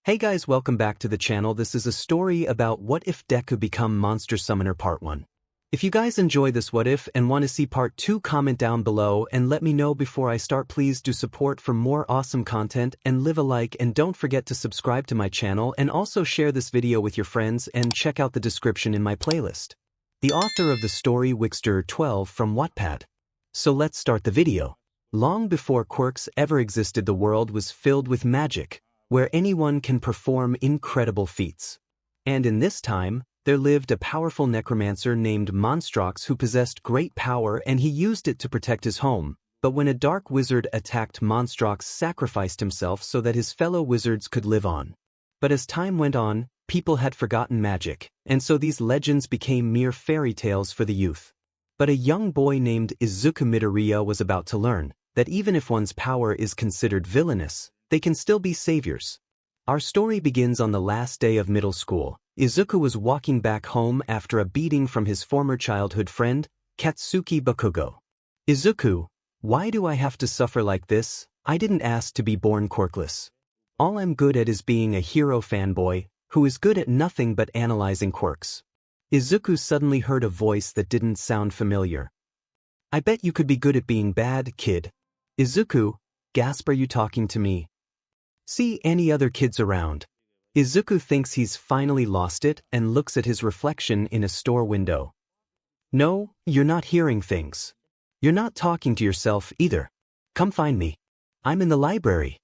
Hey guys, welcome back to the channel. This is a story about what if Deku become Monster Summoner Part 1. If you guys enjoy this what if and want to see Part 2, comment down below and let me know before I start. Please do support for more awesome content and leave a like, and don't forget to subscribe to my channel and also share this video with your friends and check out the description in my playlist. The author of the story 𝗧𝗵𝗃 from Wattpad. So let's start the video. Long before quirks ever existed, the world was filled with magic, where anyone can perform incredible feats. And in this time, there lived a powerful necromancer named 𝗵𝗃𝗄 who possessed great power, and he used it to protect his home. But when a dark wizard attacked, 𝗵𝗃𝗄 sacrificed himself so that his fellow wizards could live on. But as time went on, people had forgotten magic, and so these legends became mere fairy tales for the youth. But a young boy named Izuku was about to learn that even if one's power is considered villainous, they can still be saviors. Our story begins on the last day of middle school. Izuku was walking back home after a beating from his former childhood friend, 𝗧𝗵𝗃𝗄𝗧. Izuku, why do I have to suffer like this? I didn't ask to be born quirkless. All I'm good at is being a hero fanboy, who is good at nothing but analyzing quirks. Izuku suddenly heard a voice that didn't sound familiar. I bet you could be good at being bad, kid. Izuku, gasp, are you talking to me? See any other kids around? Izuku thinks he's finally lost it and looks at his reflection in a store window. No, you're not hearing things. You're not talking to yourself either. Come find me. I'm in the library.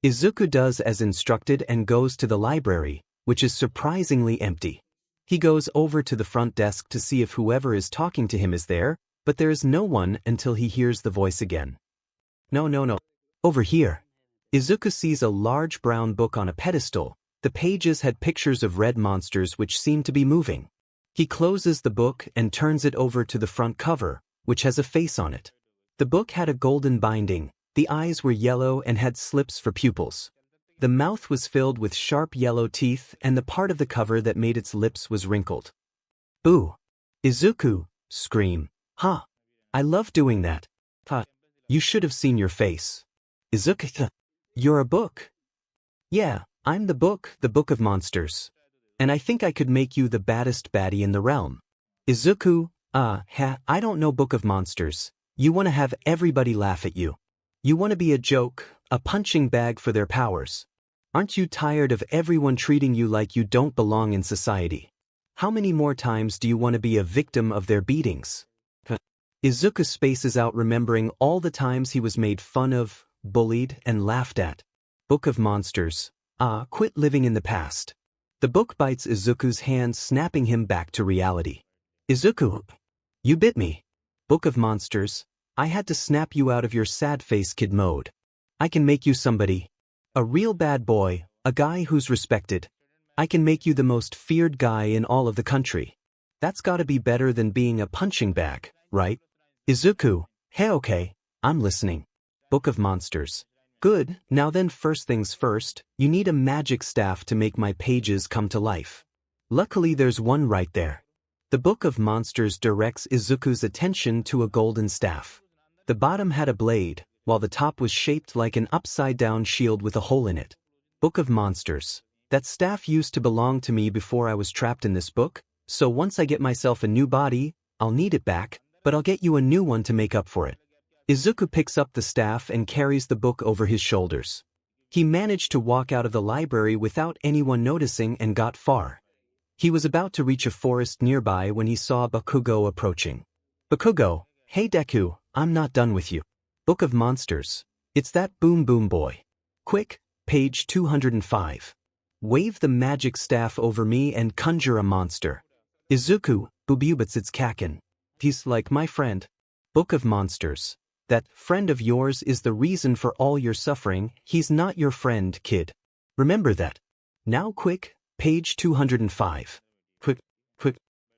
Izuku does as instructed and goes to the library, which is surprisingly empty. He goes over to the front desk to see if whoever is talking to him is there, but there is no one until he hears the voice again. No. Over here. Izuku sees a large brown book on a pedestal. The pages had pictures of red monsters which seemed to be moving. He closes the book and turns it over to the front cover, which has a face on it. The book had a golden binding, the eyes were yellow and had slits for pupils. The mouth was filled with sharp yellow teeth, and the part of the cover that made its lips was wrinkled. Boo! Izuku, scream. Ha! I love doing that. Ha! You should have seen your face. Izuku, you're a book. Yeah, I'm the book of monsters. And I think I could make you the baddest baddie in the realm. Izuku, I don't know book of monsters. You want to have everybody laugh at you. You want to be a joke, a punching bag for their powers. Aren't you tired of everyone treating you like you don't belong in society? How many more times do you want to be a victim of their beatings? Izuku spaces out, remembering all the times he was made fun of, bullied, and laughed at. Book of monsters. Quit living in the past. The book bites Izuku's hand, snapping him back to reality. Izuku, you bit me. Book of monsters, I had to snap you out of your sad face kid mode. I can make you somebody. A real bad boy, a guy who's respected. I can make you the most feared guy in all of the country. That's gotta be better than being a punching bag, right? Izuku, hey, okay, I'm listening. Book of monsters. Good, now then, first things first, you need a magic staff to make my pages come to life. Luckily there's one right there. The Book of Monsters directs Izuku's attention to a golden staff. The bottom had a blade, while the top was shaped like an upside-down shield with a hole in it. Book of monsters. That staff used to belong to me before I was trapped in this book, so once I get myself a new body, I'll need it back, but I'll get you a new one to make up for it. Izuku picks up the staff and carries the book over his shoulders. He managed to walk out of the library without anyone noticing and got far. He was about to reach a forest nearby when he saw Bakugo approaching. Bakugo, hey Deku, I'm not done with you. Book of monsters. It's that boom boy. Quick, page 205. Wave the magic staff over me and conjure a monster. Izuku, 𝗵𝗃𝗃𝗄𝗧. He's like my friend. Book of monsters. That friend of yours is the reason for all your suffering. He's not your friend, kid. Remember that. Now quick, page 205. Quick.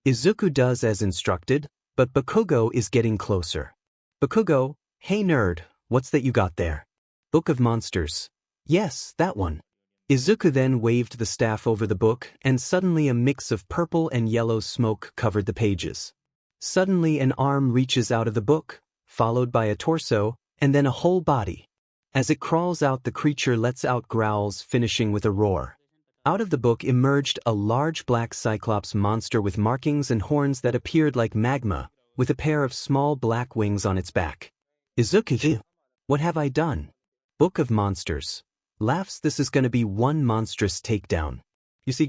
Izuku does as instructed, but Bakugo is getting closer. Bakugo, hey nerd, what's that you got there? Book of monsters. Yes, that one. Izuku then waved the staff over the book, and suddenly a mix of purple and yellow smoke covered the pages. Suddenly an arm reaches out of the book, followed by a torso, and then a whole body. As it crawls out, the creature lets out growls, finishing with a roar. Out of the book emerged a large black cyclops monster with markings and horns that appeared like magma, with a pair of small black wings on its back. Izuku, what have I done? Book of Monsters. Laughs. This is gonna be one monstrous takedown. You see,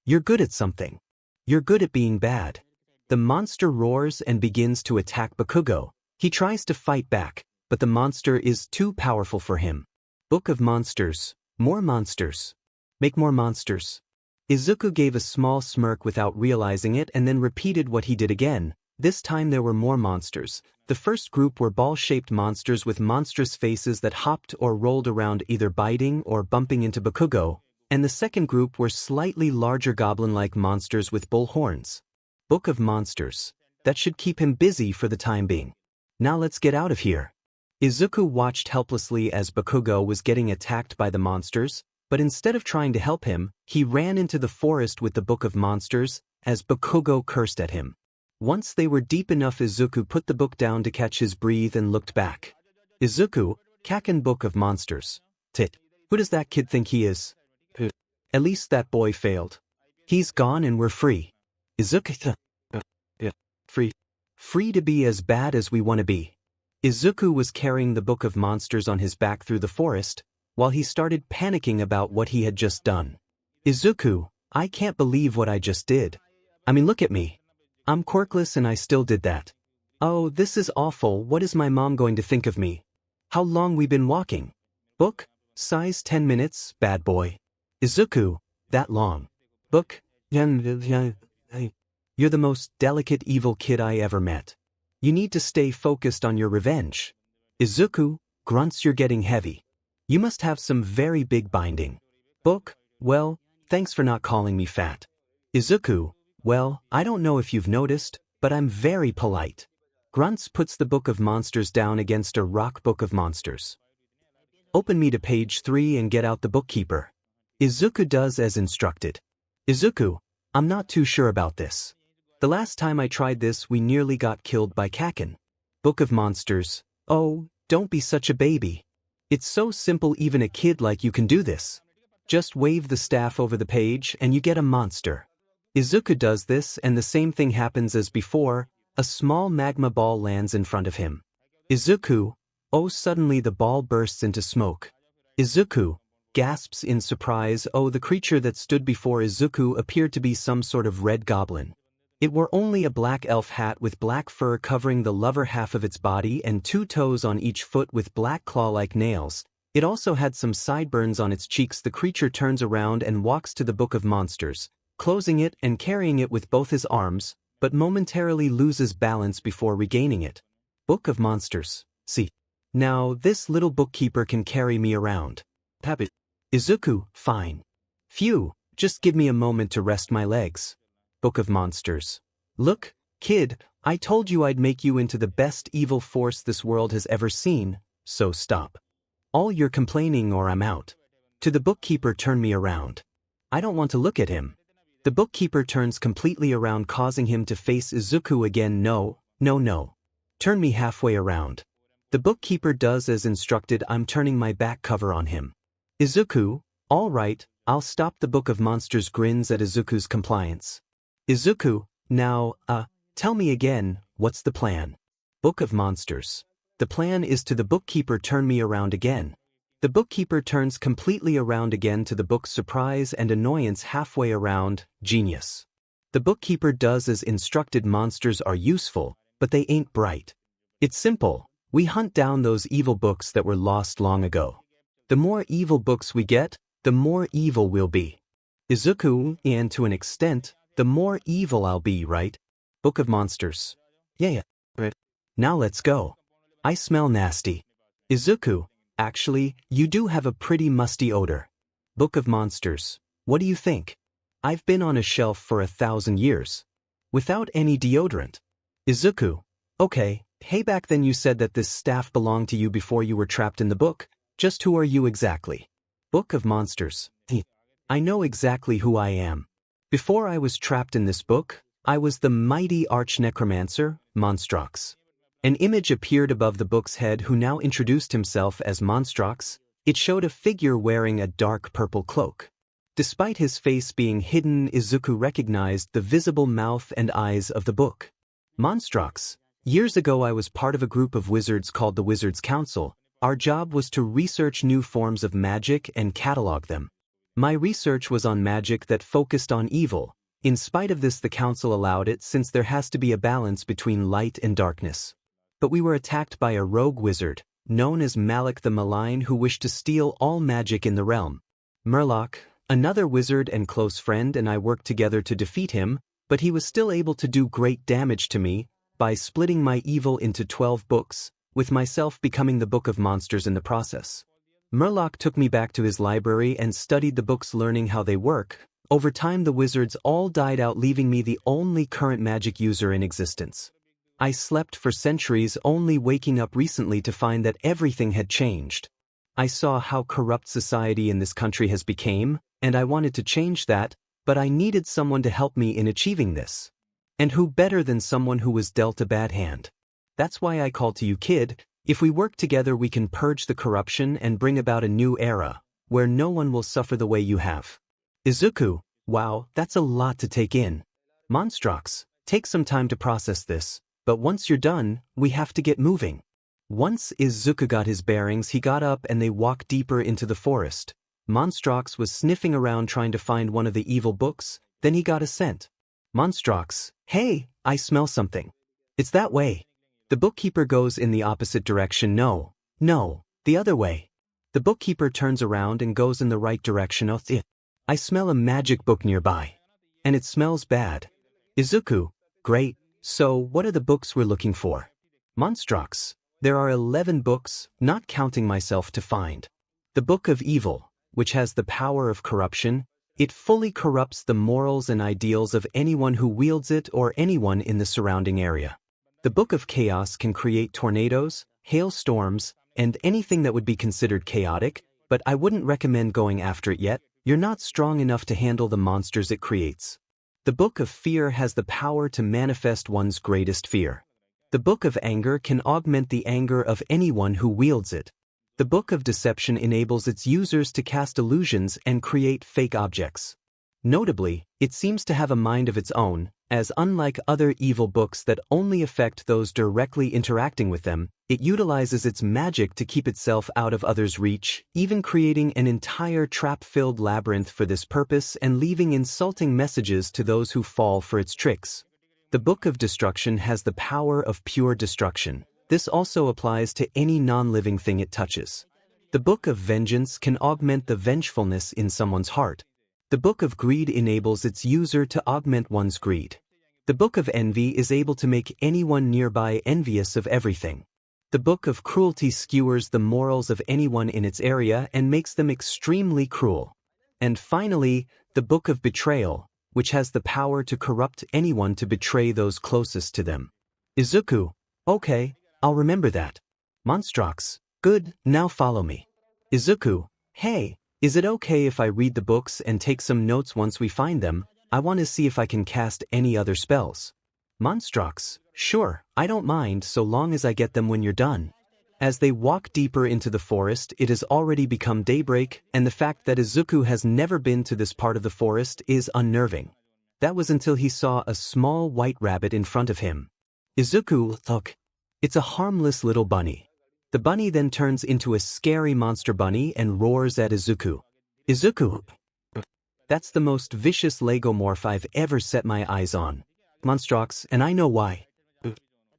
you're good at something. You're good at being bad. The monster roars and begins to attack Bakugo. He tries to fight back, but the monster is too powerful for him. Book of Monsters. More monsters. Make more monsters. Izuku gave a small smirk without realizing it and then repeated what he did again. This time there were more monsters. The first group were ball-shaped monsters with monstrous faces that hopped or rolled around, either biting or bumping into Bakugo, and the second group were slightly larger goblin-like monsters with bull horns. Book of Monsters. That should keep him busy for the time being. Now let's get out of here. Izuku watched helplessly as Bakugo was getting attacked by the monsters, but instead of trying to help him, he ran into the forest with the Book of Monsters, as Bakugo cursed at him. Once they were deep enough, Izuku put the book down to catch his breath and looked back. Izuku, Kaken Book of Monsters. Tit. Who does that kid think he is? At least that boy failed. He's gone and we're free. Izuku. Free. Free to be as bad as we want to be. Izuku was carrying the Book of Monsters on his back through the forest, while he started panicking about what he had just done. Izuku, I can't believe what I just did. I mean, look at me. I'm quirkless and I still did that. Oh, this is awful. What is my mom going to think of me? How long we been walking? Book? Size 10 minutes, bad boy. Izuku, that long. Book? You're the most delicate evil kid I ever met. You need to stay focused on your revenge. Izuku, grunts, you're getting heavy. You must have some very big binding. Book? Well, thanks for not calling me fat. Izuku, well, I don't know if you've noticed, but I'm very polite. Grunts puts the Book of Monsters down against a rock. Book of Monsters. Open me to page 3 and get out the bookkeeper. Izuku does as instructed. Izuku, I'm not too sure about this. The last time I tried this we nearly got killed by Kaken. Book of Monsters. Oh, don't be such a baby. It's so simple, even a kid like you can do this. Just wave the staff over the page and you get a monster. Izuku does this and the same thing happens as before. A small magma ball lands in front of him. Izuku, oh, suddenly the ball bursts into smoke. Izuku gasps in surprise. Oh, the creature that stood before Izuku appeared to be some sort of red goblin. It wore only a black elf hat with black fur covering the lower half of its body and 2 toes on each foot with black claw-like nails. It also had some sideburns on its cheeks. The creature turns around and walks to the Book of Monsters, closing it and carrying it with both his arms, but momentarily loses balance before regaining it. Book of Monsters. See. Now this little bookkeeper can carry me around. Papi. Izuku, fine. Phew, just give me a moment to rest my legs. Book of Monsters. Look, kid, I told you I'd make you into the best evil force this world has ever seen, so stop. All your complaining or I'm out. To the bookkeeper, turn me around. I don't want to look at him. The bookkeeper turns completely around, causing him to face Izuku again. No. Turn me halfway around. The bookkeeper does as instructed. I'm turning my back cover on him. Izuku, all right, I'll stop. The Book of Monsters grins at Izuku's compliance. Izuku, now, tell me again, what's the plan? Book of Monsters. The plan is to the bookkeeper, turn me around again. The bookkeeper turns completely around again to the book's surprise and annoyance. Halfway around, genius. The bookkeeper does as instructed. Monsters are useful, but they ain't bright. It's simple. We hunt down those evil books that were lost long ago. The more evil books we get, the more evil we'll be. Izuku, and to an extent, the more evil I'll be, right? Book of Monsters. Yeah. Right. Now let's go. I smell nasty. Izuku, actually, you do have a pretty musty odor. Book of Monsters. What do you think? I've been on a shelf for 1,000 years. Without any deodorant. Izuku. Okay, hey, back then you said that this staff belonged to you before you were trapped in the book. Just who are you exactly? Book of Monsters. I know exactly who I am. Before I was trapped in this book, I was the mighty archnecromancer, 𝗵𝘃𝗧𝗏. An image appeared above the book's head, who now introduced himself as 𝗵𝘃𝗧𝗏. It showed a figure wearing a dark purple cloak. Despite his face being hidden, Izuku recognized the visible mouth and eyes of the book. 𝗵𝘃𝗧𝗟. Years ago I was part of a group of wizards called the Wizards' Council. Our job was to research new forms of magic and catalog them. My research was on magic that focused on evil. In spite of this, the council allowed it since there has to be a balance between light and darkness. But we were attacked by a rogue wizard, known as 𝗵𝘃𝗮 the Malign, who wished to steal all magic in the realm. 𝗵𝘃𝗮, another wizard and close friend, and I worked together to defeat him, but he was still able to do great damage to me by splitting my evil into 12 books, with myself becoming the Book of Monsters in the process. 𝗵𝘃𝗮 took me back to his library and studied the books, learning how they work. Over time the wizards all died out, leaving me the only current magic user in existence. I slept for centuries, only waking up recently to find that everything had changed. I saw how corrupt society in this country has become, and I wanted to change that, but I needed someone to help me in achieving this. And who better than someone who was dealt a bad hand? That's why I called to you, kid. If we work together we can purge the corruption and bring about a new era, where no one will suffer the way you have. Izuku, wow, that's a lot to take in. 𝗵𝘃𝗧𝗟, take some time to process this, but once you're done, we have to get moving. Once Izuku got his bearings, he got up and they walked deeper into the forest. 𝗵𝘃𝗧𝗟 was sniffing around trying to find one of the evil books, then he got a scent. 𝗵𝘃𝗧𝗟, hey, I smell something. It's that way. The bookkeeper goes in the opposite direction. No, the other way. The bookkeeper turns around and goes in the right direction. Oh, I smell a magic book nearby. And it smells bad. Izuku, great, so what are the books we're looking for? 𝗵𝘃𝗧𝗟, there are 11 books, not counting myself, to find. The Book of Evil, which has the power of corruption, it fully corrupts the morals and ideals of anyone who wields it or anyone in the surrounding area. The Book of Chaos can create tornadoes, hailstorms, and anything that would be considered chaotic, but I wouldn't recommend going after it yet. You're not strong enough to handle the monsters it creates. The Book of Fear has the power to manifest one's greatest fear. The Book of Anger can augment the anger of anyone who wields it. The Book of Deception enables its users to cast illusions and create fake objects. Notably, it seems to have a mind of its own, as unlike other evil books that only affect those directly interacting with them, it utilizes its magic to keep itself out of others' reach, even creating an entire trap-filled labyrinth for this purpose and leaving insulting messages to those who fall for its tricks. The Book of Destruction has the power of pure destruction. This also applies to any non-living thing it touches. The Book of Vengeance can augment the vengefulness in someone's heart. The Book of Greed enables its user to augment one's greed. The Book of Envy is able to make anyone nearby envious of everything. The Book of Cruelty skewers the morals of anyone in its area and makes them extremely cruel. And finally, the Book of Betrayal, which has the power to corrupt anyone to betray those closest to them. Izuku, okay, I'll remember that. 𝗵𝘃𝗧𝗟, good, now follow me. Izuku, hey, is it okay if I read the books and take some notes once we find them? I want to see if I can cast any other spells. 𝗵𝘃𝗧𝗟, sure, I don't mind so long as I get them when you're done. As they walk deeper into the forest, it has already become daybreak, and the fact that Izuku has never been to this part of the forest is unnerving. That was until he saw a small white rabbit in front of him. Izuku, look, it's a harmless little bunny. The bunny then turns into a scary monster bunny and roars at Izuku. Izuku, that's the most vicious legomorph I've ever set my eyes on. 𝗵𝘃𝗧𝗟, and I know why.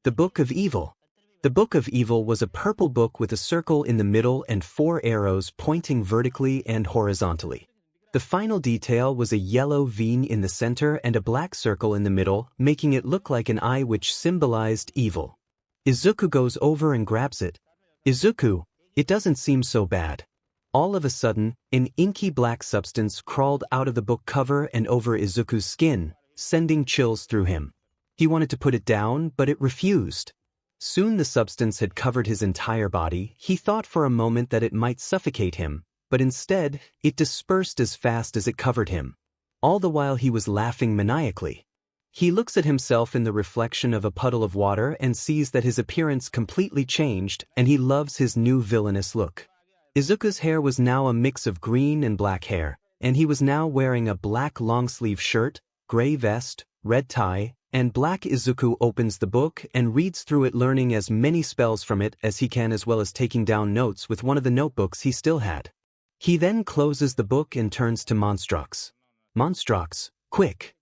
The Book of Evil. The Book of Evil was a purple book with a circle in the middle and 4 arrows pointing vertically and horizontally. The final detail was a yellow V in the center and a black circle in the middle, making it look like an eye which symbolized evil. Izuku goes over and grabs it. Izuku, it doesn't seem so bad. All of a sudden, an inky black substance crawled out of the book cover and over Izuku's skin, sending chills through him. He wanted to put it down, but it refused. Soon the substance had covered his entire body. He thought for a moment that it might suffocate him, but instead, it dispersed as fast as it covered him. All the while he was laughing maniacally. He looks at himself in the reflection of a puddle of water and sees that his appearance completely changed, and he loves his new villainous look. Izuku's hair was now a mix of green and black hair, and he was now wearing a black long-sleeve shirt, gray vest, red tie, and black. Izuku opens the book and reads through it, learning as many spells from it as he can, as well as taking down notes with one of the notebooks he still had. He then closes the book and turns to 𝗵𝘃𝗧𝗏. 𝗵𝘃𝗧𝗏, quick!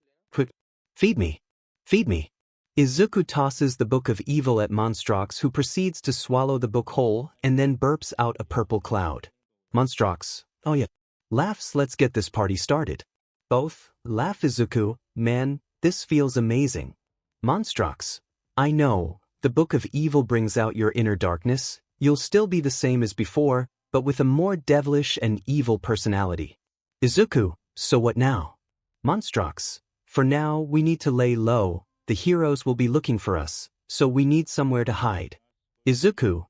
Feed me! Feed me! Izuku tosses the book of evil at 𝗵𝘃𝗧𝗏, who proceeds to swallow the book whole and then burps out a purple cloud. 𝗵𝘃𝗧𝗏, oh yeah. Laughs, let's get this party started. Both laugh. Izuku, man, this feels amazing. 𝗵𝘃𝗧𝗏, I know, the book of evil brings out your inner darkness. You'll still be the same as before, but with a more devilish and evil personality. Izuku, so what now? 𝗵𝘃𝗧𝗏, for now we need to lay low. The heroes will be looking for us, so we need somewhere to hide. Izuku,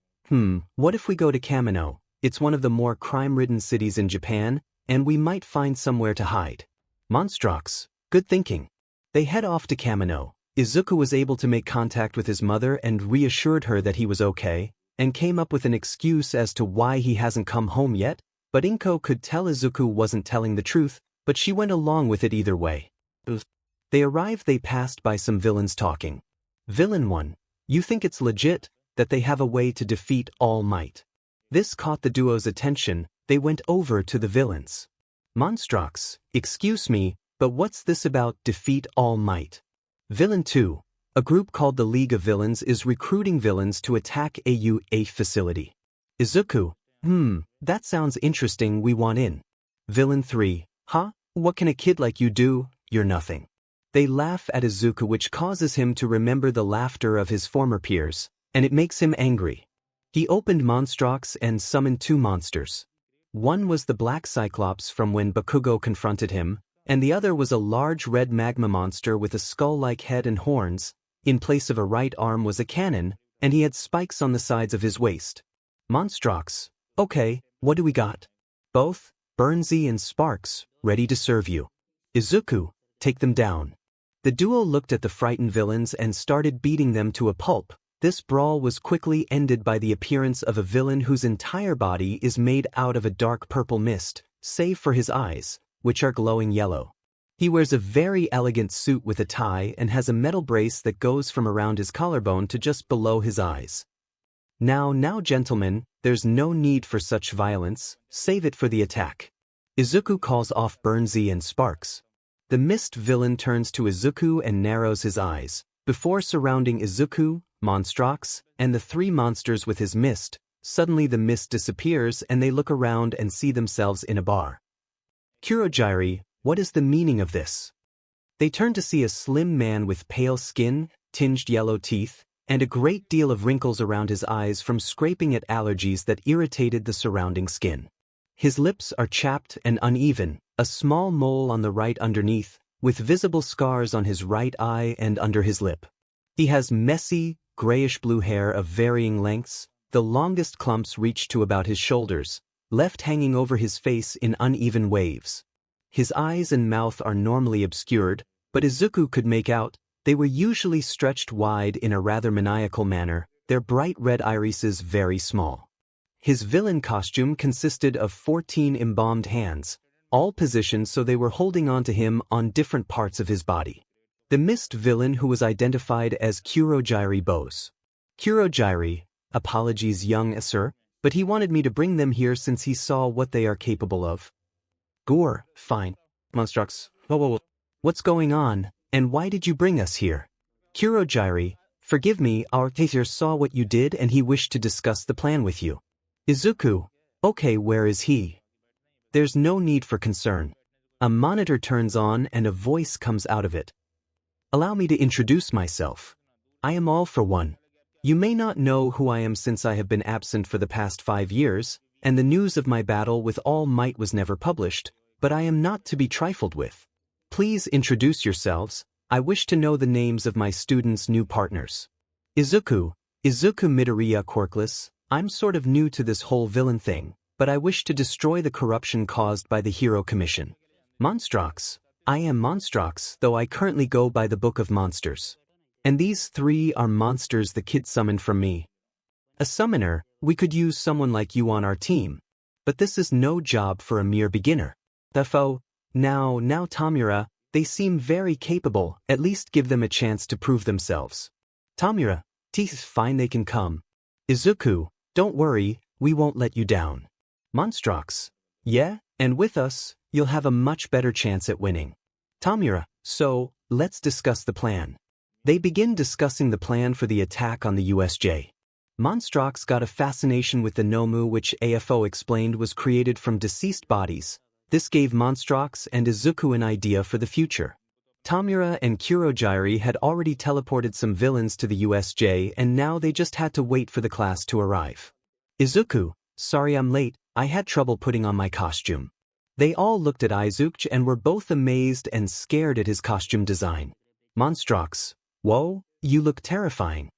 what if we go to 𝗬𝗵𝗄? It's one of the more crime-ridden cities in Japan, and we might find somewhere to hide. 𝗵𝘃𝗧𝗏, good thinking. They head off to 𝗬𝗵𝗄. Izuku was able to make contact with his mother and reassured her that he was okay, and came up with an excuse as to why he hasn't come home yet, but Inko could tell Izuku wasn't telling the truth, but she went along with it either way. They arrived. They passed by some villains talking. Villain 1, you think it's legit that they have a way to defeat All Might? This caught the duo's attention. They went over to the villains. 𝗵𝘃𝗧𝗏, excuse me, but what's this about defeat All Might? Villain 2, a group called the League of Villains is recruiting villains to attack a UA facility. Izuku, that sounds interesting, we want in. Villain 3, huh? What can a kid like you do? You're nothing. They laugh at Izuku, which causes him to remember the laughter of his former peers, and it makes him angry. He opened 𝗵𝘃𝗧𝗏 and summoned 2 monsters. One was the Black Cyclops from when Bakugo confronted him, and the other was a large red magma monster with a skull-like head and horns. In place of a right arm was a cannon, and he had spikes on the sides of his waist. 𝗵𝘃𝗧𝗏, okay, what do we got? Both, 𝗵𝘃𝗧𝗏 and Sparks, ready to serve you. Izuku, take them down. The duo looked at the frightened villains and started beating them to a pulp. This brawl was quickly ended by the appearance of a villain whose entire body is made out of a dark purple mist, save for his eyes, which are glowing yellow. He wears a very elegant suit with a tie and has a metal brace that goes from around his collarbone to just below his eyes. Now gentlemen, there's no need for such violence, save it for the attack. Izuku calls off 𝗵𝘃𝗧𝗏 and Sparks. The mist villain turns to Izuku and narrows his eyes. Before surrounding Izuku, 𝗵𝘃𝗧𝗏, and the 3 monsters with his mist, suddenly the mist disappears and they look around and see themselves in a bar. 𝗬𝗓𝗓, what is the meaning of this? They turn to see a slim man with pale skin, tinged yellow teeth, and a great deal of wrinkles around his eyes from scraping at allergies that irritated the surrounding skin. His lips are chapped and uneven, a small mole on the right underneath, with visible scars on his right eye and under his lip. He has messy, grayish-blue hair of varying lengths. The longest clumps reach to about his shoulders, left hanging over his face in uneven waves. His eyes and mouth are normally obscured, but Izuku could make out they were usually stretched wide in a rather maniacal manner, their bright red irises very small. His villain costume consisted of 14 embalmed hands, all positioned so they were holding on to him on different parts of his body. The mist villain, who was identified as 𝗬𝗓𝗓, bows. 𝗬𝗓𝗓, apologies young sir, but he wanted me to bring them here since he saw what they are capable of. Gore, fine. 𝗵𝘃𝗧𝗏, what's going on, and why did you bring us here? 𝗬𝗓𝗓, forgive me, our taser saw what you did and he wished to discuss the plan with you. Izuku, okay, where is he? There's no need for concern. A monitor turns on and a voice comes out of it. Allow me to introduce myself. I am All for One. You may not know who I am since I have been absent for the past 5 years, and the news of my battle with All Might was never published, but I am not to be trifled with. Please introduce yourselves. I wish to know the names of my students' new partners. Izuku, 𝗧𝗵𝗲𝗄𝗏. I'm sort of new to this whole villain thing, but I wish to destroy the corruption caused by the Hero Commission. 𝗵𝘃𝗧𝗏, I am 𝗵𝘃𝗧𝗏, though I currently go by the Book of Monsters. And these 3 are monsters the kid summoned from me. A summoner, we could use someone like you on our team, but this is no job for a mere beginner. 𝗧𝗏𝗧𝗟𝗘. Now 𝗵𝗃, they seem very capable, at least give them a chance to prove themselves. 𝗵𝗃, fine, they can come. Izuku, don't worry, we won't let you down. 𝗵𝘃𝗧𝗟𝗘, yeah, and with us, you'll have a much better chance at winning. 𝗵𝗃, so, let's discuss the plan. They begin discussing the plan for the attack on the USJ. 𝗵𝘃𝗧𝗟𝗘 got a fascination with the Nomu, which AFO explained was created from deceased bodies. This gave 𝗵𝘃𝗧𝗟𝗘 and Izuku an idea for the future. 𝗵𝗃 and 𝗬𝗪 had already teleported some villains to the USJ, and now they just had to wait for the class to arrive. Izuku, sorry I'm late, I had trouble putting on my costume. They all looked at Izuku and were both amazed and scared at his costume design. 𝗵𝘃𝗧𝗟𝗘, whoa, you look terrifying.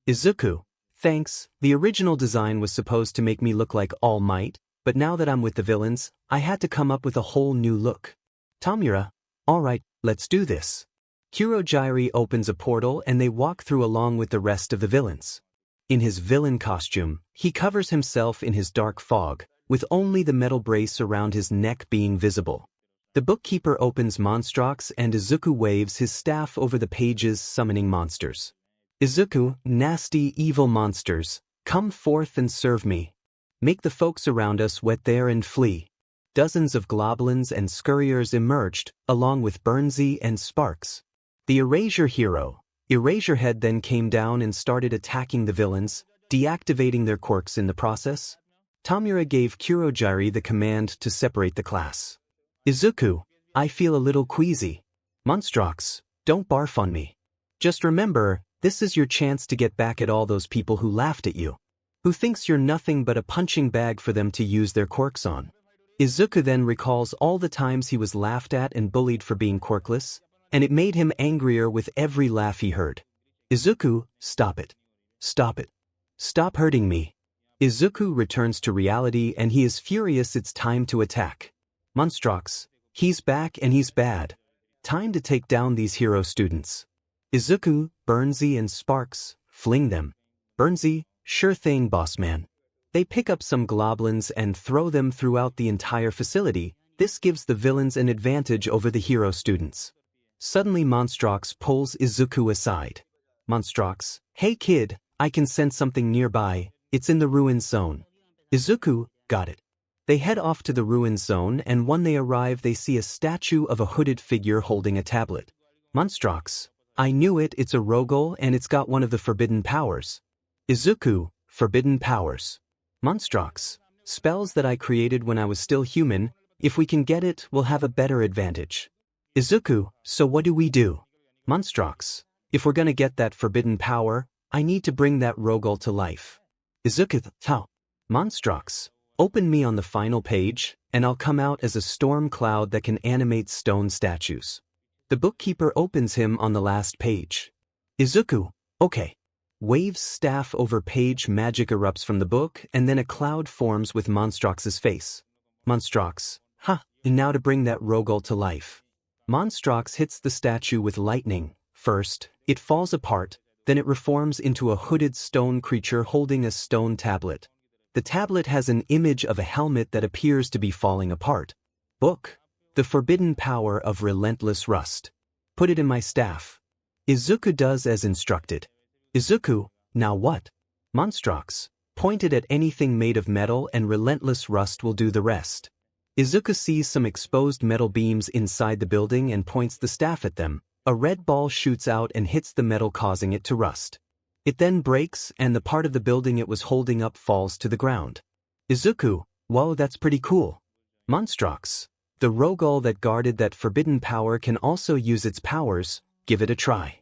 Izuku, thanks, the original design was supposed to make me look like All Might, but now that I'm with the villains, I had to come up with a whole new look. 𝗵𝗃, alright, let's do this. 𝗬𝗪 opens a portal and they walk through along with the rest of the villains. In his villain costume, he covers himself in his dark fog, with only the metal brace around his neck being visible. The bookkeeper opens 𝗵𝘃𝗧𝗟𝗘 and Izuku waves his staff over the pages summoning monsters. Izuku, nasty evil monsters, come forth and serve me. Make the folks around us wet there and flee. Dozens of 𝗬𝗏𝗺𝗀 and 𝗧𝗟𝗪s emerged, along with 𝗵𝘃𝗀 and 𝗧𝗏𝗡. The Erasure hero, Eraserhead, then came down and started attacking the villains, deactivating their quirks in the process. 𝗵𝗃 gave 𝗬𝗪 the command to separate the class. Izuku, I feel a little queasy. 𝗵𝘃𝗧𝗟𝗘, don't barf on me. Just remember, this is your chance to get back at all those people who laughed at you, who thinks you're nothing but a punching bag for them to use their quirks on. Izuku then recalls all the times he was laughed at and bullied for being quirkless, and it made him angrier with every laugh he heard. Izuku, stop it. Stop it. Stop hurting me. Izuku returns to reality and he is furious. It's time to attack. 𝗵𝘃𝗧𝗟𝗘, he's back and he's bad. Time to take down these hero students. Izuku, 𝗵𝘃𝗀 and 𝗧𝗏𝗡, fling them. 𝗵𝘃𝗀, sure thing, boss man. They pick up some 𝗬𝗏𝗺𝗀s and throw them throughout the entire facility. This gives the villains an advantage over the hero students. Suddenly 𝗵𝘃𝗧𝗟𝗘 pulls Izuku aside. 𝗵𝘃𝗧𝗟𝗘, hey kid, I can sense something nearby, it's in the ruin zone. Izuku, got it. They head off to the ruin zone, and when they arrive they see a statue of a hooded figure holding a tablet. 𝗵𝘃𝗧𝗟𝗘, I knew it, it's a 𝗨𝗏 and it's got one of the forbidden powers. Izuku, forbidden powers. 𝗵𝘃𝗧𝗟𝗘, spells that I created when I was still human, if we can get it, we'll have a better advantage. Izuku, so what do we do? 𝗵𝘃𝗧𝗟𝗘, if we're gonna get that forbidden power, I need to bring that 𝗨𝗏 to life. Izuku, how? 𝗵𝘃𝗧𝗏𝗘, open me on the final page, and I'll come out as a storm cloud that can animate stone statues. The bookkeeper opens him on the last page. Izuku, okay. Waves staff over page, magic erupts from the book, and then a cloud forms with 𝗵𝘃𝗧𝗟𝗘's face. 𝗵𝘃𝗧𝗏𝗘, and now to bring that 𝗨𝗏 to life. 𝗵𝘃𝗧𝗏𝗘 hits the statue with lightning. First, it falls apart, then it reforms into a hooded stone creature holding a stone tablet. The tablet has an image of a helmet that appears to be falling apart. Book. The Forbidden Power of Relentless Rust. Put it in my staff. Izuku does as instructed. Izuku, now what? 𝗵𝘃𝗧𝗏𝗘, point it at anything made of metal and relentless rust will do the rest. Izuku sees some exposed metal beams inside the building and points the staff at them. A red ball shoots out and hits the metal, causing it to rust. It then breaks and the part of the building it was holding up falls to the ground. Izuku, whoa, that's pretty cool. 𝗵𝘃𝗧𝗏𝗘, the 𝗨𝗏 that guarded that forbidden power can also use its powers, give it a try.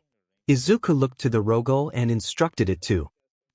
Izuku looked to the 𝗨𝗏 and instructed it to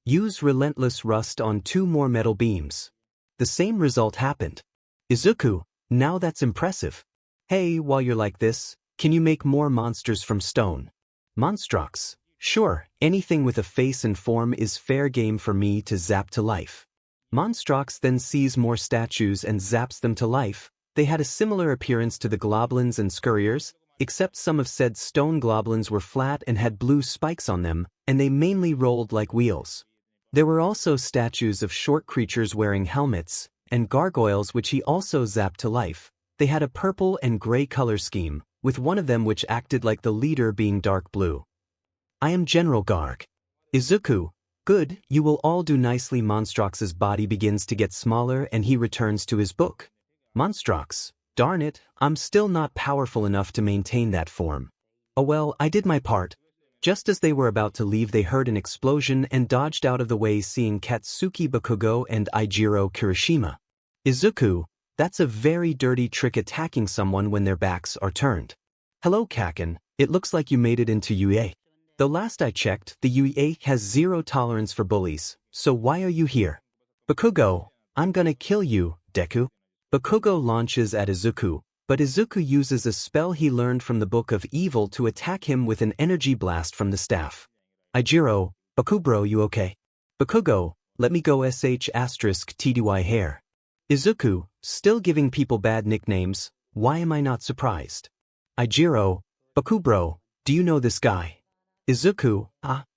use relentless rust on 2 more metal beams. The same result happened. Izuku, now that's impressive. Hey, while you're like this, can you make more monsters from stone? 𝗵𝘃𝗧𝗏𝗘, sure, anything with a face and form is fair game for me to zap to life. 𝗵𝘃𝗧𝗏𝗘 then sees more statues and zaps them to life. They had a similar appearance to the 𝗬𝗏𝗺𝗀s and 𝗧𝗟𝗪s, except some of said stone 𝗬𝗏𝗺s were flat and had blue spikes on them, and they mainly rolled like wheels. There were also statues of short creatures wearing helmets, and gargoyles which he also zapped to life. They had a purple and gray color scheme, with one of them which acted like the leader being dark blue. I am General 𝗲𝗏. Izuku, good, you will all do nicely. 𝗵𝘃𝗀𝗧𝗏's body begins to get smaller and he returns to his book. 𝗵𝘃𝗀𝗧, darn it, I'm still not powerful enough to maintain that form. Oh well, I did my part. Just as they were about to leave they heard an explosion and dodged out of the way seeing Katsuki Bakugo and Ijiro Kirishima. Izuku, that's a very dirty trick attacking someone when their backs are turned. Hello Kaken, it looks like you made it into 𝗧𝗓𝗧. Though last I checked, the 𝗧𝗓𝗧 has zero tolerance for bullies, so why are you here? Bakugo, I'm gonna kill you, Deku. Bakugo launches at Izuku, but Izuku uses a spell he learned from the Book of Evil to attack him with an energy blast from the staff. Ijiro, Bakubro, you okay? Bakugo, let me go 𝗧𝗏𝗧𝗏 hair. Izuku, still giving people bad nicknames, why am I not surprised? Ijiro, Bakubro, do you know this guy? Izuku,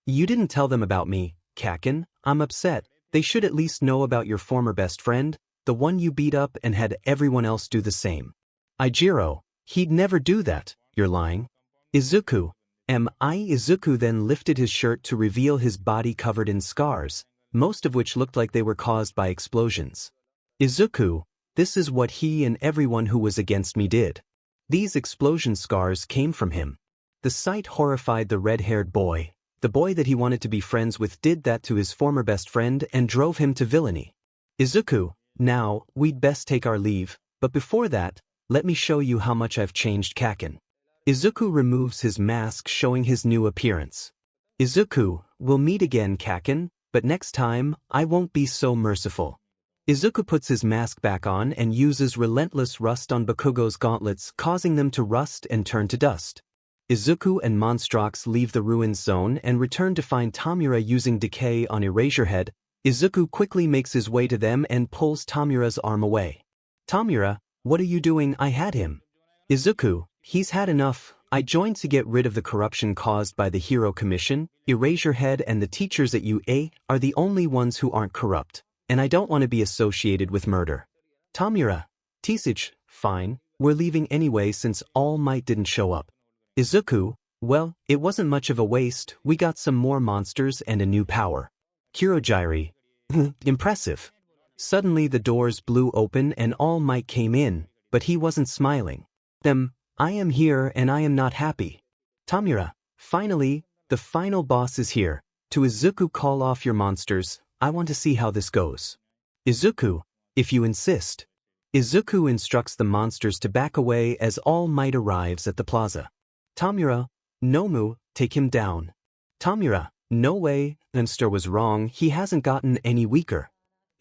you didn't tell them about me, Kaken, I'm upset, they should at least know about your former best friend, the one you beat up and had everyone else do the same. Ijiro, he'd never do that, you're lying. Izuku, Izuku then lifted his shirt to reveal his body covered in scars, most of which looked like they were caused by explosions. Izuku, this is what he and everyone who was against me did. These explosion scars came from him. The sight horrified the red-haired boy. The boy that he wanted to be friends with did that to his former best friend and drove him to villainy. Izuku, now, we'd best take our leave, but before that, let me show you how much I've changed Kaken. Izuku removes his mask showing his new appearance. Izuku, we'll meet again Kaken, but next time, I won't be so merciful. Izuku puts his mask back on and uses relentless rust on Bakugo's gauntlets causing them to rust and turn to dust. Izuku and 𝗵𝘃𝗀𝗧 leave the ruins zone and return to find Tomura using decay on Eraserhead. Izuku quickly makes his way to them and pulls Tomura's arm away. Tomura, what are you doing? I had him. Izuku, he's had enough. I joined to get rid of the corruption caused by the Hero Commission. Eraserhead and the teachers at UA are the only ones who aren't corrupt, and I don't want to be associated with murder. Tomura, 𝗧𝗏𝗧𝗏, fine, we're leaving anyway since All Might didn't show up. Izuku, well, it wasn't much of a waste, we got some more monsters and a new power. Kurogiri, impressive. Suddenly the doors blew open and All Might came in, but he wasn't smiling. I am here and I am not happy. Tomura, finally, the final boss is here. To Izuku, call off your monsters, I want to see how this goes. Izuku, if you insist. Izuku instructs the monsters to back away as All Might arrives at the plaza. Tomura, Nomu, take him down. Tomura, no way, 𝗏𝗏𝗏 was wrong, he hasn't gotten any weaker.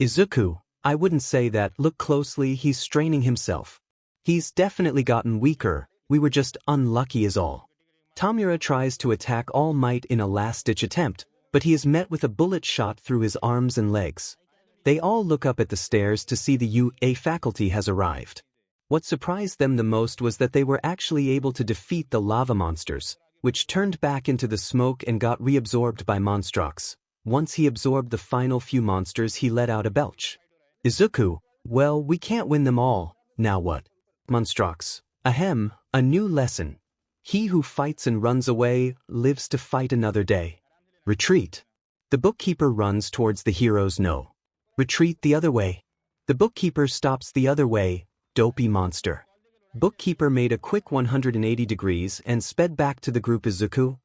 Izuku, I wouldn't say that, look closely, he's straining himself. He's definitely gotten weaker, we were just unlucky is all. Tomura tries to attack All Might in a last-ditch attempt, but he is met with a bullet shot through his arms and legs. They all look up at the stairs to see the UA faculty has arrived. What surprised them the most was that they were actually able to defeat the lava monsters, which turned back into the smoke and got reabsorbed by 𝗵𝘃𝗀𝗧𝗏. Once he absorbed the final few monsters he let out a belch. Izuku, well, we can't win them all, now what? 𝗵𝘃𝗀𝗧𝗏, ahem, a new lesson. He who fights and runs away, lives to fight another day. Retreat. The bookkeeper runs towards the heroes. No. Retreat the other way. The bookkeeper stops the other way, dopey monster. Bookkeeper made a quick 180 degrees and sped back to the group. Izuku,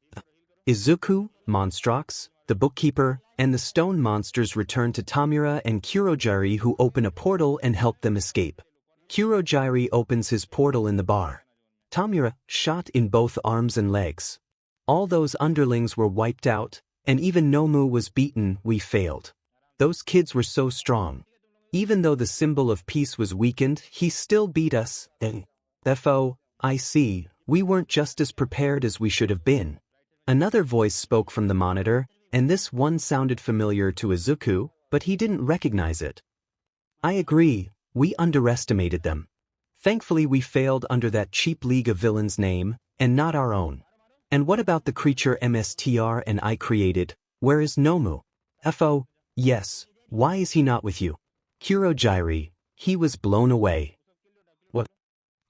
𝗵𝘃𝗀𝗧𝗏, the bookkeeper, and the stone monsters return to Tomura and Kurogiri, who open a portal and help them escape. Kurogiri opens his portal in the bar. Tomura, shot in both arms and legs. All those underlings were wiped out, and even Nomu was beaten. We failed. Those kids were so strong. Even though the symbol of peace was weakened, he still beat us. 𝗧𝗏𝗧𝗏, I see, we weren't just as prepared as we should have been. Another voice spoke from the monitor, and this one sounded familiar to Izuku, but he didn't recognize it. I agree, we underestimated them. Thankfully we failed under that cheap League of Villains name, and not our own. And what about the creature 𝗵𝘃𝗏𝗏 and I created? Where is Nomu? 𝗧𝗏𝗏, yes, why is he not with you? Kurogiri, he was blown away. What?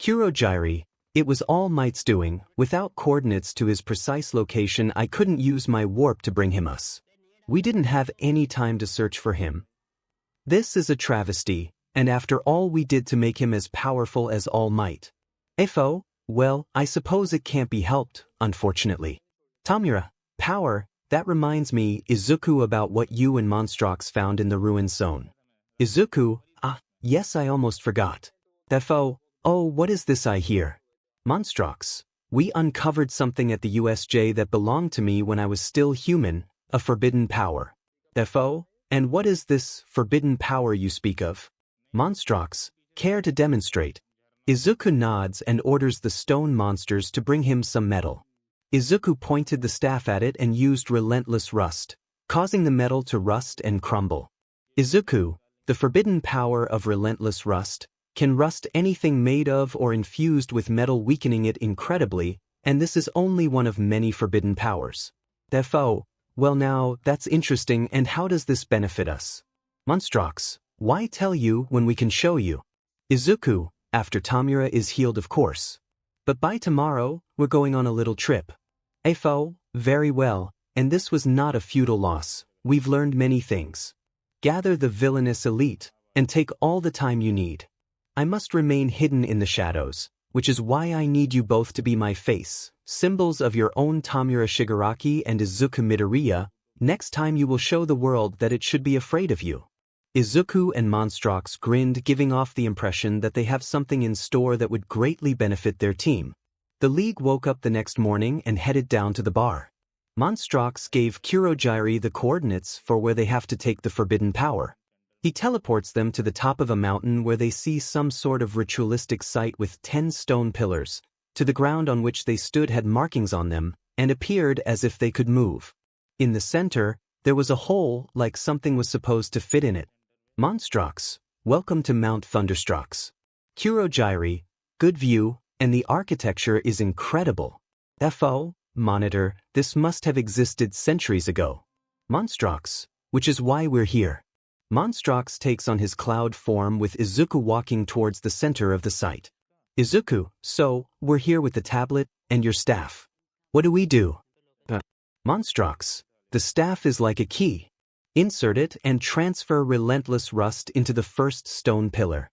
𝗧𝗑𝗫, it was All Might's doing. Without coordinates to his precise location, I couldn't use my warp to bring him us. We didn't have any time to search for him. This is a travesty, and after all we did to make him as powerful as All Might. 𝗧𝗲, well, I suppose it can't be helped, unfortunately. 𝗵𝗲, power, that reminds me, Izuku, about what you and 𝗵𝘃𝗀𝗏 found in the ruined zone. Izuku, yes, I almost forgot. 𝗧𝗲, oh, what is this I hear? 𝗵𝘃𝗀𝗏, we uncovered something at the USJ that belonged to me when I was still human, a forbidden power. 𝗧𝗲, and what is this forbidden power you speak of? 𝗵𝘃𝗀𝗏, care to demonstrate? Izuku nods and orders the stone monsters to bring him some metal. Izuku pointed the staff at it and used relentless rust, causing the metal to rust and crumble. Izuku, the forbidden power of relentless rust, can rust anything made of or infused with metal, weakening it incredibly, and this is only one of many forbidden powers. 𝗧𝗲, well now, that's interesting, and how does this benefit us? 𝗵𝘃𝗀𝗏, why tell you when we can show you? Izuku, after 𝗵𝗲𝗏 is healed, of course. But by tomorrow, we're going on a little trip. 𝗧𝗲, very well, and this was not a futile loss. We've learned many things. Gather the villainous elite, and take all the time you need. I must remain hidden in the shadows, which is why I need you both to be my face, symbols of your own 𝗵𝗲𝗏 Shigaraki and Izuku Midoriya. Next time you will show the world that it should be afraid of you. Izuku and 𝗵𝘃𝗀𝗏 grinned, giving off the impression that they have something in store that would greatly benefit their team. The League woke up the next morning and headed down to the bar. 𝗵𝘃𝗀𝗏 gave 𝗧𝗑𝗫 the coordinates for where they have to take the forbidden power. He teleports them to the top of a mountain where they see some sort of ritualistic site with 10 stone pillars. To the ground on which they stood had markings on them, and appeared as if they could move. In the center, there was a hole like something was supposed to fit in it. 𝗵𝘃𝗀𝗏, welcome to Mount Thunderstrucks. 𝗧𝗑𝗫, good view, and the architecture is incredible. 𝗧𝗲, monitor, this must have existed centuries ago. 𝗵𝘃𝗀𝗏, which is why we're here. 𝗵𝘃𝗀𝗏 takes on his cloud form with Izuku walking towards the center of the site. Izuku, so, we're here with the tablet, and your staff. What do we do? 𝗵𝘃𝗀𝗏, the staff is like a key. Insert it and transfer relentless rust into the first stone pillar.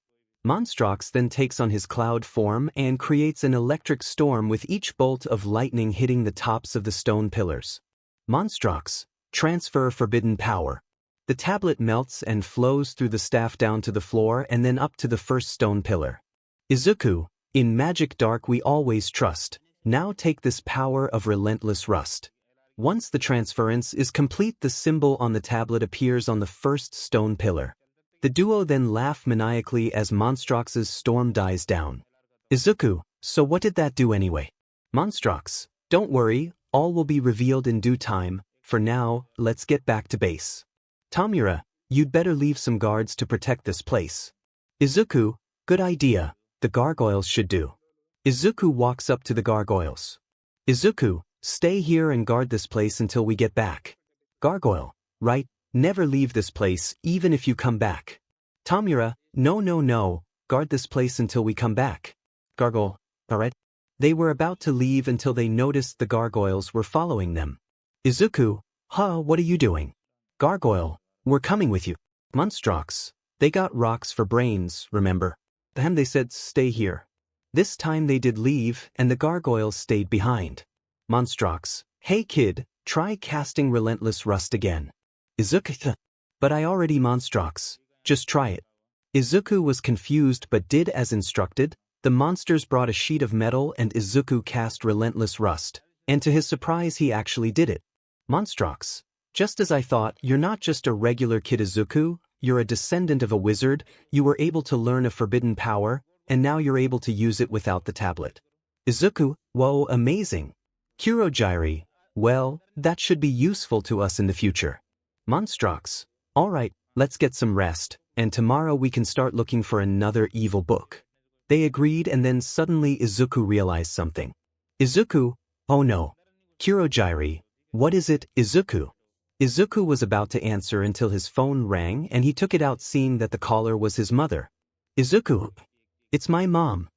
𝗵𝘃𝗀𝗏 then takes on his cloud form and creates an electric storm with each bolt of lightning hitting the tops of the stone pillars. 𝗵𝘃𝗀𝗏, transfer forbidden power. The tablet melts and flows through the staff down to the floor and then up to the first stone pillar. Izuku, in magic dark we always trust, now take this power of relentless rust. Once the transference is complete, the symbol on the tablet appears on the first stone pillar. The duo then laugh maniacally as 𝗵𝘃𝗀𝗏's storm dies down. Izuku, so what did that do anyway? 𝗵𝘃𝗀𝗏, don't worry, all will be revealed in due time. For now, let's get back to base. 𝗵𝗲𝗏, you'd better leave some guards to protect this place. Izuku, good idea, the gargoyles should do. Izuku walks up to the gargoyles. Izuku, stay here and guard this place until we get back. Gargoyle, right, never leave this place even if you come back. 𝗵𝗲𝗏, no, guard this place until we come back. Gargoyle, alright. They were about to leave until they noticed the gargoyles were following them. Izuku, what are you doing? Gargoyle, we're coming with you. 𝗵𝘃𝗀𝗏𝗏, they got rocks for brains, remember? They said stay here. This time they did leave and the gargoyles stayed behind. 𝗵𝘃𝗀𝗏, hey kid, try casting relentless rust again. Izuku, but I already 𝗵𝘃𝗀𝗏𝗏, just try it. Izuku was confused but did as instructed. The monsters brought a sheet of metal and Izuku cast relentless rust, and to his surprise he actually did it. 𝗵𝘃𝗀𝗏𝗏, just as I thought, you're not just a regular kid Izuku, you're a descendant of a wizard, you were able to learn a forbidden power, and now you're able to use it without the tablet. Izuku, whoa, amazing. 𝗧𝗑𝗫, well, that should be useful to us in the future. 𝗵𝘃𝗀𝗏𝗏, alright, let's get some rest, and tomorrow we can start looking for another evil book. They agreed, and then suddenly Izuku realized something. Izuku, oh no. 𝗧𝗑𝗫, what is it, Izuku? Izuku was about to answer until his phone rang and he took it out, seeing that the caller was his mother. Izuku, it's my mom.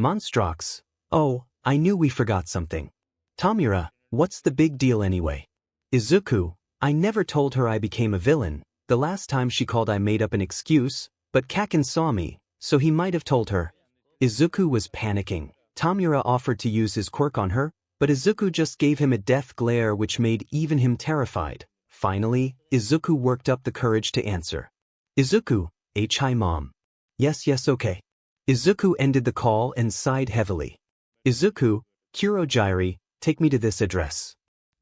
𝗵𝘃𝗧𝗟𝗘. Oh, I knew we forgot something. 𝗵𝗵𝗲, what's the big deal anyway? Izuku, I never told her I became a villain. The last time she called I made up an excuse, but Kakin saw me, so he might have told her. Izuku was panicking. 𝗵𝗵𝗲 offered to use his quirk on her, but Izuku just gave him a death glare which made even him terrified. Finally, Izuku worked up the courage to answer. Izuku, hi mom. Yes okay. Izuku ended the call and sighed heavily. Izuku, 𝗧𝗵𝗲, take me to this address.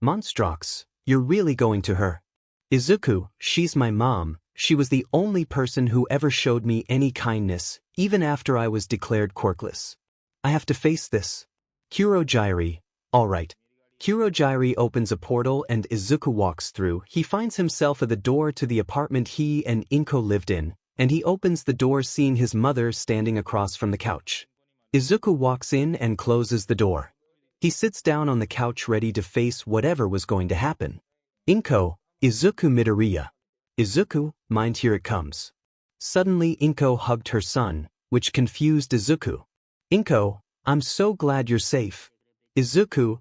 𝗵𝘃𝗧𝗟𝗘, you're really going to her? Izuku, she's my mom. She was the only person who ever showed me any kindness, even after I was declared quirkless. I have to face this. 𝗧𝗵𝗲, alright. 𝗧𝗵𝗲 opens a portal and Izuku walks through. He finds himself at the door to the apartment he and Inko lived in, and he opens the door seeing his mother standing across from the couch. Izuku walks in and closes the door. He sits down on the couch ready to face whatever was going to happen. Inko, Izuku Midoriya. Izuku, mind here it comes. Suddenly Inko hugged her son, which confused Izuku. Inko, I'm so glad you're safe. Izuku,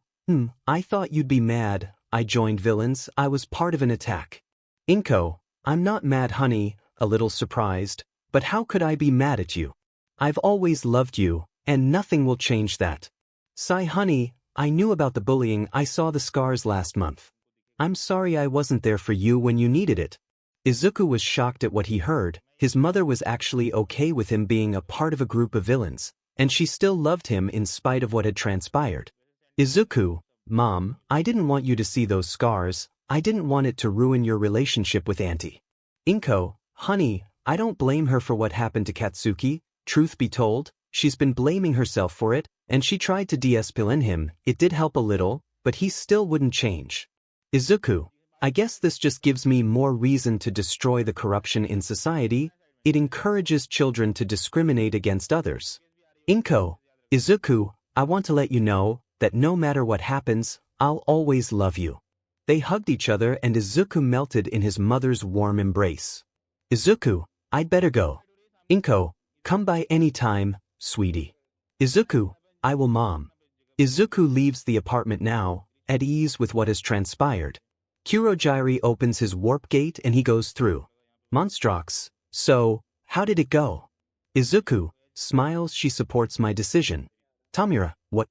I thought you'd be mad. I joined villains. I was part of an attack. Inko, I'm not mad honey, a little surprised, but how could I be mad at you? I've always loved you, and nothing will change that. Sigh honey, I knew about the bullying. I saw the scars last month. I'm sorry I wasn't there for you when you needed it. Izuku was shocked at what he heard. His mother was actually okay with him being a part of a group of villains, and she still loved him in spite of what had transpired. Izuku, Mom, I didn't want you to see those scars. I didn't want it to ruin your relationship with Auntie. Inko, honey, I don't blame her for what happened to Katsuki. Truth be told, she's been blaming herself for it, and she tried to de-escalate him. It did help a little, but he still wouldn't change. Izuku, I guess this just gives me more reason to destroy the corruption in society. It encourages children to discriminate against others. Inko, Izuku, I want to let you know that no matter what happens, I'll always love you. They hugged each other and Izuku melted in his mother's warm embrace. Izuku, I'd better go. Inko, come by any time, sweetie. Izuku, I will mom. Izuku leaves the apartment now, at ease with what has transpired. 𝗧𝗵𝗲 opens his warp gate and he goes through. 𝗵𝘃𝗧𝗟𝗘, so, how did it go? Izuku, smiles. She supports my decision. 𝗵𝗵𝗲, what?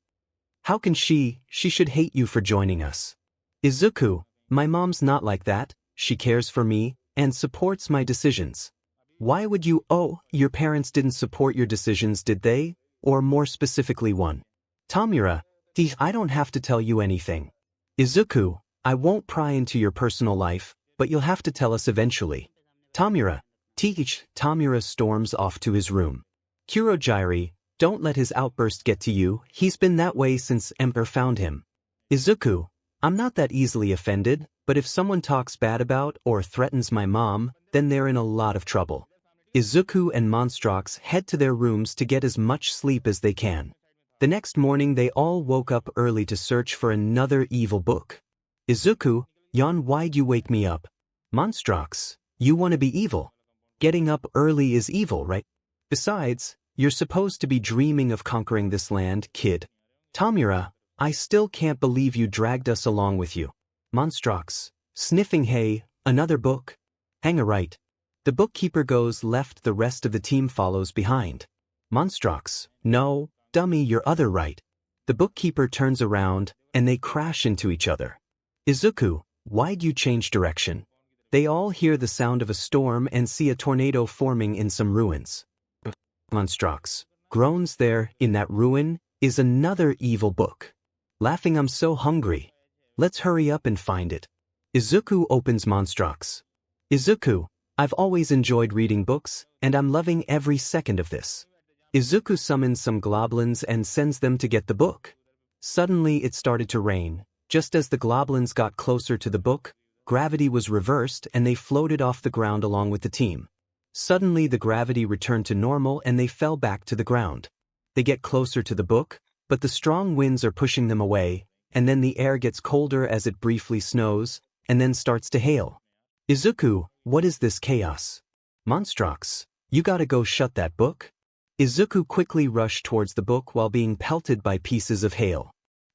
How can she should hate you for joining us. Izuku, my mom's not like that. She cares for me and supports my decisions. Why would you? Oh, your parents didn't support your decisions, did they? Or more specifically one? 𝗵𝗵𝗲, I don't have to tell you anything. Izuku, I won't pry into your personal life, but you'll have to tell us eventually. 𝗵𝗵𝗲, 𝗵𝗵𝗲 storms off to his room. 𝗧𝗵𝗲, don't let his outburst get to you. He's been that way since 𝗵𝗃𝗲 found him. Izuku, I'm not that easily offended, but if someone talks bad about or threatens my mom, then they're in a lot of trouble. Izuku and 𝗵𝘃𝗧𝗟𝗘 head to their rooms to get as much sleep as they can. The next morning they all woke up early to search for another evil book. Izuku, Yon, why'd you wake me up? 𝗵𝘃𝗧𝗟𝗘, you want to be evil. Getting up early is evil, right? Besides, you're supposed to be dreaming of conquering this land, kid. 𝗵𝗵𝗲, I still can't believe you dragged us along with you. 𝗵𝘃𝗧𝗟𝗘, sniffing. Hey, another book? Hang a right. The bookkeeper goes left, the rest of the team follows behind. 𝗵𝘃𝗧𝗟𝗘, no, dummy, your other right. The bookkeeper turns around, and they crash into each other. Izuku, why'd you change direction? They all hear the sound of a storm and see a tornado forming in some ruins. 𝗵𝘃𝗧𝗟𝗘 groans. There, in that ruin, is another evil book. Laughing, I'm so hungry. Let's hurry up and find it. Izuku opens 𝗵𝘃𝗧𝗟𝗘. Izuku, I've always enjoyed reading books, and I'm loving every second of this. Izuku summons some goblins and sends them to get the book. Suddenly it started to rain. Just as the goblins got closer to the book, gravity was reversed and they floated off the ground along with the team. Suddenly the gravity returned to normal and they fell back to the ground. They get closer to the book, but the strong winds are pushing them away, and then the air gets colder as it briefly snows, and then starts to hail. Izuku, what is this chaos? 𝗵𝘃𝗧𝗟𝗘, you gotta go shut that book. Izuku quickly rushed towards the book while being pelted by pieces of hail.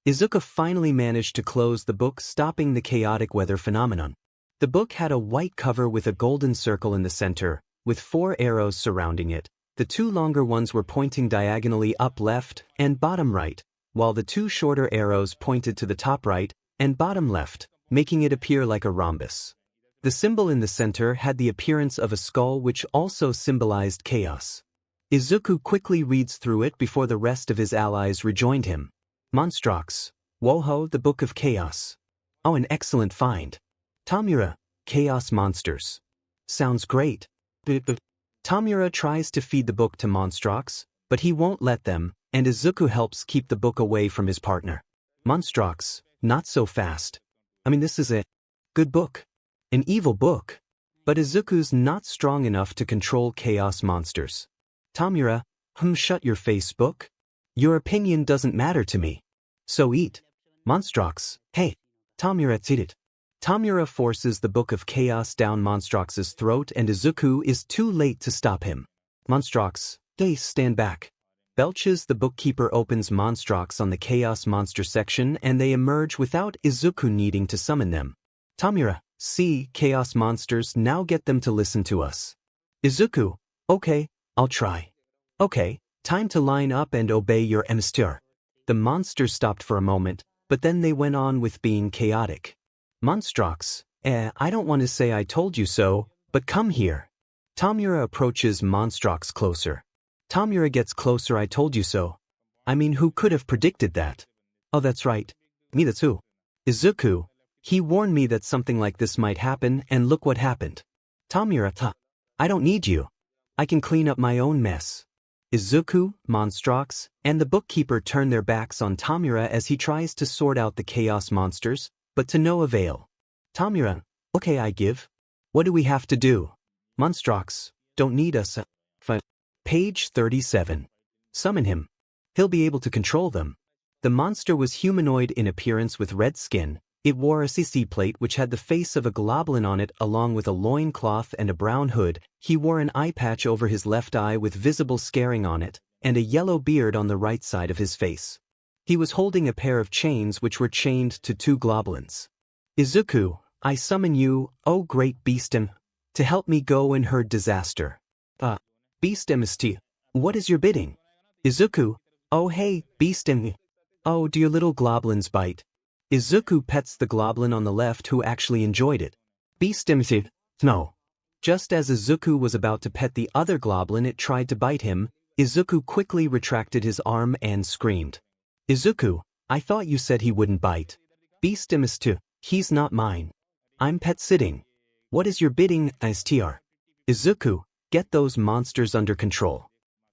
Izuku finally managed to close the book, stopping the chaotic weather phenomenon. The book had a white cover with a golden circle in the center, with 4 arrows surrounding it. The 2 longer ones were pointing diagonally up left and bottom right, while the 2 shorter arrows pointed to the top right and bottom left, making it appear like a rhombus. The symbol in the center had the appearance of a skull, which also symbolized chaos. Izuku quickly reads through it before the rest of his allies rejoined him. 𝗵𝘃𝗃, the Book of Chaos. Oh, an excellent find. 𝗵𝗃𝗃, Chaos Monsters. Sounds great. 𝗵𝗃𝗃 tries to feed the book to 𝗵𝘃𝗃, but he won't let them, and Izuku helps keep the book away from his partner. 𝗵𝘃𝗃, not so fast. I mean, this is a good book. An evil book. But Izuku's not strong enough to control chaos monsters. 𝗵𝗃𝗃, shut your face, book. Your opinion doesn't matter to me. So eat. 𝗵𝘃𝗃, hey. 𝗵𝗃𝗃, eat it. 𝗵𝗃𝗃 forces the Book of Chaos down 𝗵𝘃𝗃's throat, and Izuku is too late to stop him. 𝗵𝘃𝗃, stand back. 𝗵𝘃𝗃, the bookkeeper, opens 𝗵𝘃𝗃 on the Chaos Monster section, and they emerge without Izuku needing to summon them. 𝗵𝗃𝗃, see, Chaos Monsters, now get them to listen to us. Izuku, okay, I'll try. Okay, time to line up and obey your 𝗵𝘃𝗃. The monsters stopped for a moment, but then they went on with being chaotic. 𝗵𝘃𝗃, I don't want to say I told you so, but come here. 𝗵𝗃𝗃 approaches 𝗵𝘃𝗃 closer. 𝗵𝗃𝗃 gets closer. I told you so. I mean, who could have predicted that? Oh, that's right. Me too. Izuku, he warned me that something like this might happen, and look what happened. 𝗵𝗃𝗃, I don't need you. I can clean up my own mess. Izuku, 𝗵𝘃𝗃, and the bookkeeper turn their backs on 𝗵𝗃𝗃 as he tries to sort out the chaos monsters, but to no avail. 𝗵𝗃𝗃, okay, I give. What do we have to do? 𝗵𝘃𝗃, don't need us. Page 37. Summon him. He'll be able to control them. The monster was humanoid in appearance with red skin. It wore a CC plate which had the face of a goblin on it, along with a loin cloth and a brown hood. He wore an eye patch over his left eye with visible scarring on it, and a yellow beard on the right side of his face. He was holding a pair of chains which were chained to 2 goblins. Izuku, I summon you, O great 𝗵𝘃𝗃, to help me go and herd disaster. 𝗵𝘃𝗃, what is your bidding? Izuku, oh hey, 𝗵𝘃𝗃. Oh, do your little goblins bite? Izuku pets the goblin on the left who actually enjoyed it. 𝗵𝘃𝗃, no. Just as Izuku was about to pet the other goblin, it tried to bite him. Izuku quickly retracted his arm and screamed. Izuku, I thought you said he wouldn't bite. 𝗵𝘃𝗃, he's not mine. I'm pet sitting. What is your bidding, 𝗧𝗟? Izuku, get those monsters under control.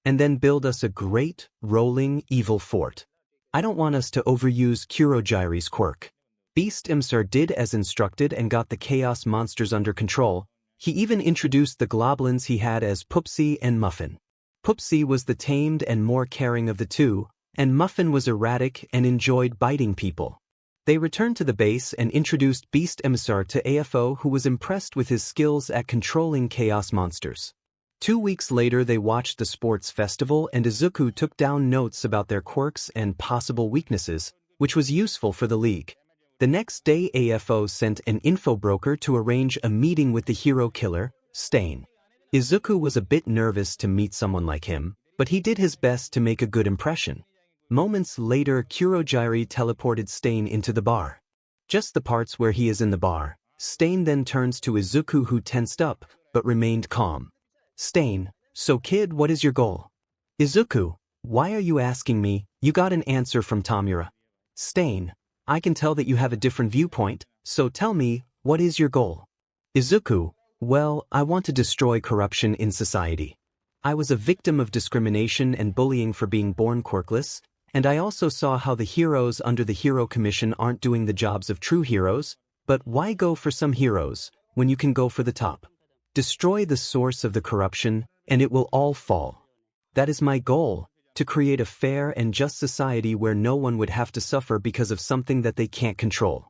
And then build us a great, rolling, evil fort. I don't want us to overuse Kuroji's quirk. 𝗵𝘃𝗃 did as instructed and got the chaos monsters under control. He even introduced the goblins he had as 𝗵𝘃𝗃 and 𝗵𝘃𝗃. 𝗵𝘃𝗃 was the tamed and more caring of the two, and 𝗵𝘃𝗃 was erratic and enjoyed biting people. They returned to the base and introduced 𝗵𝘃𝗃 to AFO, who was impressed with his skills at controlling chaos monsters. 2 weeks later, they watched the sports festival, and Izuku took down notes about their quirks and possible weaknesses, which was useful for the league. The next day, AFO sent an info broker to arrange a meeting with the hero killer, 𝗧𝗵𝗃. Izuku was a bit nervous to meet someone like him, but he did his best to make a good impression. Moments later, Kuroji teleported 𝗧𝗵𝗃 into the bar. Just the parts where he is in the bar, 𝗧𝗵𝗃 then turns to Izuku, who tensed up, but remained calm. 𝗧𝗵𝗃, so kid, what is your goal? Izuku, why are you asking me? You got an answer from 𝗵𝗃𝗃. 𝗧𝗵𝗃, I can tell that you have a different viewpoint, so tell me, what is your goal? Izuku, well, I want to destroy corruption in society. I was a victim of discrimination and bullying for being born quirkless, and I also saw how the heroes under the Hero Commission aren't doing the jobs of true heroes, but why go for some heroes when you can go for the top? Destroy the source of the corruption, and it will all fall. That is my goal, to create a fair and just society where no one would have to suffer because of something that they can't control.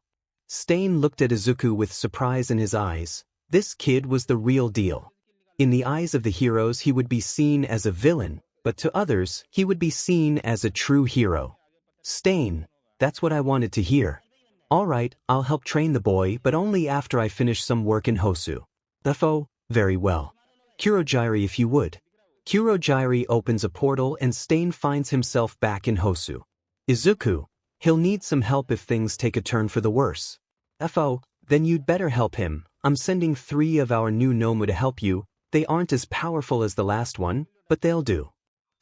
𝗧𝗵𝗃 looked at Izuku with surprise in his eyes. This kid was the real deal. In the eyes of the heroes, he would be seen as a villain, but to others, he would be seen as a true hero. 𝗧𝗵𝗲, that's what I wanted to hear. Alright, I'll help train the boy, but only after I finish some work in 𝗧𝗜𝗧𝗟𝗘. Very well. 𝗧𝗑𝗧𝗟𝗘 if you would. 𝗧𝗑𝗧𝗟𝗘 opens a portal and 𝗧𝗵𝗲 finds himself back in 𝗧𝗜𝗧𝗏. Izuku, he'll need some help if things take a turn for the worse. 𝗧𝗏𝗧, then you'd better help him. I'm sending 3 of our new 𝗵𝗲 to help you. They aren't as powerful as the last one, but they'll do.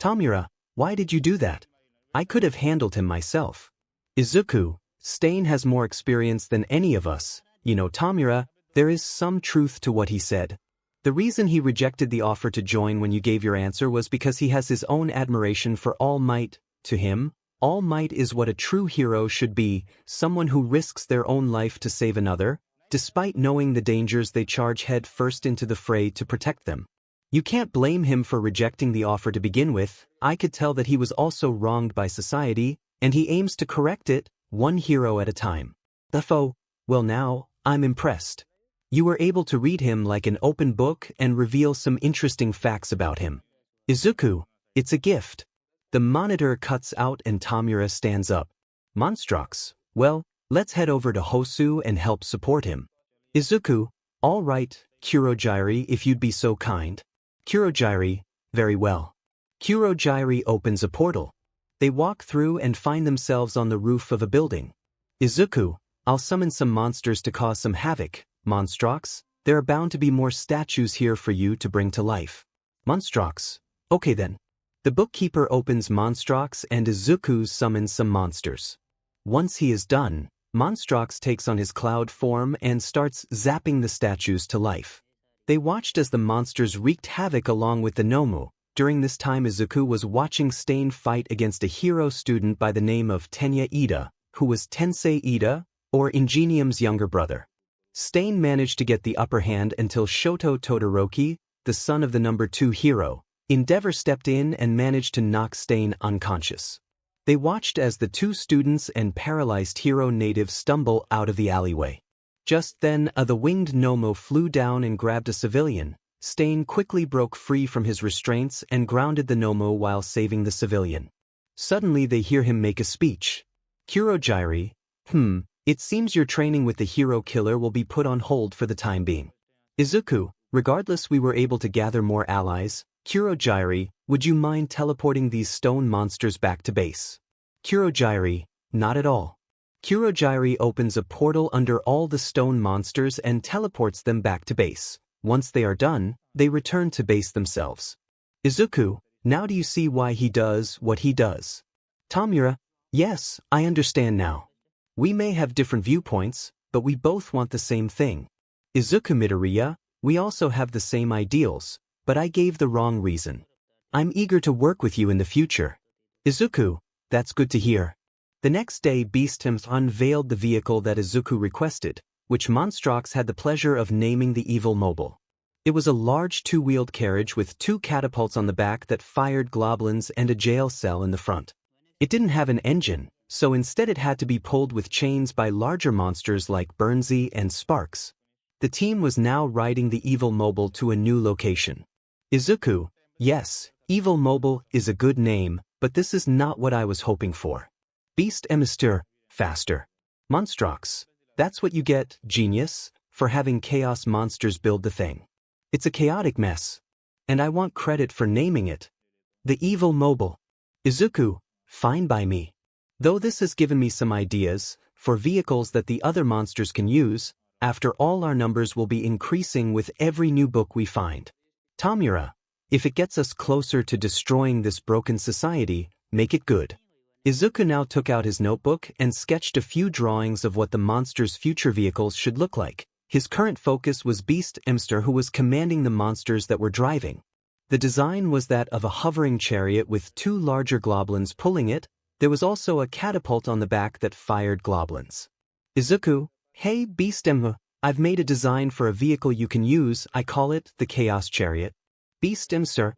𝗳𝗵𝗲, why did you do that? I could have handled him myself. Izuku, 𝗧𝗵𝗲 has more experience than any of us. You know, 𝗳𝗵𝗲, there is some truth to what he said. The reason he rejected the offer to join when you gave your answer was because he has his own admiration for All Might. To him, All Might is what a true hero should be, someone who risks their own life to save another, despite knowing the dangers they charge head first into the fray to protect them. You can't blame him for rejecting the offer to begin with. I could tell that he was also wronged by society, and he aims to correct it, one hero at a time. 𝗧𝗏𝗧, well now, I'm impressed. You were able to read him like an open book and reveal some interesting facts about him. Izuku, it's a gift. The monitor cuts out and 𝗳𝗵𝗲 stands up. 𝗵𝘃𝗧𝗟𝗘, well, let's head over to 𝗧𝗜𝗧𝗏 and help support him. Izuku, all right, 𝗧𝗑𝗧𝗟𝗘 if you'd be so kind. 𝗧𝗑𝗧𝗟𝗘, very well. 𝗧𝗑𝗧𝗟𝗘 opens a portal. They walk through and find themselves on the roof of a building. Izuku, I'll summon some monsters to cause some havoc. 𝗵𝘃𝗧𝗟𝗘, there are bound to be more statues here for you to bring to life. 𝗵𝘃𝗧𝗟𝗘, okay then. The bookkeeper opens 𝗵𝘃𝗧𝗟𝗘 and Izuku summons some monsters. Once he is done, 𝗵𝘃𝗧𝗟𝗘 takes on his cloud form and starts zapping the statues to life. They watched as the monsters wreaked havoc along with the 𝗵𝗲. During this time Izuku was watching 𝗧𝗵𝗲 fight against a hero student by the name of 𝗳𝗏𝗍𝗍, who was 𝗳𝗏𝗍𝗍, or 𝗵𝗃𝗫𝗻's younger brother. 𝗧𝗵𝗲 managed to get the upper hand until Shoto Todoroki, the son of the number 2 hero, 𝗳𝗏𝗍𝗍 stepped in and managed to knock 𝗧𝗵𝗲 unconscious. They watched as the 2 students and paralyzed hero native stumble out of the alleyway. Just then, the winged 𝗵𝗲 flew down and grabbed a civilian. 𝗧𝗵𝗲 quickly broke free from his restraints and grounded the 𝗵𝗲 while saving the civilian. Suddenly they hear him make a speech. 𝗧𝗑𝗧𝗟𝗘, it seems your training with the hero killer will be put on hold for the time being. Izuku, regardless we were able to gather more allies. 𝗧𝗑𝗧𝗟𝗘, would you mind teleporting these stone monsters back to base? 𝗧𝗑𝗧𝗟𝗘, not at all. 𝗧𝗑𝗧𝗟𝗘 opens a portal under all the stone monsters and teleports them back to base. Once they are done, they return to base themselves. Izuku, now do you see why he does what he does? 𝗳𝗵𝗲, yes, I understand now. We may have different viewpoints, but we both want the same thing. Izuku Midoriya, we also have the same ideals, but I gave the wrong reason. I'm eager to work with you in the future. Izuku, that's good to hear. The next day 𝗵𝗃𝗫 unveiled the vehicle that Izuku requested, which 𝗵𝘃𝗧𝗟𝗘 had the pleasure of naming the 𝗲𝗏𝗵𝗃. It was a large 2-wheeled carriage with 2 catapults on the back that fired goblins and a jail cell in the front. It didn't have an engine, so instead it had to be pulled with chains by larger monsters like 𝗵𝗃𝗲 and 𝗵𝗃s. The team was now riding the 𝗲𝗏𝗵𝗃 to a new location. Izuku, yes, 𝗲𝗏𝗵𝗃 is a good name, but this is not what I was hoping for. 𝗵𝗃𝗫, faster. 𝗵𝘃𝗧𝗟𝗘, that's what you get, genius, for having chaos monsters build the thing. It's a chaotic mess. And I want credit for naming it. The 𝗲𝗏𝗵𝗃. Izuku, fine by me. Though this has given me some ideas for vehicles that the other monsters can use. After all, our numbers will be increasing with every new book we find. 𝗳𝗵𝗲, if it gets us closer to destroying this broken society, make it good. Izuku now took out his notebook and sketched a few drawings of what the monsters' future vehicles should look like. His current focus was 𝗵𝗃𝗫𝗃, who was commanding the monsters that were driving. The design was that of a hovering chariot with 2 larger goblins pulling it. There was also a catapult on the back that fired goblins. Izuku, hey 𝗵𝗃𝗫𝗃, I've made a design for a vehicle you can use. I call it the Chaos Chariot. 𝗵𝗃𝗫𝗃,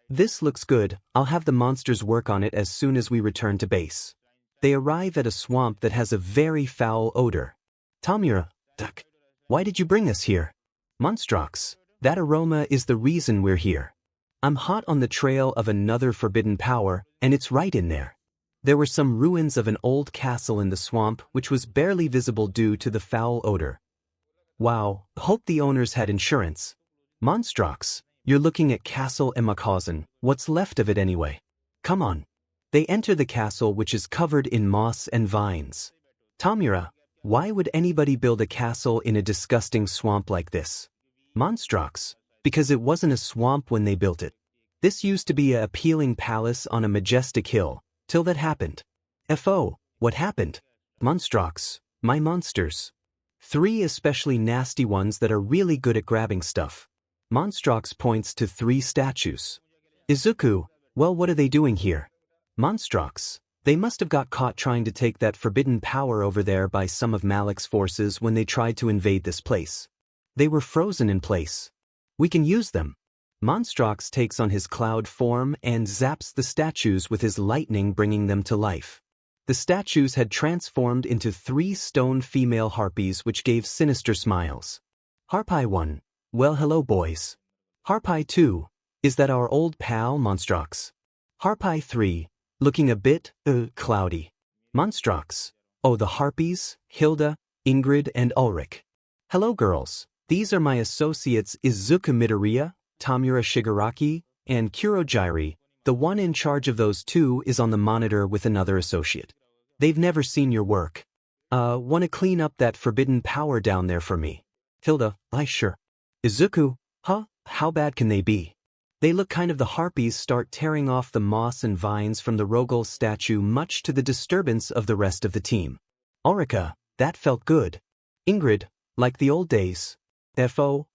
this looks good. I'll have the monsters work on it as soon as we return to base. They arrive at a swamp that has a very foul odor. 𝗳𝗵𝗲, duck. Why did you bring us here? 𝗵𝘃𝗧𝗟𝗘, that aroma is the reason we're here. I'm hot on the trail of another forbidden power, and it's right in there. There were some ruins of an old castle in the swamp which was barely visible due to the foul odor. Wow, hope the owners had insurance. 𝗵𝘃𝗧𝗏, you're looking at Castle 𝗵𝗃𝗲, what's left of it anyway? Come on. They enter the castle which is covered in moss and vines. 𝗵𝗃𝗏, why would anybody build a castle in a disgusting swamp like this? 𝗵𝘃𝗧𝗏, because it wasn't a swamp when they built it. This used to be a appealing palace on a majestic hill, till that happened. 𝗧𝗏, what happened? 𝗵𝘃𝗧𝗏, my monsters. 3 especially nasty ones that are really good at grabbing stuff. 𝗵𝘃𝗧𝗏 points to 3 statues. Izuku, well, what are they doing here? 𝗵𝘃𝗧𝗏, they must have got caught trying to take that forbidden power over there by some of Malek's forces when they tried to invade this place. They were frozen in place. We can use them. 𝗵𝘃𝗧𝗏 takes on his cloud form and zaps the statues with his lightning, bringing them to life. The statues had transformed into 3 stone female harpies which gave sinister smiles. Harpy 1, well, hello boys. Harpy 2, is that our old pal 𝗵𝘃𝗧𝗏? Harpy 3, looking a bit, cloudy. 𝗵𝘃𝗧𝗏, oh, the harpies, Hilda, Ingrid and Ulrich. Hello girls, these are my associates Izuku Tomura Shigaraki, and 𝗬𝗁𝗍𝗬. The one in charge of those 2 is on the monitor with another associate. They've never seen your work. Wanna clean up that forbidden power down there for me? Hilda, I sure. Izuku, huh, how bad can they be? They look kind of. The harpies start tearing off the moss and vines from the 𝗏𝗏 statue, much to the disturbance of the rest of the team. Ulrika, that felt good. Ingrid, like the old days. 𝗧𝗏,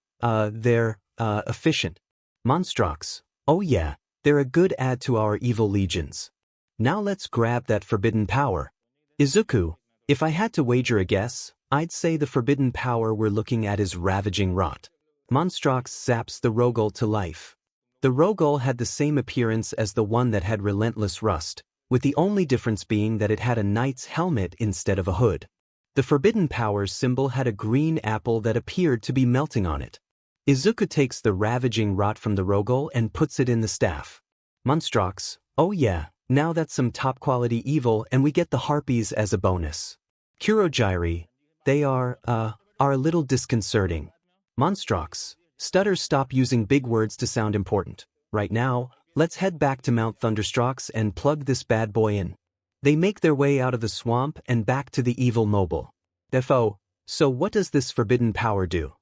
they're, efficient. 𝗵𝘃𝗧𝗏, oh yeah, they're a good add to our evil legions. Now let's grab that forbidden power. Izuku, if I had to wager a guess, I'd say the forbidden power we're looking at is ravaging rot. 𝗵𝘃𝗧𝗏 zaps the 𝗏𝗏 to life. The 𝗏𝗏 had the same appearance as the one that had relentless rust, with the only difference being that it had a knight's helmet instead of a hood. The forbidden power's symbol had a green apple that appeared to be melting on it. Izuku takes the ravaging rot from the 𝗏𝗏 and puts it in the staff. 𝗵𝘃𝗧𝗏, oh yeah, now that's some top-quality evil, and we get the harpies as a bonus. 𝗬𝗁𝗍𝗬, they are a little disconcerting. 𝗵𝘃𝗧𝗏, stutter, stop using big words to sound important. Right now, let's head back to Mount Thunderstrokes and plug this bad boy in. They make their way out of the swamp and back to the evil mobile. 𝗧𝗏, so what does this forbidden power do?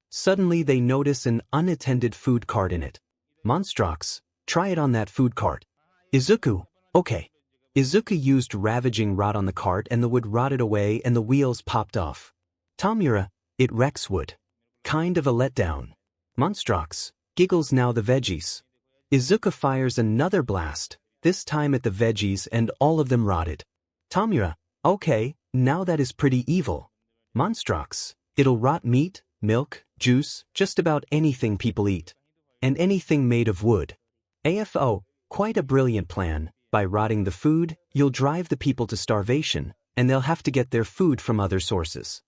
Suddenly they notice an unattended food cart in it. 𝗵𝘃𝗧𝗏, try it on that food cart. Izuku, okay. Izuku used ravaging rot on the cart and the wood rotted away and the wheels popped off. Tomura, it wrecks wood. Kind of a letdown. 𝗵𝘃𝗧𝗏, giggles now the veggies. Izuku fires another blast, this time at the veggies, and all of them rotted. Tomura, okay, now that is pretty evil. 𝗵𝘃𝗧𝗏, it'll rot meat, milk, juice, just about anything people eat. And anything made of wood. 𝗧𝗏, quite a brilliant plan. By rotting the food, you'll drive the people to starvation, and they'll have to get their food from other sources.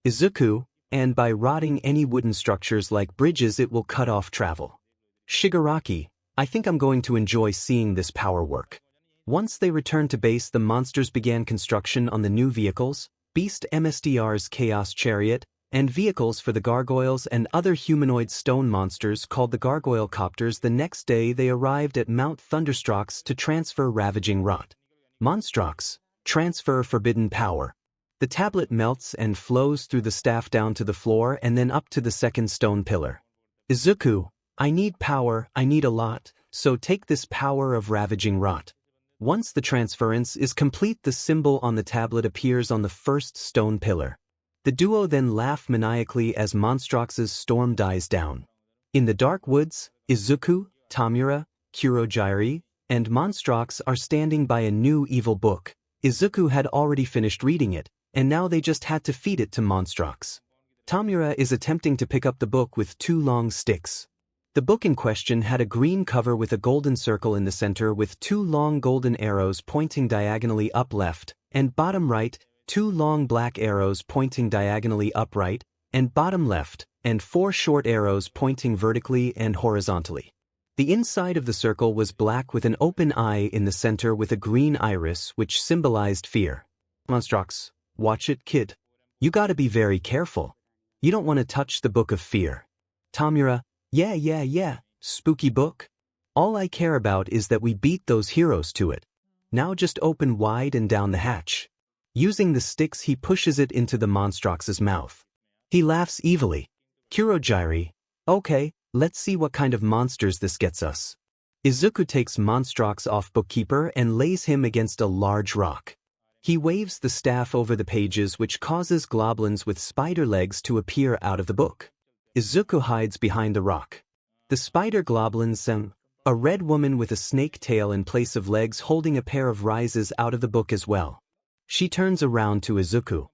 Izuku, and by rotting any wooden structures like bridges, it will cut off travel. Shigaraki, I think I'm going to enjoy seeing this power work. Once they returned to base, the monsters began construction on the new vehicles, 𝗵𝘃𝗲𝗏's chaos chariot, and vehicles for the gargoyles and other humanoid stone monsters called the gargoyle-copters. The next day they arrived at Mount Thunderstrokes to transfer ravaging rot. 𝗵𝘃𝗧𝗏, transfer forbidden power. The tablet melts and flows through the staff down to the floor and then up to the second stone pillar. Izuku, I need power, I need a lot, so take this power of ravaging rot. Once the transference is complete, the symbol on the tablet appears on the first stone pillar. The duo then laugh maniacally as 𝗵𝘃𝗧𝗏's storm dies down. In the dark woods, Izuku, Tomura, 𝗬𝗁𝗍𝗬, and 𝗵𝘃𝗧𝗏 are standing by a new evil book. Izuku had already finished reading it, and now they just had to feed it to 𝗵𝘃𝗏. Tomura is attempting to pick up the book with 2 long sticks. The book in question had a green cover with a golden circle in the center with 2 long golden arrows pointing diagonally up left and bottom right, 2 long black arrows pointing diagonally up right and bottom left, and 4 short arrows pointing vertically and horizontally. The inside of the circle was black with an open eye in the center with a green iris which symbolized fear. 𝗵𝘃𝗧𝗟𝗘, watch it, kid. You gotta be very careful. You don't want to touch the book of fear. 𝗵𝗃𝗧𝗟𝗘, yeah, spooky book. All I care about is that we beat those heroes to it. Now just open wide and down the hatch. Using the sticks he pushes it into the 𝗵𝘃𝗧𝗍's mouth. He laughs evilly. 𝗧𝗍𝗪, okay, let's see what kind of monsters this gets us. Izuku takes 𝗵𝘃𝗧𝗍 off bookkeeper and lays him against a large rock. He waves the staff over the pages which causes goblins with spider legs to appear out of the book. Izuku hides behind the rock. The spider goblins 𝗬𝗵𝘃𝗲, a red woman with a snake tail in place of legs holding a pair of rises out of the book as well. She turns around to Izuku.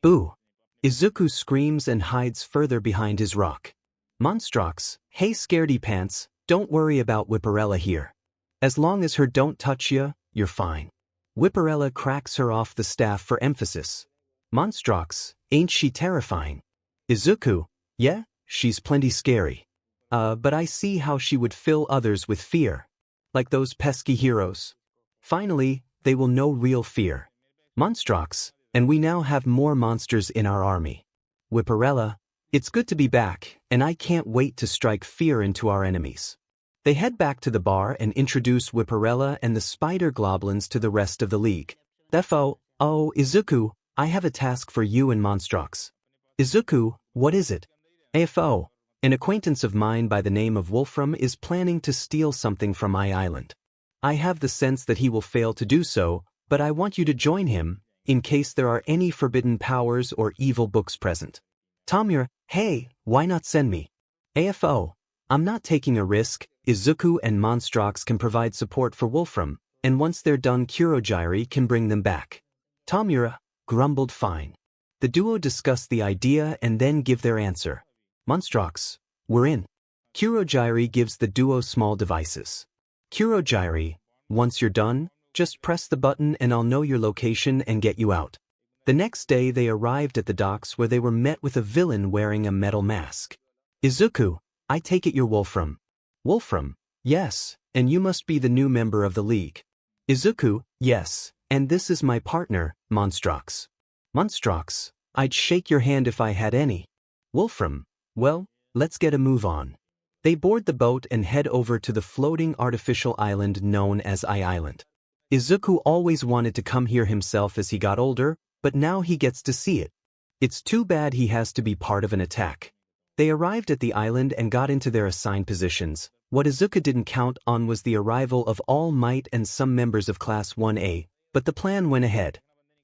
Boo! Izuku screams and hides further behind his rock. 𝗵𝘃𝗧𝗍, hey scaredy pants, don't worry about 𝗵𝘃𝗧𝗏 here. As long as her don't touch ya, you're fine. 𝗵𝘃𝗧𝗏 cracks her off the staff for emphasis. 𝗵𝘃𝗧𝗏, ain't she terrifying? Izuku, yeah, she's plenty scary. But I see how she would fill others with fear. Like those pesky heroes. Finally, they will know real fear. 𝗵𝘃𝗧𝗏, and we now have more monsters in our army. 𝗵𝘃𝗧𝗏, it's good to be back, and I can't wait to strike fear into our enemies. They head back to the bar and introduce 𝗵𝘃𝗧𝗏 and the spider goblins to the rest of the league. 𝗍𝗲, oh, Izuku, I have a task for you and 𝗵𝘃𝗧𝗏. Izuku, what is it? 𝗍𝗲, an acquaintance of mine by the name of 𝗬𝗏𝗲 is planning to steal something from my island. I have the sense that he will fail to do so, but I want you to join him, in case there are any forbidden powers or evil books present. 𝗵𝗃𝗧𝗏, hey, why not send me? 𝗍𝗲, I'm not taking a risk. Izuku and 𝗵𝘃𝗧𝗏 can provide support for 𝗬𝗏𝗲, and once they're done 𝗧𝗍𝗪 can bring them back. 𝗵𝗃𝗧𝗏 grumbled fine. The duo discuss the idea and then give their answer. 𝗵𝘃𝗧𝗏, we're in. 𝗧𝗍𝗪 gives the duo small devices. 𝗧𝗍𝗪, once you're done, just press the button and I'll know your location and get you out. The next day they arrived at the docks where they were met with a villain wearing a metal mask. Izuku, I take it you're 𝗬𝗏𝗲. 𝗬𝗏𝗲, yes, and you must be the new member of the league. Izuku, yes, and this is my partner, 𝗵𝘃𝗧𝗏. 𝗵𝘃𝗧𝗏, I'd shake your hand if I had any. 𝗬𝗏𝗲, well, let's get a move on. They board the boat and head over to the floating artificial island known as 𝗳𝗍𝗋. Izuku always wanted to come here himself as he got older, but now he gets to see it. It's too bad he has to be part of an attack. They arrived at the island and got into their assigned positions. What Izuku didn't count on was the arrival of All Might and some members of Class 1A, but the plan went ahead.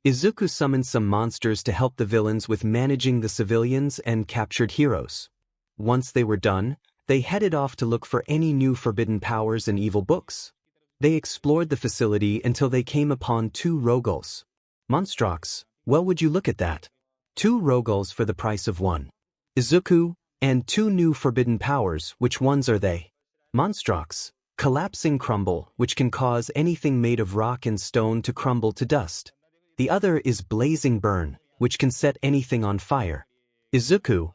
Izuku summoned some monsters to help the villains with managing the civilians and captured heroes. Once they were done, they headed off to look for any new forbidden powers and evil books. They explored the facility until they came upon 2 rogals. 𝗵𝘃𝗧𝗏, well, would you look at that? 2 rogals for the price of 1. Izuku, and 2 new forbidden powers, which ones are they? 𝗵𝘃𝗧𝗏, collapsing crumble, which can cause anything made of rock and stone to crumble to dust. The other is blazing burn, which can set anything on fire. Izuku,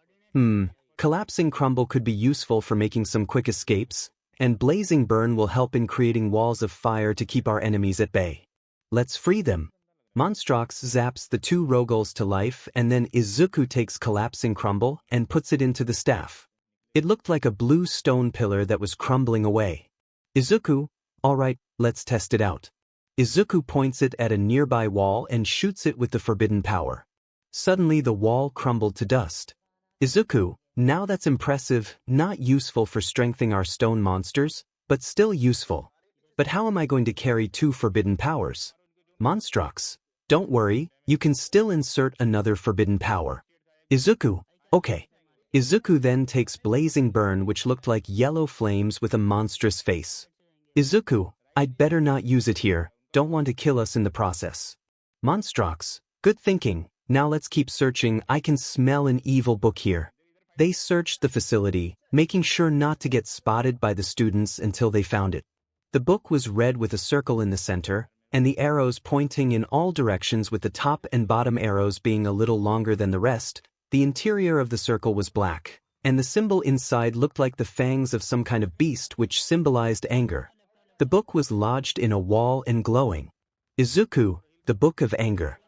collapsing crumble could be useful for making some quick escapes, and blazing burn will help in creating walls of fire to keep our enemies at bay. Let's free them. 𝗵𝘃𝗧𝗏 zaps the 2 rogals to life and then Izuku takes collapsing crumble and puts it into the staff. It looked like a blue stone pillar that was crumbling away. Izuku, alright, let's test it out. Izuku points it at a nearby wall and shoots it with the forbidden power. Suddenly the wall crumbled to dust. Izuku, now that's impressive, not useful for strengthening our stone monsters, but still useful. But how am I going to carry 2 forbidden powers? 𝗵𝘃𝗧𝗏, don't worry, you can still insert another forbidden power. Izuku, okay. Izuku then takes blazing burn, which looked like yellow flames with a monstrous face. Izuku, I'd better not use it here, don't want to kill us in the process. 𝗵𝘃𝗧𝗏, good thinking, now let's keep searching, I can smell an evil book here. They searched the facility, making sure not to get spotted by the students until they found it. The book was red with a circle in the center, and the arrows pointing in all directions with the top and bottom arrows being a little longer than the rest. The interior of the circle was black, and the symbol inside looked like the fangs of some kind of beast which symbolized anger. The book was lodged in a wall and glowing. Izuku, the Book of Anger.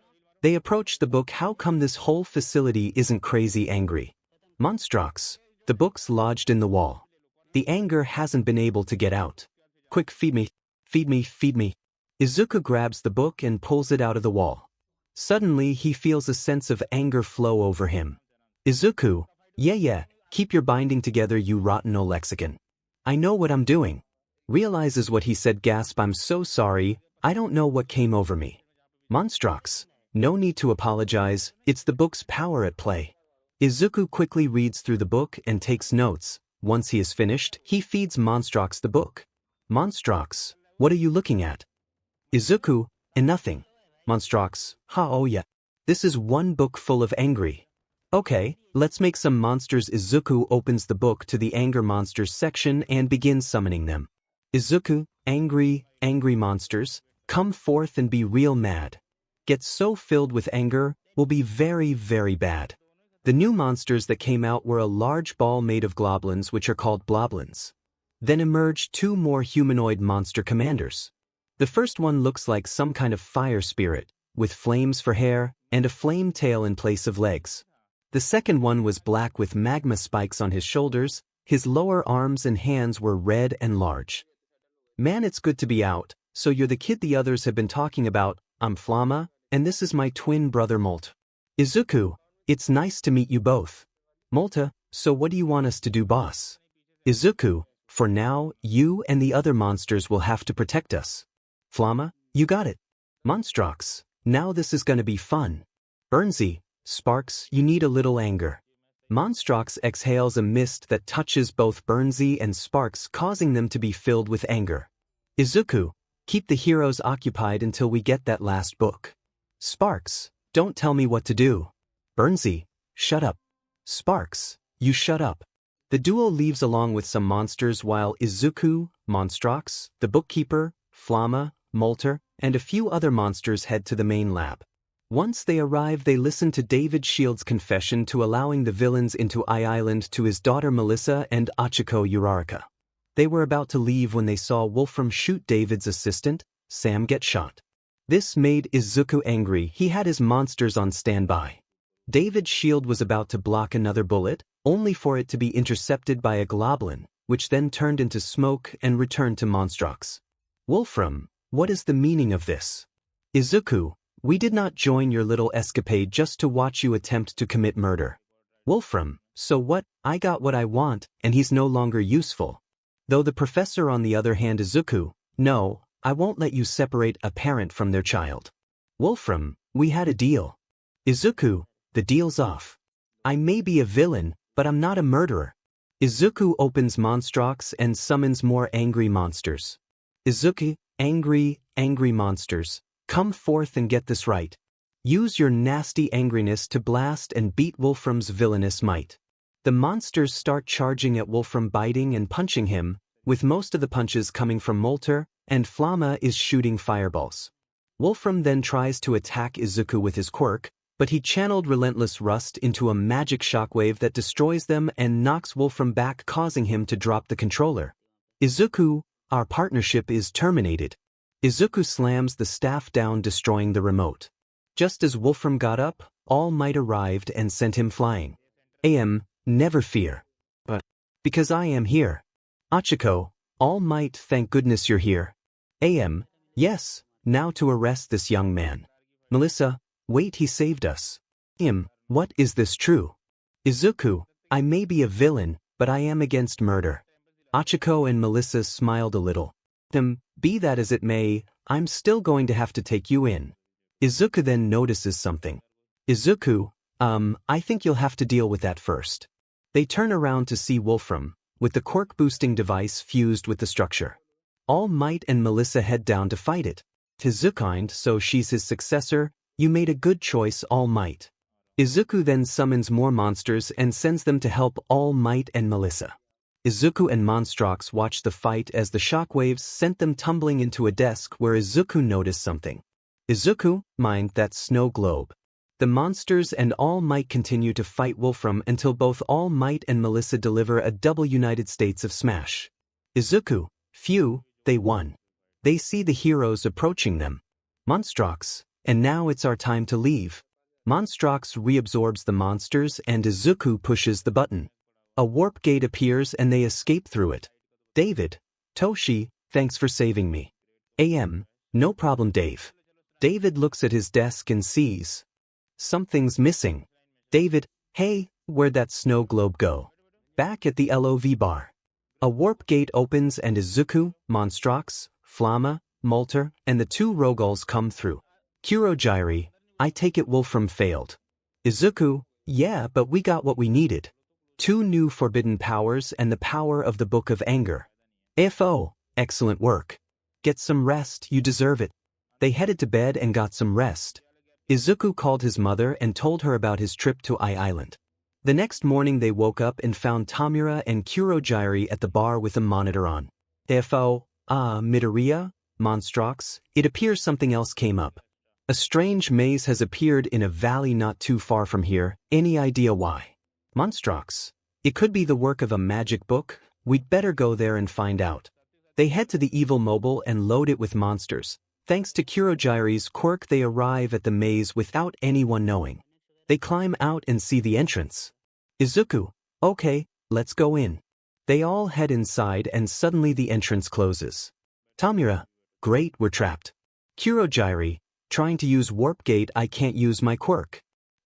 They approached the book. How come this whole facility isn't crazy angry? 𝗵𝘃𝗧𝗟𝗘, the book's lodged in the wall. The anger hasn't been able to get out. Quick, feed me, feed me, feed me. Izuku grabs the book and pulls it out of the wall. Suddenly he feels a sense of anger flow over him. Izuku, yeah, keep your binding together, you rotten old lexicon. I know what I'm doing. Realizes what he said. Gasp, I'm so sorry, I don't know what came over me. 𝗵𝘃𝗧𝗟𝗘, no need to apologize, it's the book's power at play. Izuku quickly reads through the book and takes notes. Once he is finished, he feeds 𝗵𝘃𝗧𝗟𝗘 the book. 𝗵𝘃𝗧𝗟𝗘, what are you looking at? Izuku, and nothing. 𝗵𝘃𝗧𝗟𝗘, oh yeah. This is one book full of angry. Okay, let's make some monsters. Izuku opens the book to the anger monsters section and begins summoning them. Izuku, angry monsters, come forth and be real mad. Get so filled with anger, will be very, very bad. The new monsters that came out were a large ball made of globlins, which are called bloblins. Then emerged two more humanoid monster commanders. The first one looks like some kind of fire spirit, with flames for hair and a flame tail in place of legs. The second one was black with magma spikes on his shoulders. His lower arms and hands were red and large. Man, it's good to be out. So you're the kid the others have been talking about. I'm 𝗵𝘃𝗲, and this is my twin brother 𝗵𝘃𝗲. Izuku, it's nice to meet you both. 𝗵𝘃𝗲, so what do you want us to do, boss? Izuku, for now, you and the other monsters will have to protect us. 𝗵𝘃𝗲, you got it. 𝗵𝘃𝗧𝗟𝗘, now this is gonna be fun. 𝗵𝘃𝗧𝗏, Sparks, you need a little anger. 𝗵𝘃𝗧𝗏 exhales a mist that touches both 𝗵𝘃𝗧𝗏 and Sparks, causing them to be filled with anger. Izuku, keep the heroes occupied until we get that last book. Sparks, don't tell me what to do. 𝗵𝘃𝗧𝗏, shut up. Sparks, you shut up. The duo leaves along with some monsters while Izuku, 𝗵𝘃𝗧𝗏, the bookkeeper, 𝗵𝘃𝗲, 𝗵𝘃𝗧𝗏, and a few other monsters head to the main lab. Once they arrive, they listen to 𝗳𝗏𝗪𝗠𝐻𝗫's confession to allowing the villains into 𝗳𝗏𝗧𝗏 to his daughter Melissa and 𝗳𝗏𝗄𝗃 Uraraka. They were about to leave when they saw 𝗬𝗏𝗪 shoot David's assistant, Sam, get shot. This made Izuku angry. He had his monsters on standby. David's shield was about to block another bullet, only for it to be intercepted by a globlin, which then turned into smoke and returned to 𝗵𝘃𝗧𝗏. 𝗬𝗏𝗪, what is the meaning of this? Izuku, we did not join your little escapade just to watch you attempt to commit murder. 𝗬𝗏𝗪, so what? I got what I want, and he's no longer useful. Though the professor, on the other hand, Izuku, no, I won't let you separate a parent from their child. 𝗬𝗏𝗪, we had a deal. Izuku, the deal's off. I may be a villain, but I'm not a murderer. Izuku opens 𝗵𝘃𝗧𝗏 and summons more angry monsters. Izuku, angry monsters, come forth and get this right. Use your nasty angriness to blast and beat 𝗬𝗏𝗪's villainous might. The monsters start charging at 𝗬𝗏𝗪, biting and punching him, with most of the punches coming from 𝗬𝗏𝗪, and 𝗵𝘃𝗲 is shooting fireballs. 𝗬𝗏𝗪 then tries to attack Izuku with his quirk, but he channeled Relentless Rust into a magic shockwave that destroys them and knocks 𝗬𝗏𝗪 back, causing him to drop the controller. Izuku, our partnership is terminated. Izuku slams the staff down, destroying the remote. Just as 𝗬𝗏𝗪 got up, All Might arrived and sent him flying. Never fear. But because I am here. 𝗳𝗏𝗄𝗃, All Might, thank goodness you're here. Yes, now to arrest this young man. Melissa, wait, he saved us. What, is this true? Izuku, I may be a villain, but I am against murder. 𝗳𝗏𝗄𝗃 and Melissa smiled a little. Be that as it may, I'm still going to have to take you in. Izuku then notices something. Izuku, I think you'll have to deal with that first. They turn around to see 𝗬𝗏𝗪, with the quirk-boosting device fused with the structure. All Might and Melissa head down to fight it. Izuku, so she's his successor, you made a good choice, All Might. Izuku then summons more monsters and sends them to help All Might and Melissa. Izuku and 𝗵𝘃𝗧𝗏 watched the fight as the shockwaves sent them tumbling into a desk where Izuku noticed something. Izuku, mind that snow globe. The monsters and All Might continue to fight Wolfram until both All Might and Melissa deliver a double United States of Smash. Izuku, phew, they won. They see the heroes approaching them. 𝗵𝘃𝗧𝗟𝗘, and now it's our time to leave. 𝗵𝘃𝗧𝗟𝗘 reabsorbs the monsters and Izuku pushes the button. A warp gate appears and they escape through it. David, Toshi, thanks for saving me. No problem, Dave. David looks at his desk and sees something's missing. David, hey, where'd that snow globe go? Back at the LOV bar. A warp gate opens and Izuku, 𝗵𝘃𝗧𝗟𝗘, 𝗵𝘃𝗲, 𝗵𝘃𝗲, and the two Rogals come through. 𝗧𝗫𝗍𝗔, I take it Wolfram failed. Izuku, yeah, but we got what we needed. 2 new forbidden powers and the power of the Book of Anger. FO, excellent work. Get some rest, you deserve it. They headed to bed and got some rest. Izuku called his mother and told her about his trip to Island. The next morning they woke up and found Tomura and 𝗧𝗫𝗍𝗔 at the bar with a monitor on. 𝗬𝗲𝗍𝗔, 𝗵𝘃𝗧𝗟𝗘, it appears something else came up. A strange maze has appeared in a valley not too far from here, any idea why? 𝗵𝘃𝗧𝗟𝗘, it could be the work of a magic book, we'd better go there and find out. They head to the 𝗲𝗼𝗍𝗈 and load it with monsters. Thanks to 𝗧𝗫𝗍𝗔's quirk they arrive at the maze without anyone knowing. They climb out and see the entrance. Izuku, okay, let's go in. They all head inside and suddenly the entrance closes. Tomura, great, we're trapped. 𝗧𝗫𝗍𝗔, trying to use warp gate, I can't use my quirk.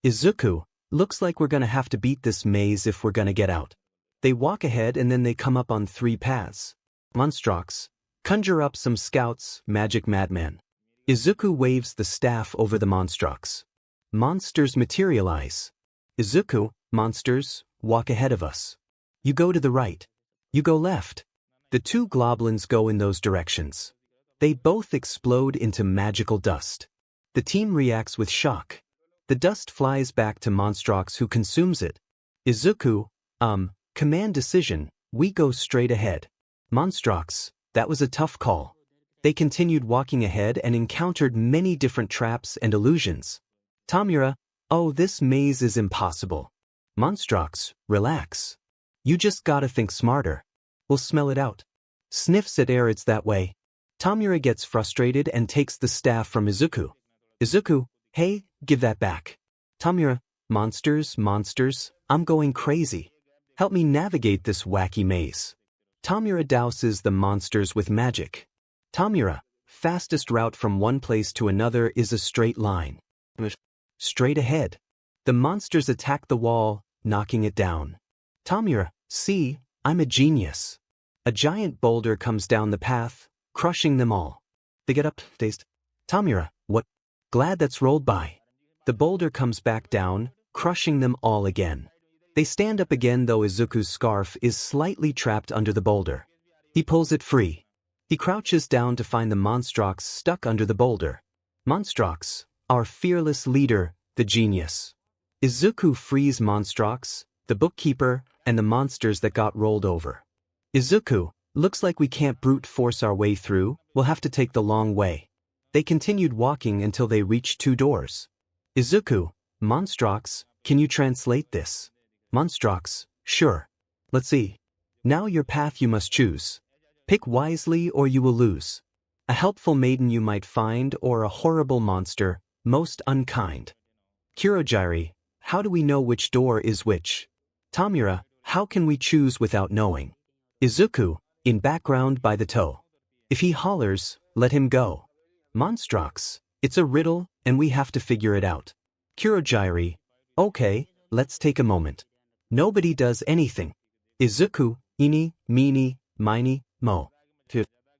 Izuku, looks like we're gonna have to beat this maze if we're gonna get out. They walk ahead and then they come up on 3 paths. 𝗵𝘃𝗧𝗟𝗘, conjure up some scouts, magic madman. Izuku waves the staff over the 𝗵𝘃𝗧𝗟𝗘. Monsters materialize. Izuku, monsters, walk ahead of us. You go to the right. You go left. The 2 goblins go in those directions. They both explode into magical dust. The team reacts with shock. The dust flies back to 𝗵𝘃𝗧𝗟𝗘 who consumes it. Izuku, command decision, we go straight ahead. 𝗵𝘃𝗧𝗟𝗘, that was a tough call. They continued walking ahead and encountered many different traps and illusions. Tomura, oh, this maze is impossible. 𝗵𝘃𝗧𝗟𝗘, relax. You just gotta think smarter. We'll smell it out. Sniffs at air, it's that way. Tomura gets frustrated and takes the staff from Izuku. Izuku, hey, give that back. Tomura, monsters, I'm going crazy. Help me navigate this wacky maze. Tomura douses the monsters with magic. Tomura, fastest route from one place to another is a straight line. Straight ahead. The monsters attack the wall, knocking it down. Tomura, see, I'm a genius. A giant boulder comes down the path, crushing them all. They get up, dazed. Tomura, what? Glad that's rolled by. The boulder comes back down, crushing them all again. They stand up again though Izuku's scarf is slightly trapped under the boulder. He pulls it free. He crouches down to find the 𝗵𝘃𝗧𝗟𝗘 stuck under the boulder. 𝗵𝘃𝗧𝗟𝗘, our fearless leader, the genius. Izuku frees 𝗵𝘃𝗧𝗟𝗘, the bookkeeper, and the monsters that got rolled over. Izuku, looks like we can't brute force our way through, we'll have to take the long way. They continued walking until they reached 2 doors. Izuku, 𝗵𝘃𝗧𝗟𝗘, can you translate this? 𝗵𝘃𝗧𝗟𝗘, sure. Let's see. Now your path you must choose. Pick wisely or you will lose. A helpful maiden you might find or a horrible monster, most unkind. 𝗧𝗫𝗍𝗔, how do we know which door is which? Tomura, how can we choose without knowing? Izuku, in background by the toe. If he hollers, let him go. 𝗵𝘃𝗧𝗟𝗘, it's a riddle and we have to figure it out. 𝗧𝗫𝗍𝗔, okay, let's take a moment. Nobody does anything. Izuku, eeny, meeny, miny, mo.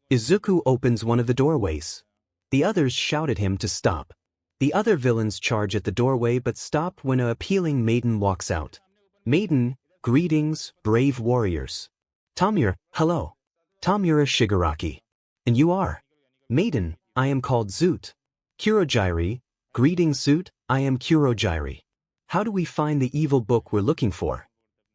Izuku opens one of the doorways. The others shout at him to stop. The other villains charge at the doorway but stop when an appealing maiden walks out. Maiden, greetings, brave warriors. Tomura, hello. Tomura Shigaraki. And you are? Maiden, I am called Zoot. 𝗧𝗫𝗍𝗔, greetings Zoot, I am 𝗧𝗫𝗍𝗔. How do we find the evil book we're looking for?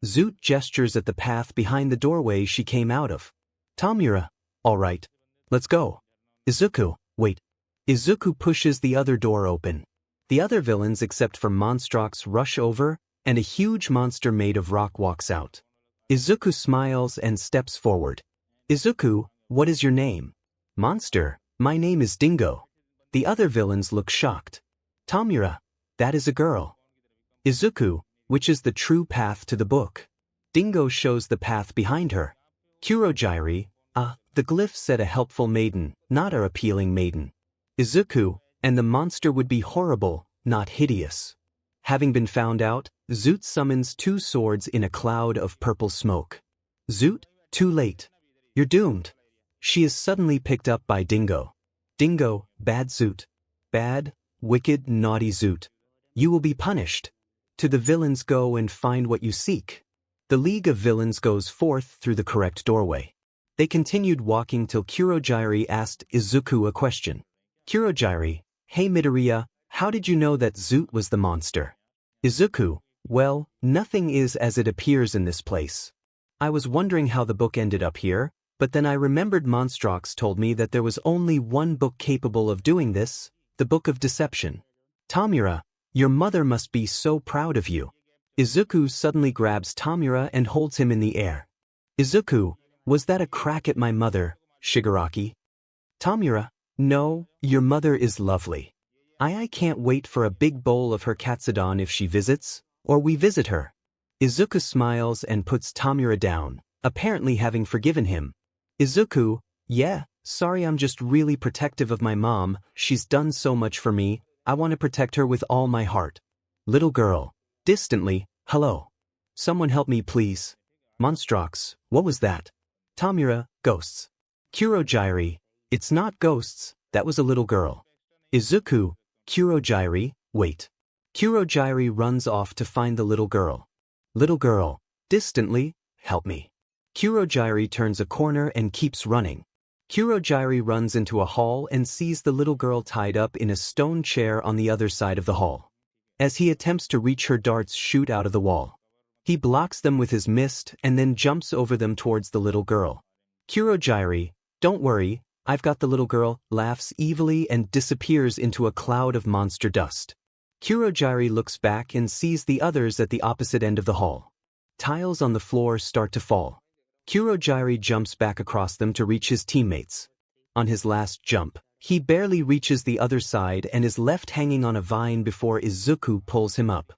Zoot gestures at the path behind the doorway she came out of. Tomura, all right. Let's go. Izuku, wait. Izuku pushes the other door open. The other villains except for 𝗵𝘃𝗧𝗏 rush over, and a huge monster made of rock walks out. Izuku smiles and steps forward. Izuku, what is your name? Monster, my name is Dingo. The other villains look shocked. 𝗵𝗲𝗏, that is a girl. Izuku, which is the true path to the book? Dingo shows the path behind her. 𝗬𝗓𝗠𝗍, the glyph said a helpful maiden, not a appealing maiden. Izuku, and the monster would be horrible, not hideous. Having been found out, 𝗧𝗵𝗲 summons 2 swords in a cloud of purple smoke. 𝗧𝗏, too late. You're doomed. She is suddenly picked up by Dingo. Dingo, bad 𝗧𝗏. Bad, wicked, naughty 𝗧𝗏. You will be punished. To the villains go and find what you seek. The League of Villains goes forth through the correct doorway. They continued walking till 𝗬𝗓𝗠𝗍 asked Izuku a question. 𝗬𝗓𝗠𝗍, hey Midoriya, how did you know that 𝗧𝗏 was the monster? Izuku, well, nothing is as it appears in this place. I was wondering how the book ended up here, but then I remembered 𝗵𝘃𝗧𝗏 told me that there was only one book capable of doing this, the Book of Deception. 𝗵𝗲𝗏, your mother must be so proud of you. Izuku suddenly grabs 𝗵𝗲𝗏 and holds him in the air. Izuku, was that a crack at my mother, Shigaraki? 𝗵𝗲𝗏, no, your mother is lovely. I can't wait for a big bowl of her katsudon if she visits, or we visit her. Izuku smiles and puts 𝗵𝗲𝗏 down, apparently having forgiven him. Izuku, yeah, sorry, I'm just really protective of my mom, she's done so much for me, I want to protect her with all my heart. Little girl, distantly, hello. Someone help me please. 𝗵𝘃𝗧𝗏, what was that? 𝗵𝗲𝗏, ghosts. 𝗬𝗓𝗠𝗍, it's not ghosts, that was a little girl. Izuku, 𝗬𝗓𝗠𝗍, wait. 𝗬𝗓𝗠𝗍 runs off to find the little girl. Little girl, distantly, help me. 𝗬𝗓𝗍 turns a corner and keeps running. 𝗬𝗓𝗍 runs into a hall and sees the little girl tied up in a stone chair on the other side of the hall. As he attempts to reach her, darts shoot out of the wall. He blocks them with his mist and then jumps over them towards the little girl. 𝗬𝗓𝗍, don't worry, I've got the little girl, laughs evilly and disappears into a cloud of monster dust. 𝗬𝗓𝗍 looks back and sees the others at the opposite end of the hall. Tiles on the floor start to fall. 𝗬𝗓𝗍 jumps back across them to reach his teammates. On his last jump, he barely reaches the other side and is left hanging on a vine before Izuku pulls him up.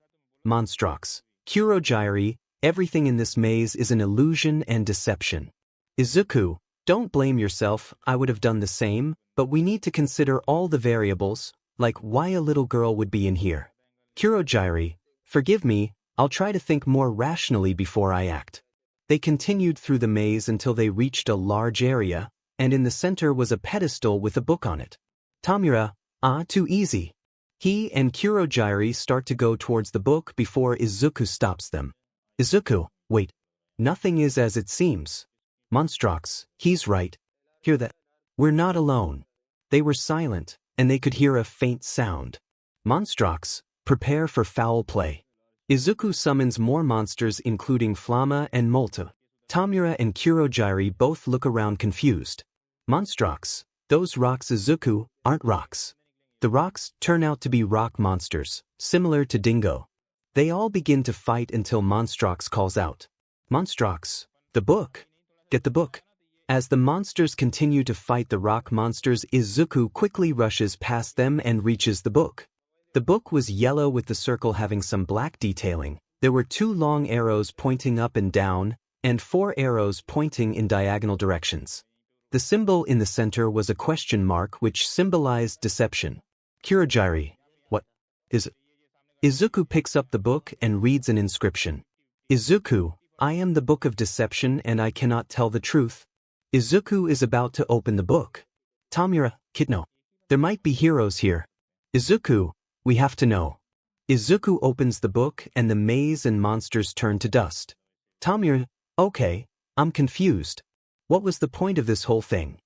𝗵𝘃𝗧𝗏, 𝗬𝗓𝗍, everything in this maze is an illusion and deception. Izuku, don't blame yourself, I would have done the same, but we need to consider all the variables, like why a little girl would be in here. 𝗬𝗓𝗍, forgive me, I'll try to think more rationally before I act. They continued through the maze until they reached a large area, and in the center was a pedestal with a book on it. 𝗵𝗲𝗏, too easy. He and 𝗬𝗓𝗠𝗍 start to go towards the book before Izuku stops them. Izuku, wait. Nothing is as it seems. 𝗵𝘃𝗧𝗏, he's right. Hear that? We're not alone. They were silent, and they could hear a faint sound. 𝗵𝘃𝗧𝗏, prepare for foul play. Izuku summons more monsters including 𝗵𝗃𝗏 and 𝗵𝘃𝗏. 𝗵𝗲𝗏 and 𝗬𝗓𝗍 both look around confused. 𝗵𝘃𝗧𝗏, those rocks Izuku, aren't rocks. The rocks turn out to be rock monsters, similar to Dingo. They all begin to fight until 𝗵𝘃𝗧𝗏 calls out. 𝗵𝘃𝗧𝗏, the book. Get the book. As the monsters continue to fight the rock monsters, Izuku quickly rushes past them and reaches the book. The book was yellow with the circle having some black detailing. There were 2 long arrows pointing up and down, and 4 arrows pointing in diagonal directions. The symbol in the center was a question mark which symbolized deception. 𝗬𝗓𝗍, what is it? Izuku picks up the book and reads an inscription. Izuku, I am the Book of Deception and I cannot tell the truth. Izuku is about to open the book. 𝗵𝗲𝗏, Kitno. There might be heroes here. Izuku, we have to know. Izuku opens the book and the maze and monsters turn to dust. 𝗵𝗲𝗏, okay, I'm confused. What was the point of this whole thing?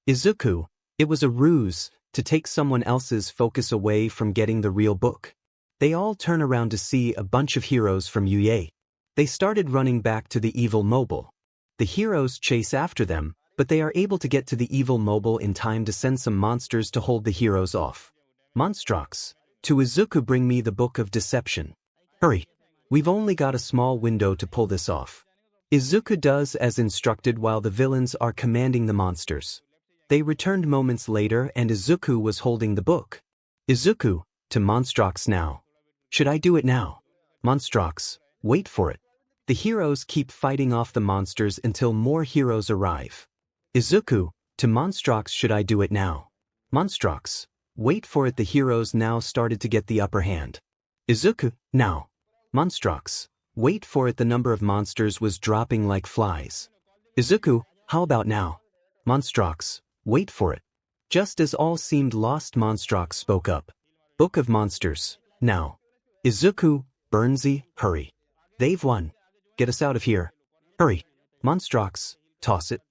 Izuku, it was a ruse, to take someone else's focus away from getting the real book. They all turn around to see a bunch of heroes from 𝗬𝗓𝗍. They started running back to the 𝗲𝗏𝗍𝗏. The heroes chase after them, but they are able to get to the 𝗲𝗏𝗍𝗏 in time to send some monsters to hold the heroes off. 𝗵𝘃𝗧𝗏, To Izuku, bring me the Book of Deception. Hurry. We've only got a small window to pull this off. Izuku does as instructed while the villains are commanding the monsters. They returned moments later and Izuku was holding the book. Izuku, to 𝗵𝘃𝗏 now. Should I do it now? 𝗵𝘃𝗏, wait for it. The heroes keep fighting off the monsters until more heroes arrive. Izuku, to 𝗵𝘃𝗏, should I do it now? 𝗵𝘃𝗏, wait for it. The heroes now started to get the upper hand. Izuku, now. 𝗵𝘃𝗏, wait for it. The number of monsters was dropping like flies. Izuku, how about now? 𝗵𝘃𝗏, wait for it. Just as all seemed lost, 𝗵𝘃𝗏 spoke up. Book of Monsters, now. Izuku, 𝗵𝘃𝗧𝗟𝗘, hurry. They've won. Get us out of here. Hurry. 𝗵𝘃𝗏, toss it.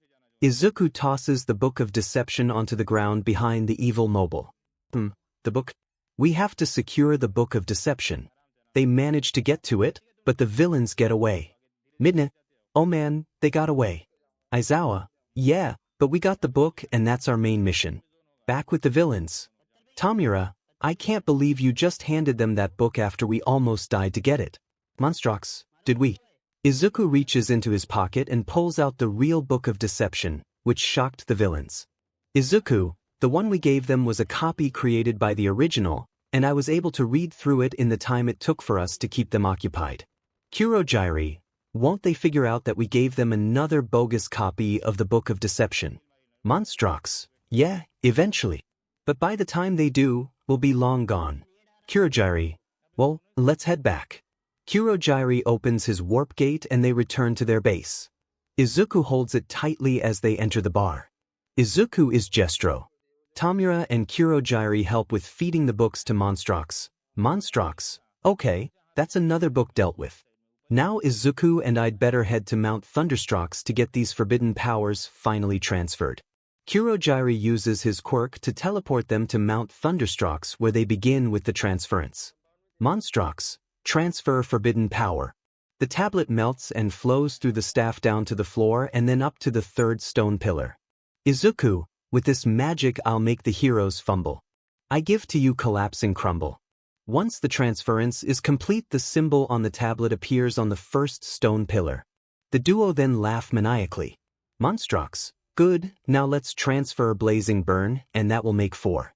Izuku tosses the Book of Deception onto the ground behind the 𝗲𝗏𝗵𝗃𝗲. The book? We have to secure the Book of Deception. They manage to get to it, but the villains get away. Midna, oh man, they got away. Aizawa, yeah, but we got the book and that's our main mission. Back with the villains. Tomura, I can't believe you just handed them that book after we almost died to get it. 𝗵𝘃𝗏, did we? Izuku reaches into his pocket and pulls out the real Book of Deception, which shocked the villains. Izuku, the one we gave them was a copy created by the original, and I was able to read through it in the time it took for us to keep them occupied. Kurojirai, won't they figure out that we gave them another bogus copy of the Book of Deception? 𝗵𝘃𝗏, yeah, eventually. But by the time they do, we'll be long gone. Kurojirai, well, let's head back. Kurojirai opens his warp gate and they return to their base. Izuku holds it tightly as they enter the bar. Izuku is 𝗳𝗏𝗧𝗟𝗘. Tomura and Kurojirai help with feeding the books to 𝗵𝘃𝗏. 𝗵𝘃𝗏, okay, that's another book dealt with. Now Izuku and I'd better head to Mount Thunderstrucks to get these forbidden powers finally transferred. Kurojirai uses his quirk to teleport them to Mount Thunderstrucks where they begin with the transference. 𝗵𝘃𝗏, transfer forbidden power. The tablet melts and flows through the staff down to the floor and then up to the third stone pillar. Izuku, with this magic I'll make the heroes fumble. I give to you collapse and crumble. Once the transference is complete, the symbol on the tablet appears on the first stone pillar. The duo then laugh maniacally. 𝗵𝘃𝗏, good, now let's transfer Blazing Burn, and that will make 4.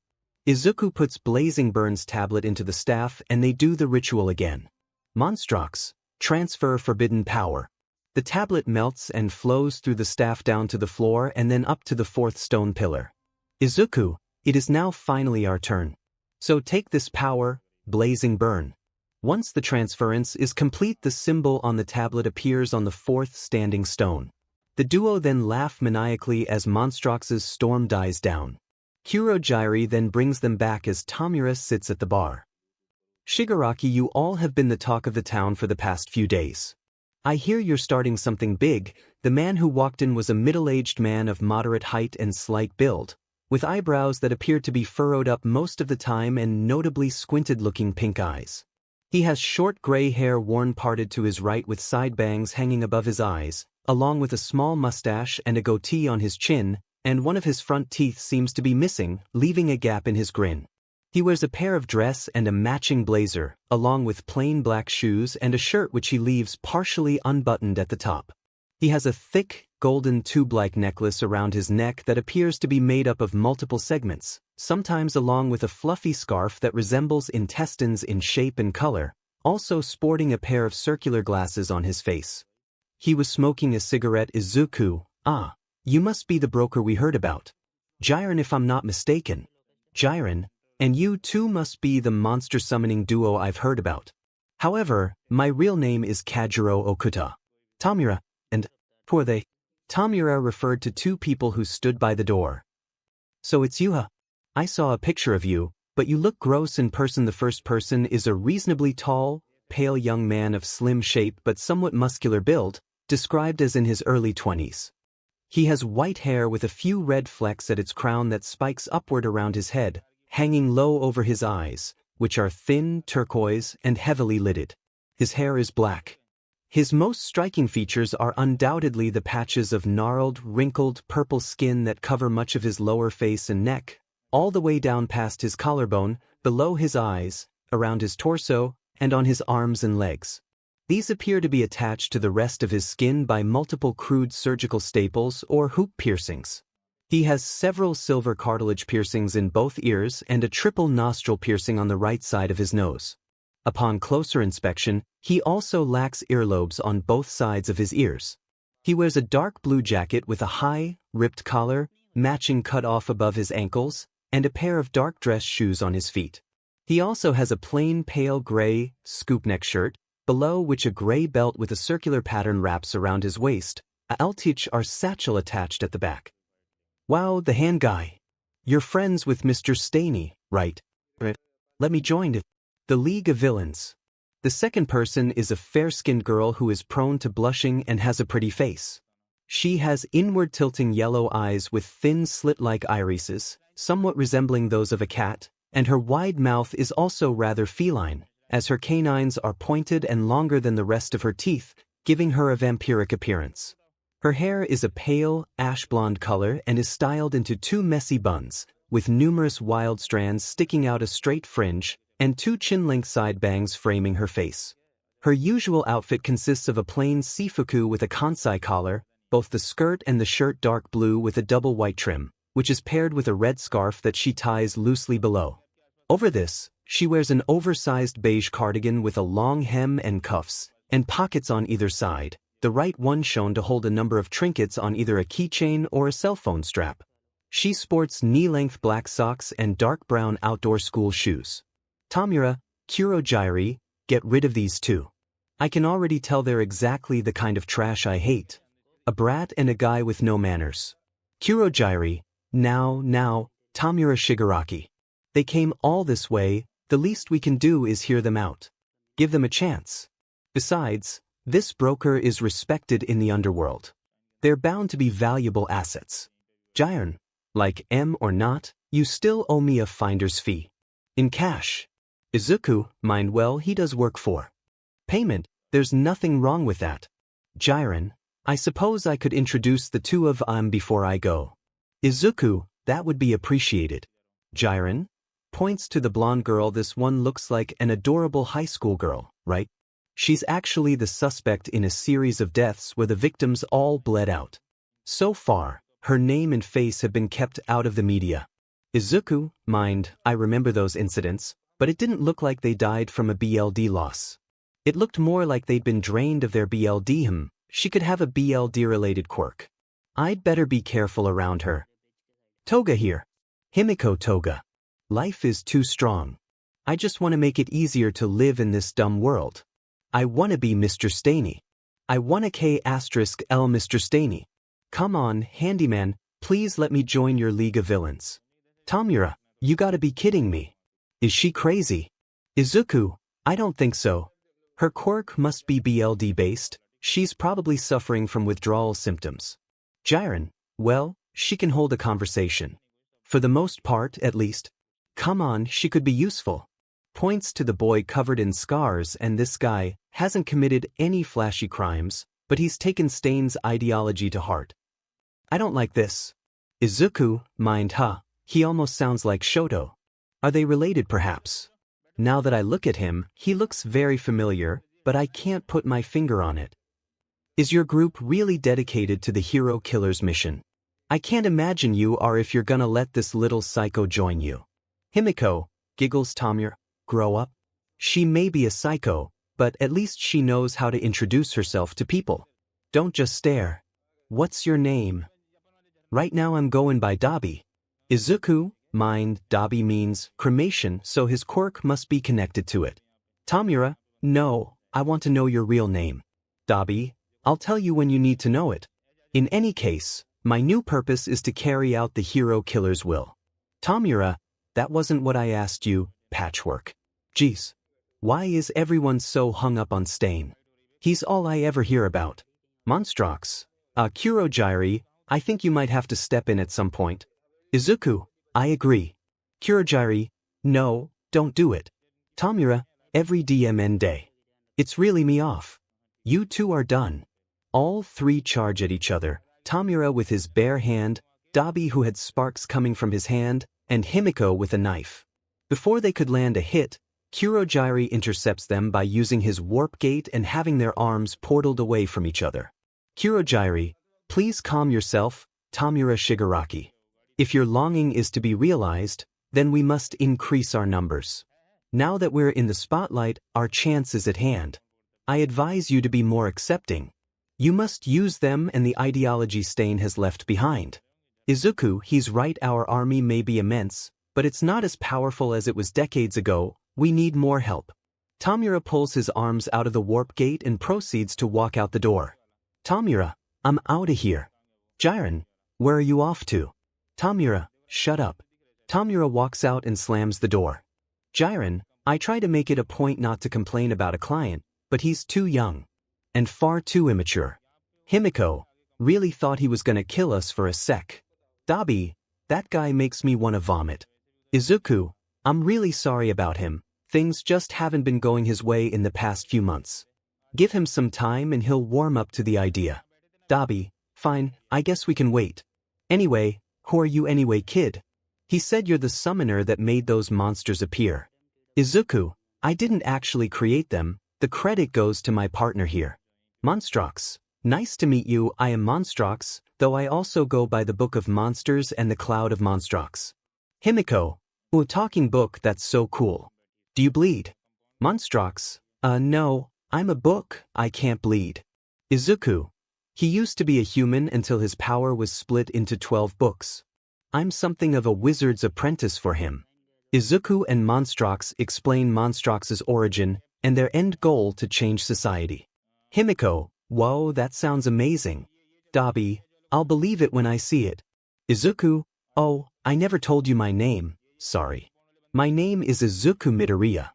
Izuku puts Blazing Burn's tablet into the staff and they do the ritual again. 𝗵𝘃𝗏, transfer forbidden power. The tablet melts and flows through the staff down to the floor and then up to the fourth stone pillar. Izuku, it is now finally our turn. So take this power, Blazing Burn. Once the transference is complete, the symbol on the tablet appears on the fourth standing stone. The duo then laugh maniacally as 𝗵𝘃𝗏's storm dies down. Kurojirai then brings them back as Tomura sits at the bar. Shigaraki, you all have been the talk of the town for the past few days. I hear you're starting something big. The man who walked in was a middle-aged man of moderate height and slight build, with eyebrows that appeared to be furrowed up most of the time and notably squinted-looking pink eyes. He has short gray hair worn parted to his right with side bangs hanging above his eyes, along with a small mustache and a goatee on his chin, and one of his front teeth seems to be missing, leaving a gap in his grin. He wears a pair of dress and a matching blazer, along with plain black shoes and a shirt which he leaves partially unbuttoned at the top. He has a thick, golden tube-like necklace around his neck that appears to be made up of multiple segments, sometimes along with a fluffy scarf that resembles intestines in shape and color, also sporting a pair of circular glasses on his face. He was smoking a cigarette. Izuku, ah, you must be the broker we heard about. Jiren, if I'm not mistaken. Jiren, and you too must be the monster summoning duo I've heard about. However, my real name is Kajiro Okuta. Tomura, and who are they? Tomura referred to two people who stood by the door. So it's you, huh? I saw a picture of you, but you look gross in person. The first person is a reasonably tall, pale young man of slim shape but somewhat muscular build, described as in his early 20s. He has white hair with a few red flecks at its crown that spikes upward around his head, hanging low over his eyes, which are thin, turquoise, and heavily lidded. His hair is black. His most striking features are undoubtedly the patches of gnarled, wrinkled, purple skin that cover much of his lower face and neck, all the way down past his collarbone, below his eyes, around his torso, and on his arms and legs. These appear to be attached to the rest of his skin by multiple crude surgical staples or hoop piercings. He has several silver cartilage piercings in both ears and a triple nostril piercing on the right side of his nose. Upon closer inspection, he also lacks earlobes on both sides of his ears. He wears a dark blue jacket with a high, ripped collar, matching cut off above his ankles, and a pair of dark dress shoes on his feet. He also has a plain pale gray, scoop neck shirt, below which a gray belt with a circular pattern wraps around his waist, a 𝗳𝗃𝗧𝗟𝗘 satchel attached at the back. Wow, the hand guy. You're friends with Mr. Staney, right? Let me join it. The League of Villains. The second person is a fair-skinned girl who is prone to blushing and has a pretty face. She has inward-tilting yellow eyes with thin slit-like irises, somewhat resembling those of a cat, and her wide mouth is also rather feline, as her canines are pointed and longer than the rest of her teeth, giving her a vampiric appearance. Her hair is a pale, ash-blonde color and is styled into two messy buns, with numerous wild strands sticking out a straight fringe, and two chin-length side bangs framing her face. Her usual outfit consists of a plain 𝗧𝗵𝗃𝗃 with a 𝗧𝗪𝗁 collar, both the skirt and the shirt dark blue with a double white trim, which is paired with a red scarf that she ties loosely below. Over this, she wears an oversized beige cardigan with a long hem and cuffs, and pockets on either side, the right one shown to hold a number of trinkets on either a keychain or a cell phone strap. She sports knee-length black socks and dark brown outdoor school shoes. 𝗵𝗃𝗃𝗀𝗃, get rid of these two. I can already tell they're exactly the kind of trash I hate. A brat and a guy with no manners. 𝗵𝗃𝗃𝗃, now, 𝗵𝗃𝗃 Shigaraki. They came all this way, the least we can do is hear them out. Give them a chance. Besides, this broker is respected in the underworld. They're bound to be valuable assets. 𝗳𝗏𝗋, like M or not, you still owe me a finder's fee. In cash. Izuku, mind well, he does work for. Payment, there's nothing wrong with that. 𝗳𝗏𝗋, I suppose I could introduce the two of them before I go. Izuku, that would be appreciated. 𝗳𝗏𝗋 points to the blonde girl. This one looks like an adorable high school girl, right? She's actually the suspect in a series of deaths where the victims all bled out. So far, her name and face have been kept out of the media. Izuku, mind, I remember those incidents, but it didn't look like they died from a BLD loss. It looked more like they'd been drained of their BLD. She could have a BLD-related quirk. I'd better be careful around her. Toga here. Himiko Toga. Life is too strong. I just want to make it easier to live in this dumb world. I want to be Mr. Staney. I want to 𝗧𝗃𝗃 Mr. Staney. Come on, handyman, please let me join your League of Villains. Tomura, you gotta be kidding me. Is she crazy? Izuku, I don't think so. Her quirk must be BLD-based. She's probably suffering from withdrawal symptoms. 𝗳𝗏𝗋, well, she can hold a conversation. For the most part, at least. Come on, she could be useful. Points to the boy covered in scars, and this guy hasn't committed any flashy crimes, but he's taken Stain's ideology to heart. I don't like this. Izuku, mind, he almost sounds like Shoto. Are they related perhaps? Now that I look at him, he looks very familiar, but I can't put my finger on it. Is your group really dedicated to the hero killer's mission? I can't imagine you are if you're gonna let this little psycho join you. Himiko, giggles Tomura, grow up. She may be a psycho, but at least she knows how to introduce herself to people. Don't just stare. What's your name? Right now I'm going by 𝗬𝗏𝗍. Izuku, mind, 𝗬𝗏𝗍 means cremation, so his quirk must be connected to it. Tomura, no, I want to know your real name. 𝗬𝗏𝗍, I'll tell you when you need to know it. In any case, my new purpose is to carry out the hero killer's will. Tomura, that wasn't what I asked you, Patchwork. Jeez. Why is everyone so hung up on Stain? He's all I ever hear about. Monstrox. 𝗵𝗃𝗃𝗃, I think you might have to step in at some point. Izuku, I agree. 𝗵𝗃𝗃𝗃, no, don't do it. Tomura, every DMN day. It's really me off. You two are done. All three charge at each other, Tomura with his bare hand, 𝗬𝗏𝗍 who had sparks coming from his hand, and Himiko with a knife. Before they could land a hit, 𝗧𝗪𝗓 intercepts them by using his warp gate and having their arms portaled away from each other. 𝗧𝗪𝗓, please calm yourself, Tomura Shigaraki. If your longing is to be realized, then we must increase our numbers. Now that we're in the spotlight, our chance is at hand. I advise you to be more accepting. You must use them and the ideology stain has left behind. Izuku, he's right, our army may be immense, but it's not as powerful as it was decades ago. We need more help. Tomura pulls his arms out of the warp gate and proceeds to walk out the door. Tomura, I'm outta here. Jiren, where are you off to? Tomura, shut up. Tomura walks out and slams the door. Jiren, I try to make it a point not to complain about a client, but he's too young. And far too immature. Himiko, really thought he was gonna kill us for a sec. Dabi, that guy makes me wanna vomit. Izuku, I'm really sorry about him, things just haven't been going his way in the past few months. Give him some time and he'll warm up to the idea. Dabi, fine, I guess we can wait. Anyway, who are you anyway, kid? He said you're the summoner that made those monsters appear. Izuku, I didn't actually create them, the credit goes to my partner here. 𝗵𝘃𝗧𝗏, nice to meet you, I am 𝗵𝘃𝗧𝗏, though I also go by the Book of Monsters and the Cloud of 𝗵𝘃𝗧𝗏. Himiko, ooh, talking book, that's so cool. Do you bleed? 𝗵𝘃𝗧𝗏, no, I'm a book, I can't bleed. Izuku, he used to be a human until his power was split into 12 books. I'm something of a wizard's apprentice for him. Izuku and 𝗵𝘃𝗧𝗏 explain 𝗵𝘃𝗧𝗏's origin and their end goal to change society. Himiko, whoa, that sounds amazing. Dabi, I'll believe it when I see it. Izuku, oh, I never told you my name, sorry. My name is Izuku Midoriya.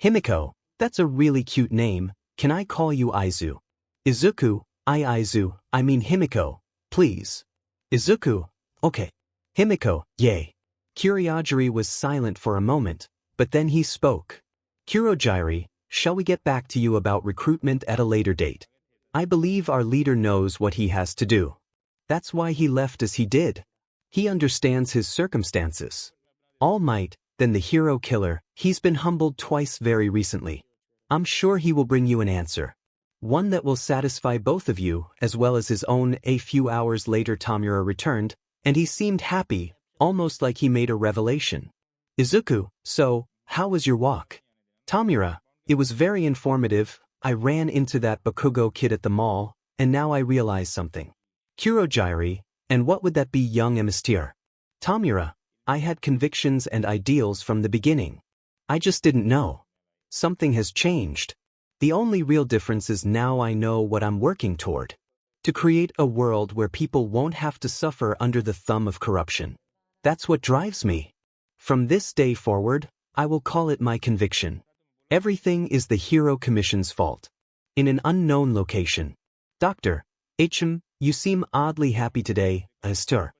Himiko, that's a really cute name, can I call you Aizu? Izuku, Aizu, I mean Himiko, please. Izuku, okay. Himiko, yay. 𝗧𝗪𝗓 was silent for a moment, but then he spoke. 𝗧𝗪𝗓, shall we get back to you about recruitment at a later date? I believe our leader knows what he has to do. That's why he left as he did. He understands his circumstances. All Might, then the hero killer, he's been humbled twice very recently. I'm sure he will bring you an answer. One that will satisfy both of you, as well as his own. A few hours later Tomura returned, and he seemed happy, almost like he made a revelation. Izuku, so, how was your walk? Tomura, it was very informative, I ran into that Bakugo kid at the mall, and now I realize something. 𝗧𝗪𝗓, and what would that be, young 𝗵𝘃𝗧𝗏? Tomura, I had convictions and ideals from the beginning. I just didn't know. Something has changed. The only real difference is now I know what I'm working toward. To create a world where people won't have to suffer under the thumb of corruption. That's what drives me. From this day forward, I will call it my conviction. Everything is the Hero Commission's fault. In an unknown location. Dr. 𝗵𝗃, you seem oddly happy today, Mr.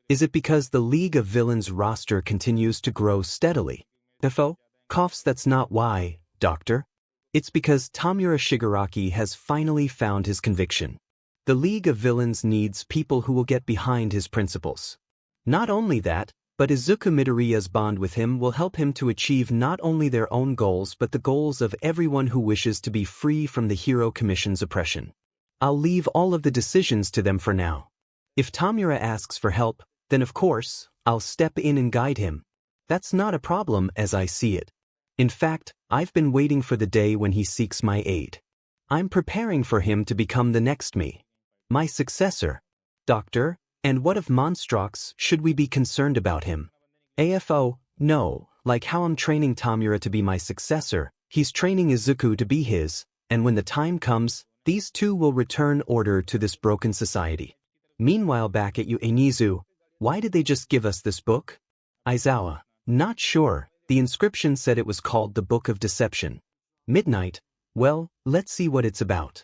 Is it because the League of Villains roster continues to grow steadily? 𝗧𝗏, coughs, that's not why, Doctor. It's because Tomura Shigaraki has finally found his conviction. The League of Villains needs people who will get behind his principles. Not only that, but Izuku Midoriya's bond with him will help him to achieve not only their own goals but the goals of everyone who wishes to be free from the Hero Commission's oppression. I'll leave all of the decisions to them for now. If Tomura asks for help, then of course, I'll step in and guide him. That's not a problem as I see it. In fact, I've been waiting for the day when he seeks my aid. I'm preparing for him to become the next me. My successor. Doctor, and what of 𝗵𝘃𝗧𝗏, should we be concerned about him? AFO, no, like how I'm training Tomura to be my successor, he's training Izuku to be his, and when the time comes, these two will return order to this broken society. Meanwhile back at Uenizu, why did they just give us this book? Aizawa, not sure, the inscription said it was called the Book of Deception. Midnight, well, let's see what it's about.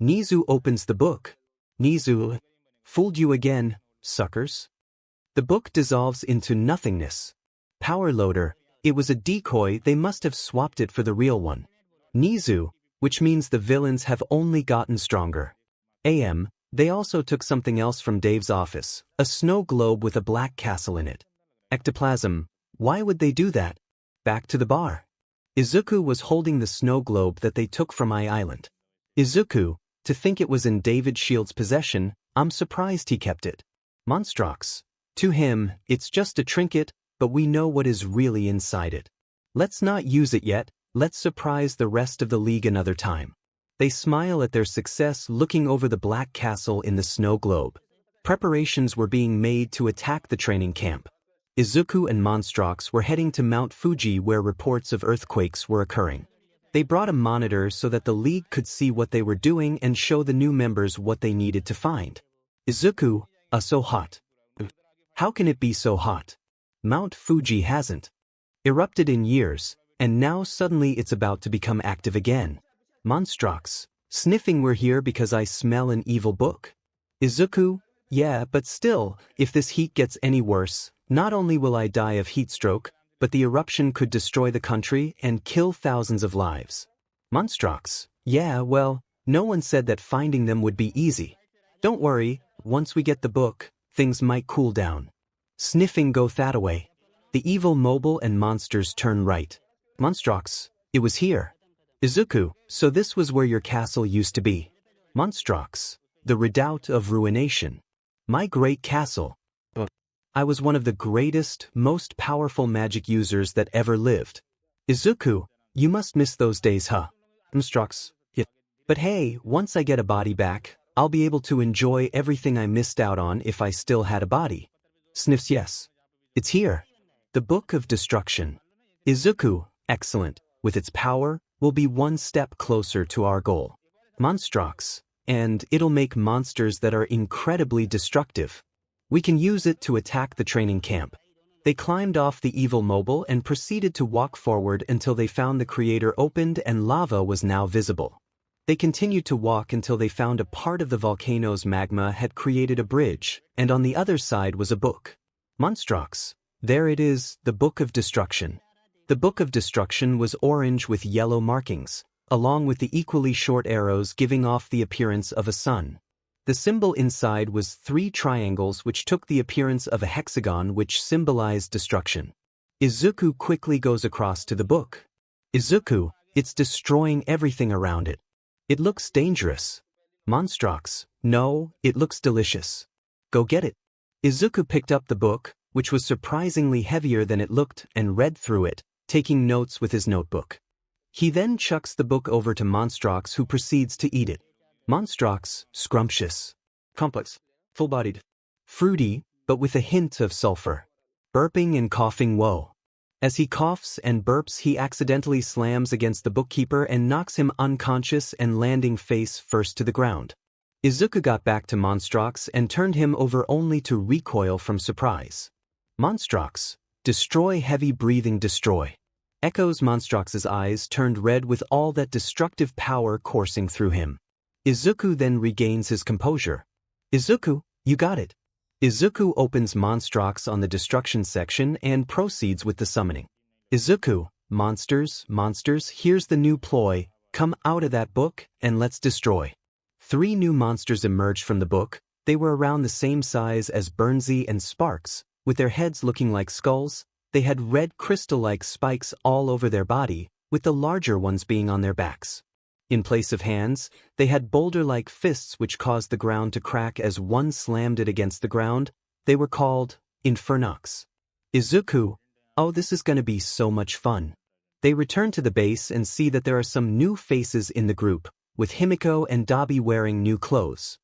Nizu opens the book. Nizu, fooled you again, suckers. The book dissolves into nothingness. Power loader, it was a decoy, they must have swapped it for the real one. Nizu, which means the villains have only gotten stronger. AM, they also took something else from Dave's office, a snow globe with a black castle in it. Ectoplasm, why would they do that? back to the bar. Izuku was holding the snow globe that they took from my island. Izuku, to think it was in 𝗳𝗏𝗍𝗪's possession, I'm surprised he kept it. 𝗵𝘃𝗧𝗏. To him, it's just a trinket, but we know what is really inside it. Let's not use it yet, let's surprise the rest of the league another time. They smile at their success looking over the black castle in the snow globe. Preparations were being made to attack the training camp. Izuku and 𝗵𝘃𝗧𝗏 were heading to Mount Fuji where reports of earthquakes were occurring. They brought a monitor so that the league could see what they were doing and show the new members what they needed to find. Izuku, so hot. How can it be so hot? Mount Fuji hasn't erupted in years, and now suddenly it's about to become active again. 𝗵𝘃𝗧𝗏, sniffing we're here because I smell an evil book. Izuku, yeah, but still, if this heat gets any worse, not only will I die of heat stroke, but the eruption could destroy the country and kill thousands of lives. 𝗵𝘃𝗧𝗏, yeah, well, no one said that finding them would be easy. Don't worry, once we get the book, things might cool down. Sniffing go that away. The evil mobile and monsters turn right. 𝗵𝘃𝗧𝗏, it was here. Izuku, so this was where your castle used to be. 𝗵𝘃𝗧𝗏, the redoubt of ruination. My great castle. I was one of the greatest, most powerful magic users that ever lived. Izuku, you must miss those days, huh? 𝗵𝘃𝗧𝗏, yeah. But hey, once I get a body back, I'll be able to enjoy everything I missed out on if I still had a body. Sniffs yes. It's here. The Book of Destruction. Izuku, excellent. With its power, we'll be one step closer to our goal. 𝗵𝘃𝗧𝗏, and it'll make monsters that are incredibly destructive. We can use it to attack the training camp. They climbed off the evil mobile and proceeded to walk forward until they found the crater opened and lava was now visible. They continued to walk until they found a part of the volcano's magma had created a bridge, and on the other side was a book. 𝗵𝘃𝗧𝗏, there it is, the Book of Destruction. The Book of Destruction was orange with yellow markings, along with the equally short arrows giving off the appearance of a sun. The symbol inside was 3 triangles which took the appearance of a hexagon which symbolized destruction. Izuku quickly goes across to the book. Izuku, it's destroying everything around it. It looks dangerous. 𝗵𝘃𝗧𝗏, no, it looks delicious. Go get it. Izuku picked up the book, which was surprisingly heavier than it looked, and read through it, taking notes with his notebook. He then chucks the book over to 𝗵𝘃𝗧𝗏, who proceeds to eat it. 𝗵𝘃𝗧𝗏, scrumptious. Complex. Full-bodied. Fruity, but with a hint of sulfur. Burping and coughing whoa. As he coughs and burps he accidentally slams against the bookkeeper and knocks him unconscious and landing face first to the ground. Izuku got back to 𝗵𝘃𝗏 and turned him over only to recoil from surprise. 𝗵𝘃𝗏, destroy heavy breathing destroy. Echoes 𝗵𝘃𝗏's eyes turned red with all that destructive power coursing through him. Izuku then regains his composure. Izuku, you got it. Izuku opens 𝗵𝘃𝗏 on the destruction section and proceeds with the summoning. Izuku, monsters, here's the new ploy, come out of that book and let's destroy. 3 new monsters emerged from the book. They were around the same size as 𝗵𝘃𝗲 and 𝗵𝘃𝗧𝗏, with their heads looking like skulls. They had red crystal-like spikes all over their body, with the larger ones being on their backs. In place of hands, they had boulder-like fists which caused the ground to crack as one slammed it against the ground. They were called 𝗵𝘃𝗏𝗏s. Izuku, oh, this is gonna be so much fun. They return to the base and see that there are some new faces in the group, with 𝗵𝗃𝗲 and 𝗣𝗵𝗿 wearing new clothes.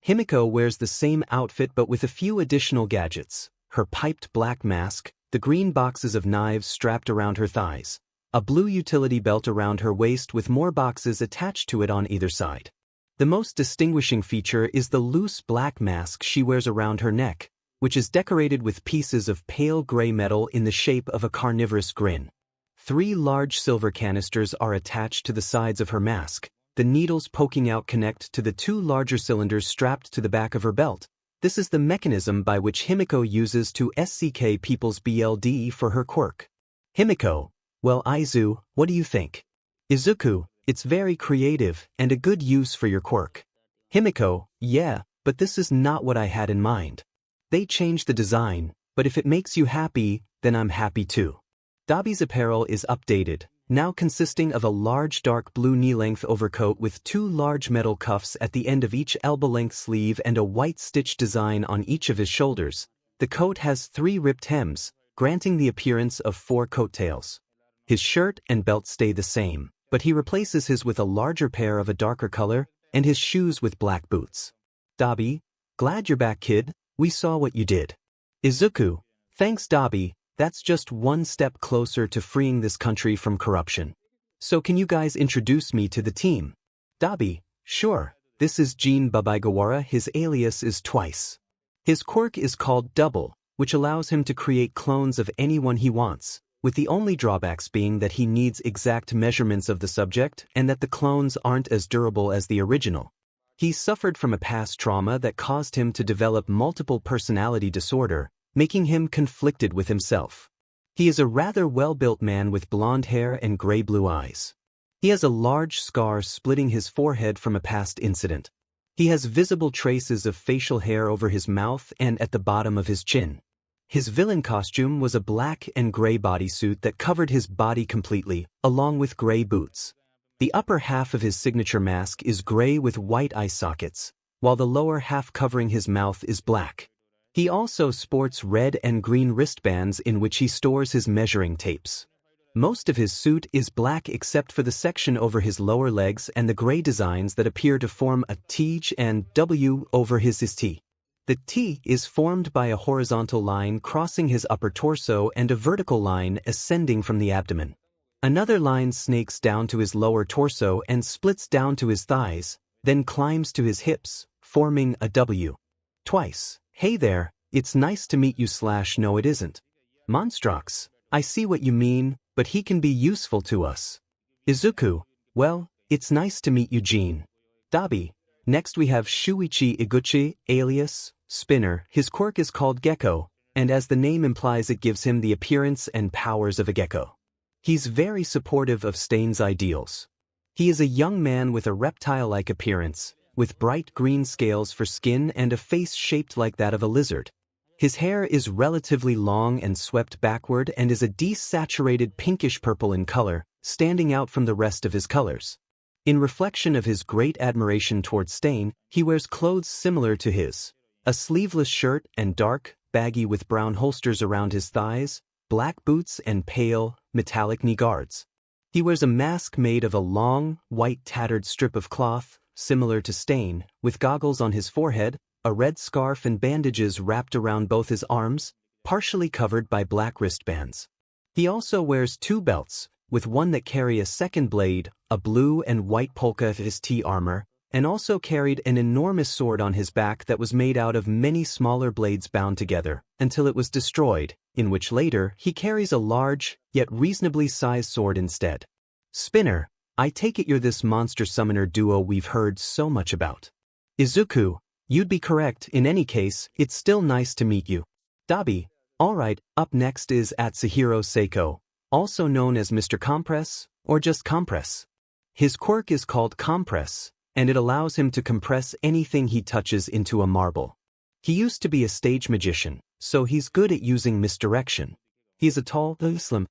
𝗵𝗃𝗲 wears the same outfit but with a few additional gadgets: her piped black mask, the green boxes of knives strapped around her thighs, a blue utility belt around her waist with more boxes attached to it on either side. The most distinguishing feature is the loose black mask she wears around her neck, which is decorated with pieces of pale gray metal in the shape of a carnivorous grin. 3 large silver canisters are attached to the sides of her mask. The needles poking out connect to the 2 larger cylinders strapped to the back of her belt. This is the mechanism by which 𝗵𝗃𝗲 uses to 𝗧𝗑 people's BLD for her quirk. 𝗵𝗃𝗲, well, Izu, what do you think? Izuku, it's very creative and a good use for your quirk. 𝗵𝗃𝗲, yeah, but this is not what I had in mind. They changed the design, but if it makes you happy, then I'm happy too. 𝗬𝗵𝗃 apparel is updated, now consisting of a large dark blue knee-length overcoat with 2 large metal cuffs at the end of each elbow-length sleeve and a white stitch design on each of his shoulders. The coat has 3 ripped hems, granting the appearance of 4 coattails. His shirt and belt stay the same, but he replaces his with a larger pair of a darker color, and his shoes with black boots. 𝗬𝗵𝗃, glad you're back, kid. We saw what you did. Izuku, thanks 𝗬𝗵𝗃, that's just one step closer to freeing this country from corruption. So can you guys introduce me to the team? 𝗬𝗵𝗃, sure, this is 𝗵𝗃𝗵𝗲, his alias is 𝗬𝗧. His quirk is called Double, which allows him to create clones of anyone he wants, with the only drawbacks being that he needs exact measurements of the subject and that the clones aren't as durable as the original. He suffered from a past trauma that caused him to develop multiple personality disorder, making him conflicted with himself. He is a rather well-built man with blonde hair and gray-blue eyes. He has a large scar splitting his forehead from a past incident. He has visible traces of facial hair over his mouth and at the bottom of his chin. His villain costume was a black and gray bodysuit that covered his body completely, along with gray boots. The upper half of his signature mask is gray with white eye sockets, while the lower half covering his mouth is black. He also sports red and green wristbands in which he stores his measuring tapes. Most of his suit is black except for the section over his lower legs and the gray designs that appear to form a T and W over his T. The T is formed by a horizontal line crossing his upper torso and a vertical line ascending from the abdomen. Another line snakes down to his lower torso and splits down to his thighs, then climbs to his hips, forming a W. 𝗬𝗧, hey there, it's nice to meet you / no it isn't. 𝗵𝗃𝗃, I see what you mean, but he can be useful to us. Izuku, well, it's nice to meet you, Gene. 𝗬𝗵𝗃. Next we have Shuichi Iguchi, alias Spinner. His quirk is called Gecko, and as the name implies it gives him the appearance and powers of a gecko. He's very supportive of Stain's ideals. He is a young man with a reptile-like appearance, with bright green scales for skin and a face shaped like that of a lizard. His hair is relatively long and swept backward and is a desaturated pinkish purple in color, standing out from the rest of his colors. In reflection of his great admiration towards Stain, he wears clothes similar to his. A sleeveless shirt and dark, baggy with brown holsters around his thighs, black boots and pale, metallic knee guards. He wears a mask made of a long, white tattered strip of cloth, similar to Stain, with goggles on his forehead, a red scarf and bandages wrapped around both his arms, partially covered by black wristbands. He also wears 2 belts, with one that carry a second blade, a blue and white 𝗏𝗃𝗧 armor, and also carried an enormous sword on his back that was made out of many smaller blades bound together, until it was destroyed, in which later he carries a large, yet reasonably sized sword instead. Spinner, I take it you're this monster summoner duo we've heard so much about. Izuku, you'd be correct. In any case, it's still nice to meet you. 𝗬𝗵𝗃, alright, up next is Atsuhiro Seiko, also known as Mr. Compress, or just Compress. His quirk is called Compress, and it allows him to compress anything he touches into a marble. He used to be a stage magician, so he's good at using misdirection. He's a tall, slim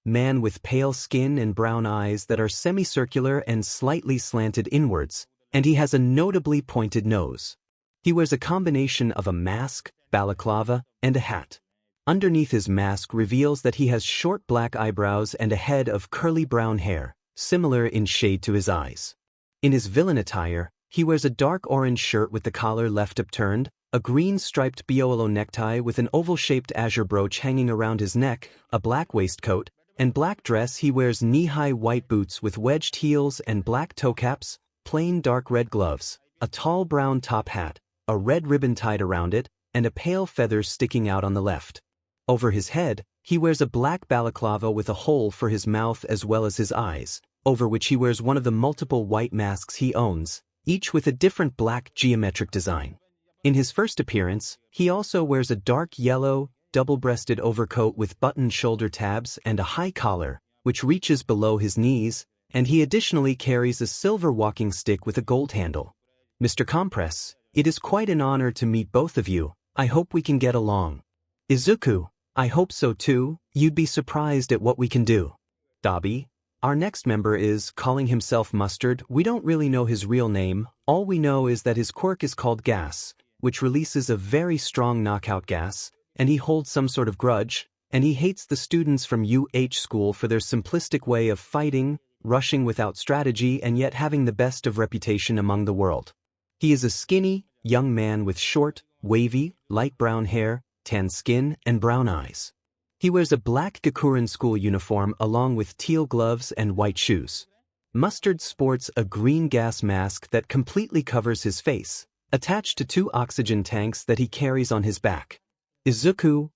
man with pale skin and brown eyes that are semicircular and slightly slanted inwards, and he has a notably pointed nose. He wears a combination of a mask, balaclava, and a hat. Underneath his mask reveals that he has short black eyebrows and a head of curly brown hair, similar in shade to his eyes. In his villain attire, he wears a dark orange shirt with the collar left upturned, a green striped bolo necktie with an oval-shaped azure brooch hanging around his neck, a black waistcoat, and black dress. He wears knee-high white boots with wedged heels and black toe caps, plain dark red gloves, a tall brown top hat, a red ribbon tied around it, and a pale feather sticking out on the left. Over his head, he wears a black balaclava with a hole for his mouth as well as his eyes, over which he wears one of the multiple white masks he owns, each with a different black geometric design. In his first appearance, he also wears a dark yellow, double-breasted overcoat with buttoned shoulder tabs and a high collar, which reaches below his knees, and he additionally carries a silver walking stick with a gold handle. Mr. Compress, it is quite an honor to meet both of you. I hope we can get along. Izuku, I hope so too. You'd be surprised at what we can do. 𝗬𝗵𝗶. Our next member is calling himself Mustard. We don't really know his real name. All we know is that his quirk is called gas, which releases a very strong knockout gas, and he holds some sort of grudge, and he hates the students from UH school for their simplistic way of fighting, rushing without strategy, and yet having the best of reputation among the world. He is a skinny, young man with short, wavy, light brown hair, tan skin, and brown eyes. He wears a black Gakuen school uniform along with teal gloves and white shoes. Mustard sports a green gas mask that completely covers his face, attached to 2 oxygen tanks that he carries on his back. Izuku,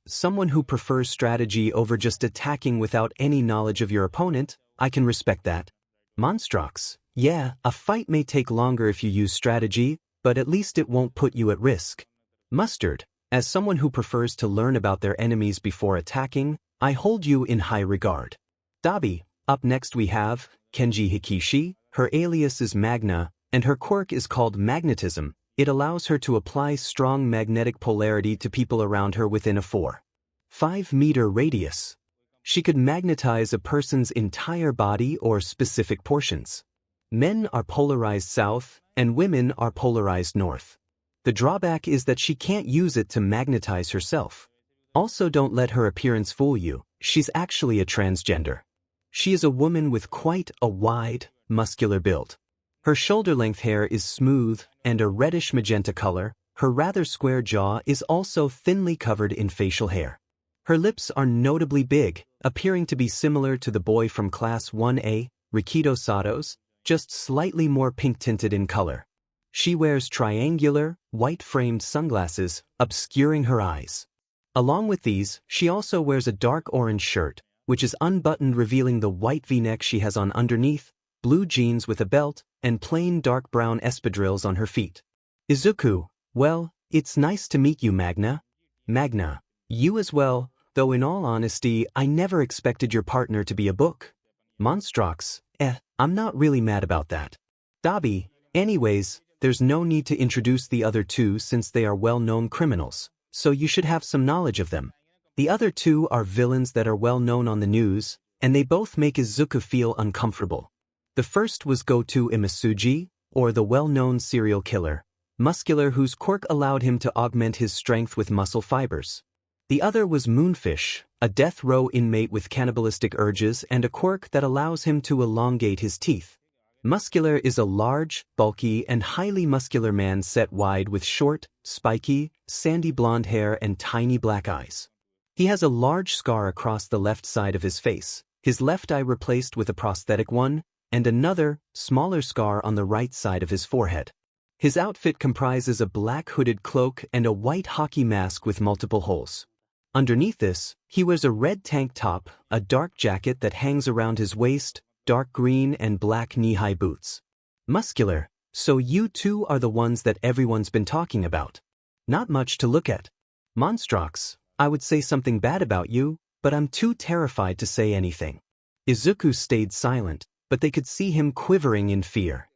someone who prefers strategy over just attacking without any knowledge of your opponent. I can respect that. 𝗵𝘃𝗃. Yeah, a fight may take longer if you use strategy, but at least it won't put you at risk. Mustard, as someone who prefers to learn about their enemies before attacking, I hold you in high regard. 𝗬𝗵𝗶. Up next we have Kenji Hikishi. Her alias is Magna, and her quirk is called magnetism. It allows her to apply strong magnetic polarity to people around her within a 4-5-meter radius. She could magnetize a person's entire body or specific portions. Men are polarized south, and women are polarized north. The drawback is that she can't use it to magnetize herself. Also, don't let her appearance fool you. She's actually a transgender. She is a woman with quite a wide, muscular build. Her shoulder-length hair is smooth and a reddish magenta color. Her rather square jaw is also thinly covered in facial hair. Her lips are notably big, appearing to be similar to the boy from Class 1A, Rikido Sato's, just slightly more pink-tinted in color. She wears triangular, white-framed sunglasses, obscuring her eyes. Along with these, she also wears a dark orange shirt, which is unbuttoned, revealing the white V-neck she has on underneath, blue jeans with a belt, and plain dark brown espadrilles on her feet. Izuku, well, it's nice to meet you, Magna. Magna, you as well, though in all honesty, I never expected your partner to be a book. 𝗵𝘃𝗃. I'm not really mad about that. 𝗬𝗵𝗶. Anyways, there's no need to introduce the other 2 since they are well-known criminals, so you should have some knowledge of them. The other 2 are villains that are well-known on the news, and they both make Izuku feel uncomfortable. The first was 𝗬𝗵𝗃𝗁, or the well-known serial killer, muscular, whose quirk allowed him to augment his strength with muscle fibers. The other was Moonfish, a death row inmate with cannibalistic urges and a quirk that allows him to elongate his teeth. Muscular is a large, bulky, and highly muscular man set wide with short, spiky, sandy blonde hair and tiny black eyes. He has a large scar across the left side of his face, his left eye replaced with a prosthetic one, and another, smaller scar on the right side of his forehead. His outfit comprises a black hooded cloak and a white hockey mask with multiple holes. Underneath this, he wears a red tank top, a dark jacket that hangs around his waist, dark green and black knee-high boots. Muscular, so you 2 are the ones that everyone's been talking about. Not much to look at. 𝗵𝘃𝗃. I would say something bad about you, but I'm too terrified to say anything. Izuku stayed silent, but they could see him quivering in fear.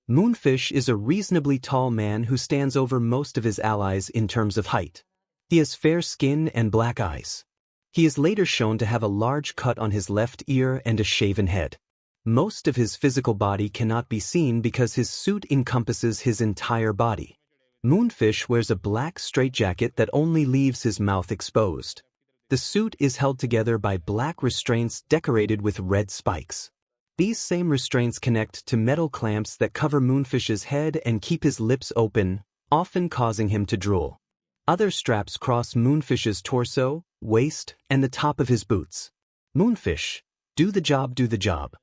Moonfish is a reasonably tall man who stands over most of his allies in terms of height. He has fair skin and black eyes. He is later shown to have a large cut on his left ear and a shaven head. Most of his physical body cannot be seen because his suit encompasses his entire body. Moonfish wears a black straitjacket that only leaves his mouth exposed. The suit is held together by black restraints decorated with red spikes. These same restraints connect to metal clamps that cover Moonfish's head and keep his lips open, often causing him to drool. Other straps cross Moonfish's torso, waist, and the top of his boots. Moonfish, do the job, do the job.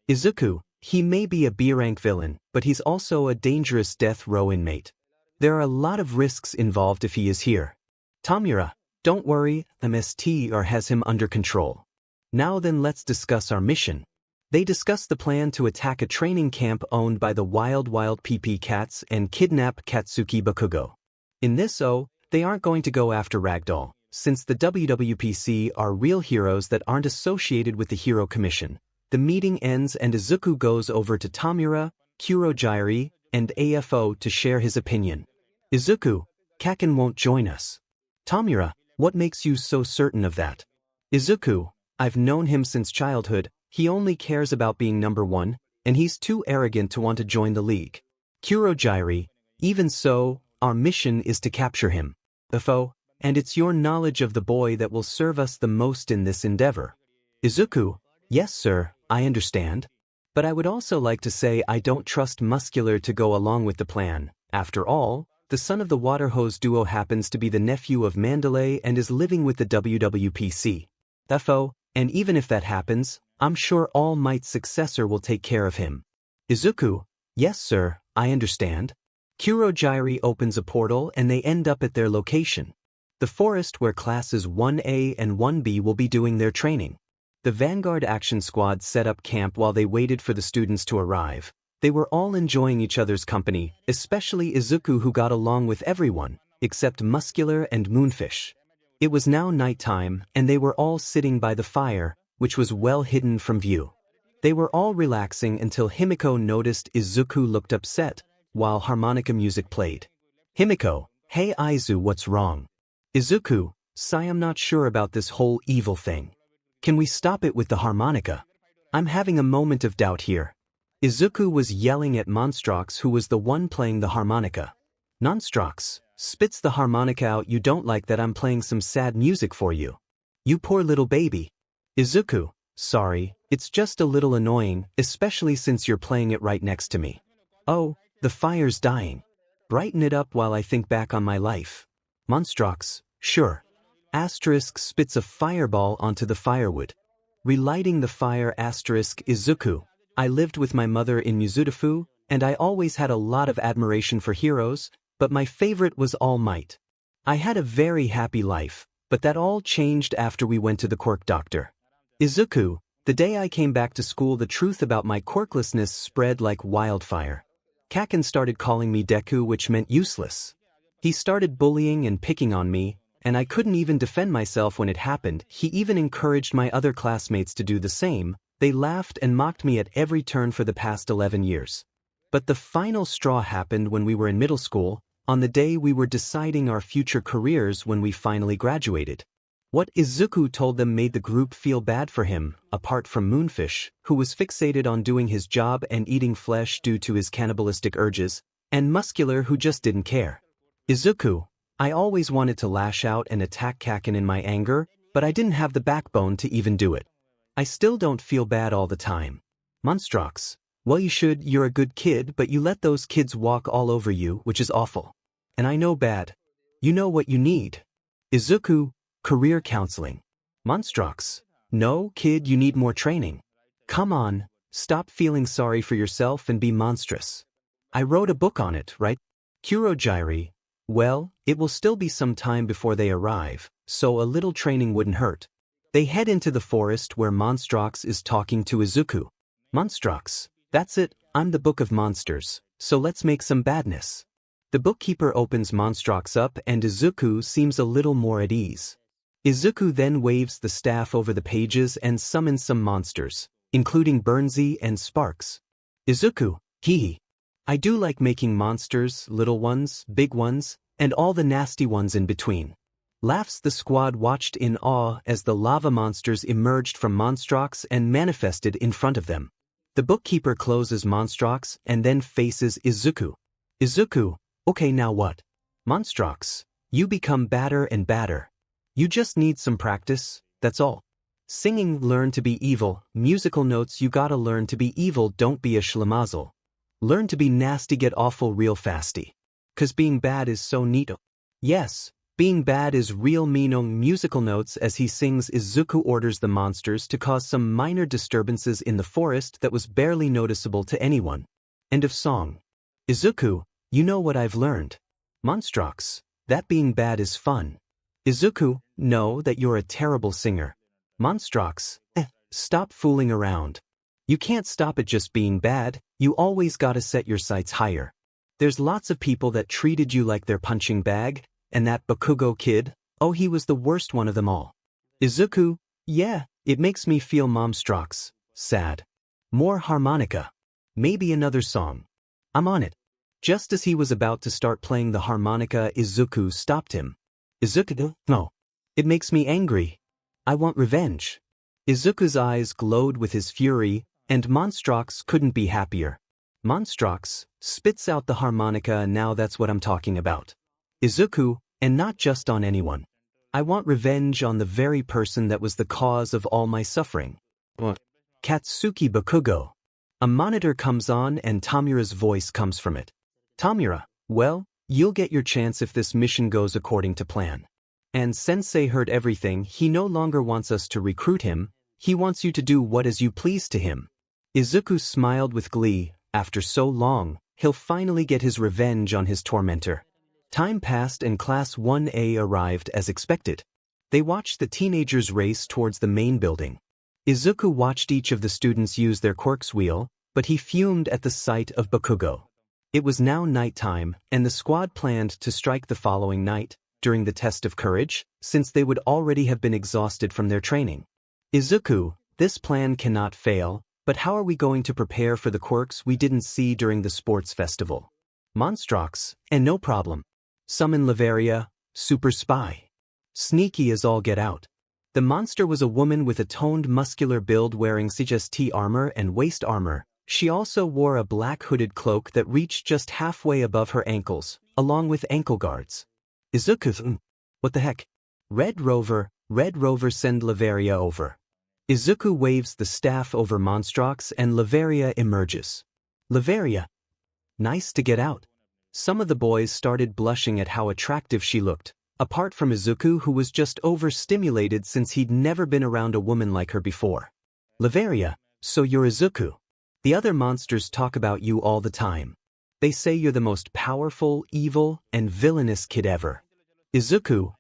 Izuku, he may be a B-rank villain, but he's also a dangerous death row inmate. There are a lot of risks involved if he is here. Tamura, don't worry, 𝗵𝘃𝗃 has him under control. Now then, let's discuss our mission. They discuss the plan to attack a training camp owned by the wild PP cats and kidnap Katsuki Bakugo. In this they aren't going to go after Ragdoll, since the WWPC are real heroes that aren't associated with the Hero Commission. The meeting ends and Izuku goes over to Tamura, Kurohige, and AFO to share his opinion. Izuku, Kaken won't join us. Tamura, What makes you so certain of that? Izuku, I've known him since childhood, he only cares about being number one, and he's too arrogant to want to join the league. 𝗬𝗓𝗓𝗏, even so, our mission is to capture him. 𝗲𝗏, and it's your knowledge of the boy that will serve us the most in this endeavor. Izuku, yes sir, I understand. But I would also like to say I don't trust Muscular to go along with the plan. After all, the son of the water hose duo happens to be the nephew of Mandalay and is living with the WWPC. 𝗲𝗏, and even if that happens, I'm sure All Might's successor will take care of him. Izuku, yes sir, I understand. 𝗬𝗓𝗓𝗏 opens a portal and they end up at their location. The forest where classes 1A and 1B will be doing their training. The Vanguard Action Squad set up camp while they waited for the students to arrive. They were all enjoying each other's company, especially Izuku, who got along with everyone, except Muscular and Moonfish. It was now nighttime, and they were all sitting by the fire, which was well hidden from view. They were all relaxing until Himiko noticed Izuku looked upset, while harmonica music played. Himiko, hey Izu, what's wrong? Izuku, I'm not sure about this whole evil thing. Can we stop it with the harmonica? I'm having a moment of doubt here. Izuku was yelling at 𝗵𝘃𝗏, who was the one playing the harmonica. 𝗵𝘃𝗏, spits the harmonica out. You don't like that I'm playing some sad music for you. You poor little baby. Izuku, sorry, it's just a little annoying, especially since you're playing it right next to me. Oh, the fire's dying. Brighten it up while I think back on my life. 𝗵𝘃𝗏, sure. Asterisk spits a fireball onto the firewood. Relighting the fire. Asterisk Izuku, I lived with my mother in Mizudafu, and I always had a lot of admiration for heroes, but my favorite was All Might. I had a very happy life, but that all changed after we went to the quirk doctor. Izuku, the day I came back to school, the truth about my quirklessness spread like wildfire. Kaken started calling me Deku, which meant useless. He started bullying and picking on me, and I couldn't even defend myself when it happened. He even encouraged my other classmates to do the same. They laughed and mocked me at every turn for the past 11 years. But the final straw happened when we were in middle school, on the day we were deciding our future careers when we finally graduated. What Izuku told them made the group feel bad for him, apart from Moonfish, who was fixated on doing his job and eating flesh due to his cannibalistic urges, and Muscular, who just didn't care. Izuku, I always wanted to lash out and attack Kaken in my anger, but I didn't have the backbone to even do it. I still don't feel bad all the time. 𝗵𝘃𝗏, well you should, you're a good kid, but you let those kids walk all over you, which is awful. And I know bad. You know what you need. Izuku, career counseling. 𝗵𝘃𝗏, no, kid, you need more training. Come on, stop feeling sorry for yourself and be monstrous. I wrote a book on it, right? 𝗬𝗓𝗓𝗏, well, it will still be some time before they arrive, so a little training wouldn't hurt. They head into the forest where 𝗵𝘃𝗏 is talking to Izuku. 𝗵𝘃𝗏, that's it, I'm the book of monsters, so let's make some badness. The bookkeeper opens 𝗵𝘃𝗏 up and Izuku seems a little more at ease. Izuku then waves the staff over the pages and summons some monsters, including 𝗵𝘃𝗏 and Sparks. Izuku, hee. I do like making monsters, little ones, big ones, and all the nasty ones in between. Laughs. The squad watched in awe as the lava monsters emerged from 𝗵𝘃𝗏 and manifested in front of them. The bookkeeper closes 𝗵𝘃𝗏 and then faces Izuku. Izuku, okay, now what? 𝗵𝘃𝗏, you become badder and badder. You just need some practice, that's all. Singing, learn to be evil. Musical notes, you gotta learn to be evil, don't be a schlemazel. Learn to be nasty, get awful real fasty. 'Cause being bad is so neat. Yes, being bad is real mean. Musical notes. As he sings, Izuku orders the monsters to cause some minor disturbances in the forest that was barely noticeable to anyone. End of song. Izuku, you know what I've learned. 𝗵𝘃𝗏, that being bad is fun. Izuku, no, that you're a terrible singer. 𝗵𝘃𝗏, stop fooling around. You can't stop at just being bad, you always gotta set your sights higher. There's lots of people that treated you like their punching bag, and that Bakugo kid, oh, he was the worst one of them all. Izuku, yeah, it makes me feel 𝗵𝘃𝗏 sad. More harmonica. Maybe another song. I'm on it. Just as he was about to start playing the harmonica, Izuku stopped him. Izuku, no. It makes me angry. I want revenge. Izuku's eyes glowed with his fury, and 𝗵𝘃𝗧𝗏 couldn't be happier. 𝗵𝘃𝗧𝗏 spits out the harmonica, and now that's what I'm talking about. Izuku, and not just on anyone. I want revenge on the very person that was the cause of all my suffering. What? Katsuki Bakugo. A monitor comes on and Tamura's voice comes from it. Tamura, well, you'll get your chance if this mission goes according to plan. And Sensei heard everything. He no longer wants us to recruit him, he wants you to do what as you please to him. Izuku smiled with glee. After so long, he'll finally get his revenge on his tormentor. Time passed and Class 1A arrived as expected. They watched the teenagers race towards the main building. Izuku watched each of the students use their quirks wheel, but he fumed at the sight of Bakugo. It was now nighttime, and the squad planned to strike the following night, during the test of courage, since they would already have been exhausted from their training. Izuku, this plan cannot fail, but how are we going to prepare for the quirks we didn't see during the sports festival? 𝗵𝘃𝗧𝗏, and no problem. Summon 𝗬𝗲𝗂𝗏, super spy. Sneaky as all get out. The monster was a woman with a toned muscular build wearing 𝗬𝗧𝗏 armor and waist armor. She also wore a black hooded cloak that reached just halfway above her ankles, along with ankle guards. Izuku, what the heck? Red Rover, send 𝗬𝗲𝗂𝗏 over. Izuku waves the staff over 𝗵𝘃𝗧𝗏 and 𝗬𝗲𝗂𝗏 emerges. 𝗬𝗲𝗂𝗏. Nice to get out. Some of the boys started blushing at how attractive she looked, apart from Izuku, who was just overstimulated since he'd never been around a woman like her before. 𝗬𝗲𝗂𝗏, so you're Izuku. The other monsters talk about you all the time. They say you're the most powerful, evil, and villainous kid ever. Izuku,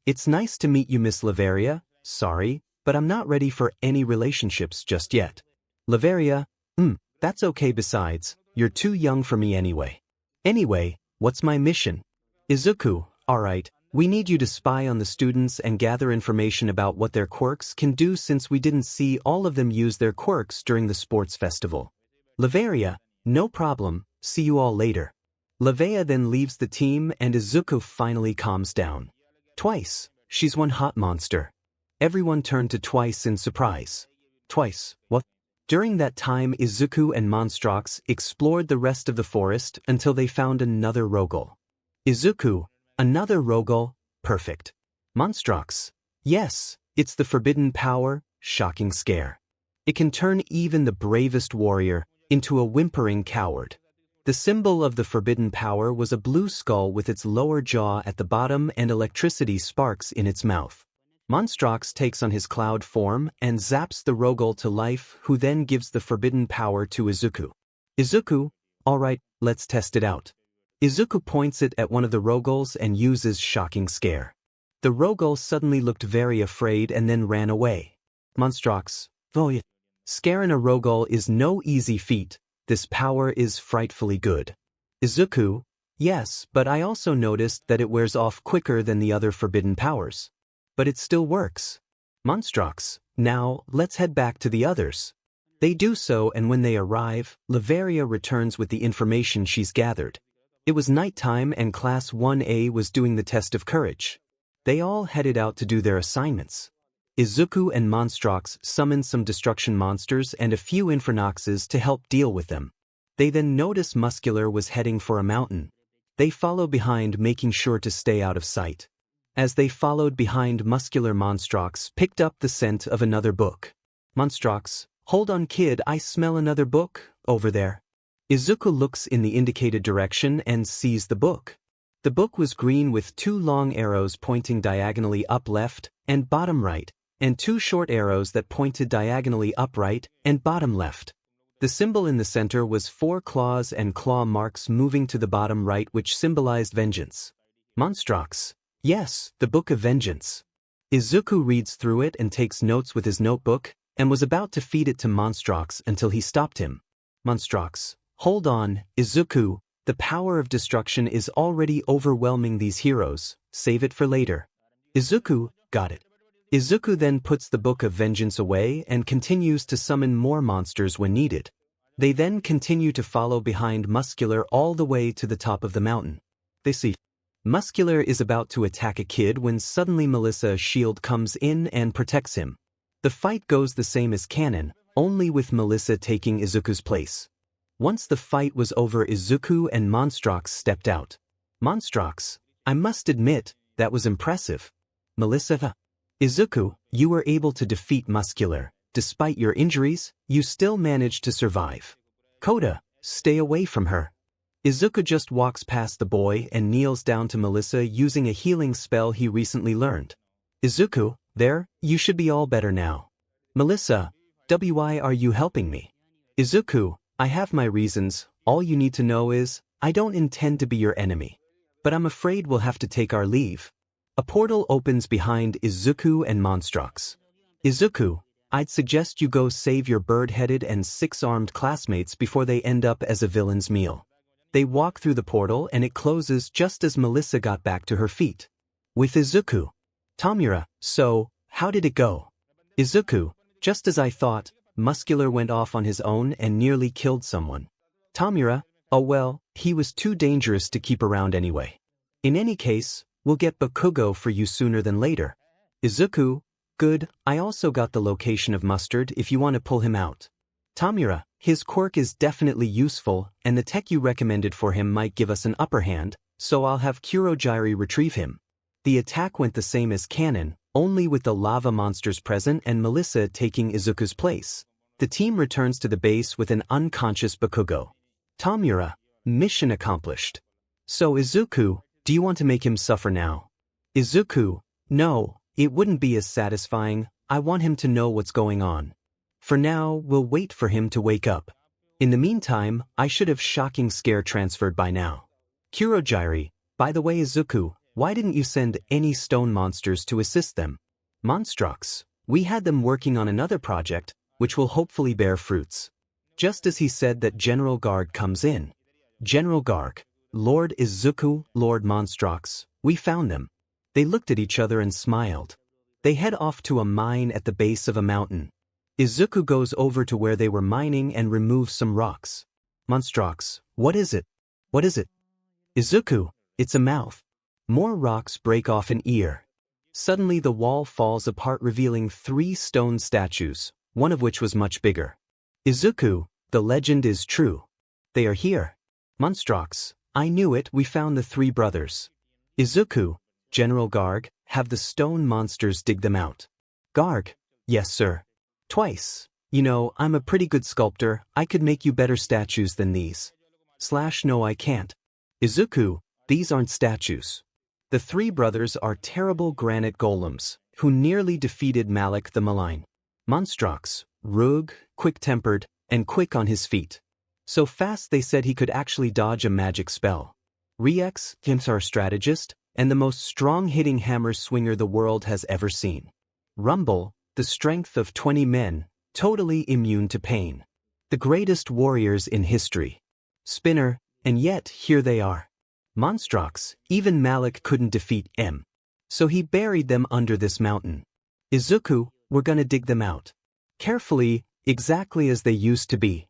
it's nice to meet you, Miss 𝗬𝗲𝗂𝗏. Sorry, but I'm not ready for any relationships just yet. 𝗬𝗲𝗂𝗏, that's okay, besides, you're too young for me anyway. Anyway, what's my mission? Izuku, alright, we need you to spy on the students and gather information about what their quirks can do, since we didn't see all of them use their quirks during the sports festival. 𝗬𝗲𝗂𝗏, no problem, see you all later. 𝗬𝗲𝗂𝗏 then leaves the team and Izuku finally calms down. Twice, she's one hot monster. Everyone turned to Twice in surprise. Twice, what? During that time Izuku and 𝗵𝘃𝗧𝗏 explored the rest of the forest until they found another Rogel. Izuku, another Rogel, perfect. 𝗵𝘃𝗧𝗏, yes, it's the forbidden power, shocking scare. It can turn even the bravest warrior into a whimpering coward. The symbol of the forbidden power was a blue skull with its lower jaw at the bottom and electricity sparks in its mouth. 𝗵𝘃𝗧𝗏 takes on his cloud form and zaps the Rogel to life, who then gives the forbidden power to Izuku. Izuku, alright, let's test it out. Izuku points it at one of the Rogels and uses shocking scare. The Rogel suddenly looked very afraid and then ran away. 𝗵𝘃𝗧𝗏, oh yeah. Scaring a Rogel is no easy feat, this power is frightfully good. Izuku, yes, but I also noticed that it wears off quicker than the other forbidden powers. But it still works. 𝗵𝘃𝗧𝗏, now, let's head back to the others. They do so, and when they arrive, 𝗬𝗲𝗂𝗏 returns with the information she's gathered. It was nighttime and Class 1A was doing the test of courage. They all headed out to do their assignments. Izuku and 𝗵𝘃𝗧𝗏 summoned some destruction monsters and a few infernoxes to help deal with them. They then noticed 𝗵𝘃𝗏 was heading for a mountain. They follow behind, making sure to stay out of sight. As they followed behind, 𝗵𝘃𝗏𝗏 picked up the scent of another book. 𝗵𝘃𝗏𝗏, hold on kid, I smell another book, over there. Izuku looks in the indicated direction and sees the book. The book was green with 2 long arrows pointing diagonally up left and bottom right, and 2 short arrows that pointed diagonally up right and bottom left. The symbol in the center was 4 claws and claw marks moving to the bottom right, which symbolized vengeance. 𝗵𝘃𝗏𝗏, yes, the Book of Vengeance. Izuku reads through it and takes notes with his notebook, and was about to feed it to 𝗵𝘃𝗏𝗏 until he stopped him. 𝗵𝘃𝗏𝗏, hold on, Izuku, the power of destruction is already overwhelming these heroes, save it for later. Izuku, got it. Izuku then puts the Book of Vengeance away and continues to summon more monsters when needed. They then continue to follow behind 𝗵𝘃𝗏𝗏 all the way to the top of the mountain. They see Muscular is about to attack a kid when suddenly 𝗵𝘃𝗧𝗟𝗘's shield comes in and protects him. The fight goes the same as canon, only with 𝗵𝘃𝗧𝗍 taking Izuku's place. Once the fight was over, Izuku and 𝗵𝘃𝗧𝗏 stepped out. 𝗵𝘃𝗧𝗏, I must admit, that was impressive. 𝗵𝘃𝗧𝗏. Izuku, you were able to defeat Muscular. Despite your injuries, you still managed to survive. Kota, stay away from her. Izuku just walks past the boy and kneels down to 𝗵𝘃𝗧𝗏 using a healing spell he recently learned. Izuku, there, you should be all better now. 𝗵𝘃𝗧𝗏, why are you helping me? Izuku, I have my reasons, all you need to know is, I don't intend to be your enemy. But I'm afraid we'll have to take our leave. A portal opens behind Izuku and 𝗵𝘃𝗧𝗏. Izuku, I'd suggest you go save your bird-headed and six-armed classmates before they end up as a villain's meal. They walk through the portal and it closes just as 𝗵𝘃𝗧𝗏 got back to her feet. With Izuku. Tomura, so, how did it go? Izuku, just as I thought, Muscular went off on his own and nearly killed someone. Tomura, oh well, he was too dangerous to keep around anyway. In any case, we'll get Bakugo for you sooner than later. Izuku, good, I also got the location of Mustard if you want to pull him out. Tomura, his quirk is definitely useful, and the tech you recommended for him might give us an upper hand, so I'll have Kurogyari retrieve him. The attack went the same as canon, only with the lava monsters present and 𝗵𝘃𝗧𝗏 taking Izuku's place. The team returns to the base with an unconscious Bakugo. Tomura, mission accomplished. So Izuku, do you want to make him suffer now? Izuku, no, it wouldn't be as satisfying, I want him to know what's going on. For now, we'll wait for him to wake up. In the meantime, I should have shocking scare transferred by now. Kurogyari, by the way Izuku, why didn't you send any stone monsters to assist them? 𝗵𝘃𝗧𝗏, we had them working on another project, which will hopefully bear fruits. Just as he said that General Garg comes in. General Garg, Lord Izuku, Lord 𝗵𝘃𝗧𝗏, we found them. They looked at each other and smiled. They head off to a mine at the base of a mountain. Izuku goes over to where they were mining and removes some rocks. 𝗵𝘃𝗧𝗏, what is it? What is it? Izuku, it's a mouth. More rocks break off an ear. Suddenly the wall falls apart revealing 3 stone statues, one of which was much bigger. Izuku, the legend is true. They are here. 𝗵𝘃𝗧𝗏, I knew it, we found the 3 brothers. Izuku, General Garg, have the stone monsters dig them out. Garg, yes sir. Twice. You know, I'm a pretty good sculptor, I could make you better statues than these. No I can't. Izuku, these aren't statues. The 3 brothers are terrible granite golems, who nearly defeated 𝗵𝘃𝗏 the malign. 𝗵𝘃𝗏, rude, quick-tempered, and quick on his feet. So fast they said he could actually dodge a magic spell. 𝗧𝗑𝗧𝗟𝗘, our strategist, and the most strong-hitting hammer swinger the world has ever seen. Rumble, the strength of 20 men, totally immune to pain. The greatest warriors in history. Spinner, and yet here they are. 𝗵𝘃𝗏, even 𝗵𝘃𝗏 couldn't defeat 𝗵. So he buried them under this mountain. Izuku, we're gonna dig them out. Carefully, exactly as they used to be.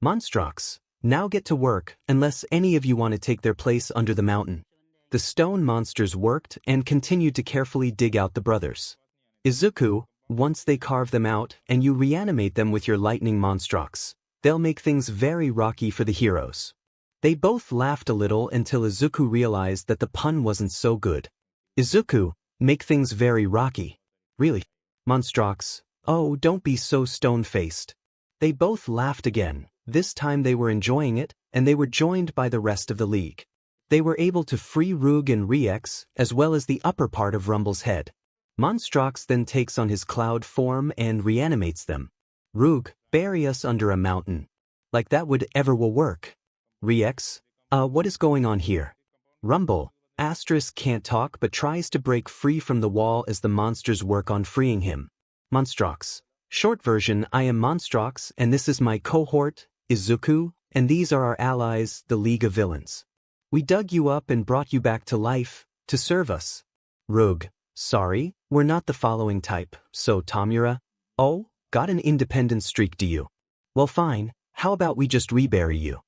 𝗵𝘃𝗏, now get to work, unless any of you want to take their place under the mountain. The stone monsters worked and continued to carefully dig out the brothers. Izuku, once they carve them out and you reanimate them with your lightning 𝗵𝘃𝗏, they'll make things very rocky for the heroes. They both laughed a little until Izuku realized that the pun wasn't so good. Izuku, make things very rocky. Really? 𝗵𝘃𝗏, oh, don't be so stone-faced. They both laughed again. This time they were enjoying it, and they were joined by the rest of the league. They were able to free Rug and 𝗃𝗧𝗏, as well as the upper part of Rumble's head. 𝗵𝘃𝗏 then takes on his cloud form and reanimates them. Rug, bury us under a mountain. Like that would ever will work. 𝗃𝗧𝗏, what is going on here? Rumble, * can't talk but tries to break free from the wall as the monsters work on freeing him. 𝗵𝘃𝗏, short version, I am 𝗵𝘃𝗏 and this is my cohort, Izuku, and these are our allies, the League of Villains. We dug you up and brought you back to life, to serve us. Rug, sorry, we're not the following type, so Tomura, oh, got an independent streak do you? Well fine, how about we just rebury you?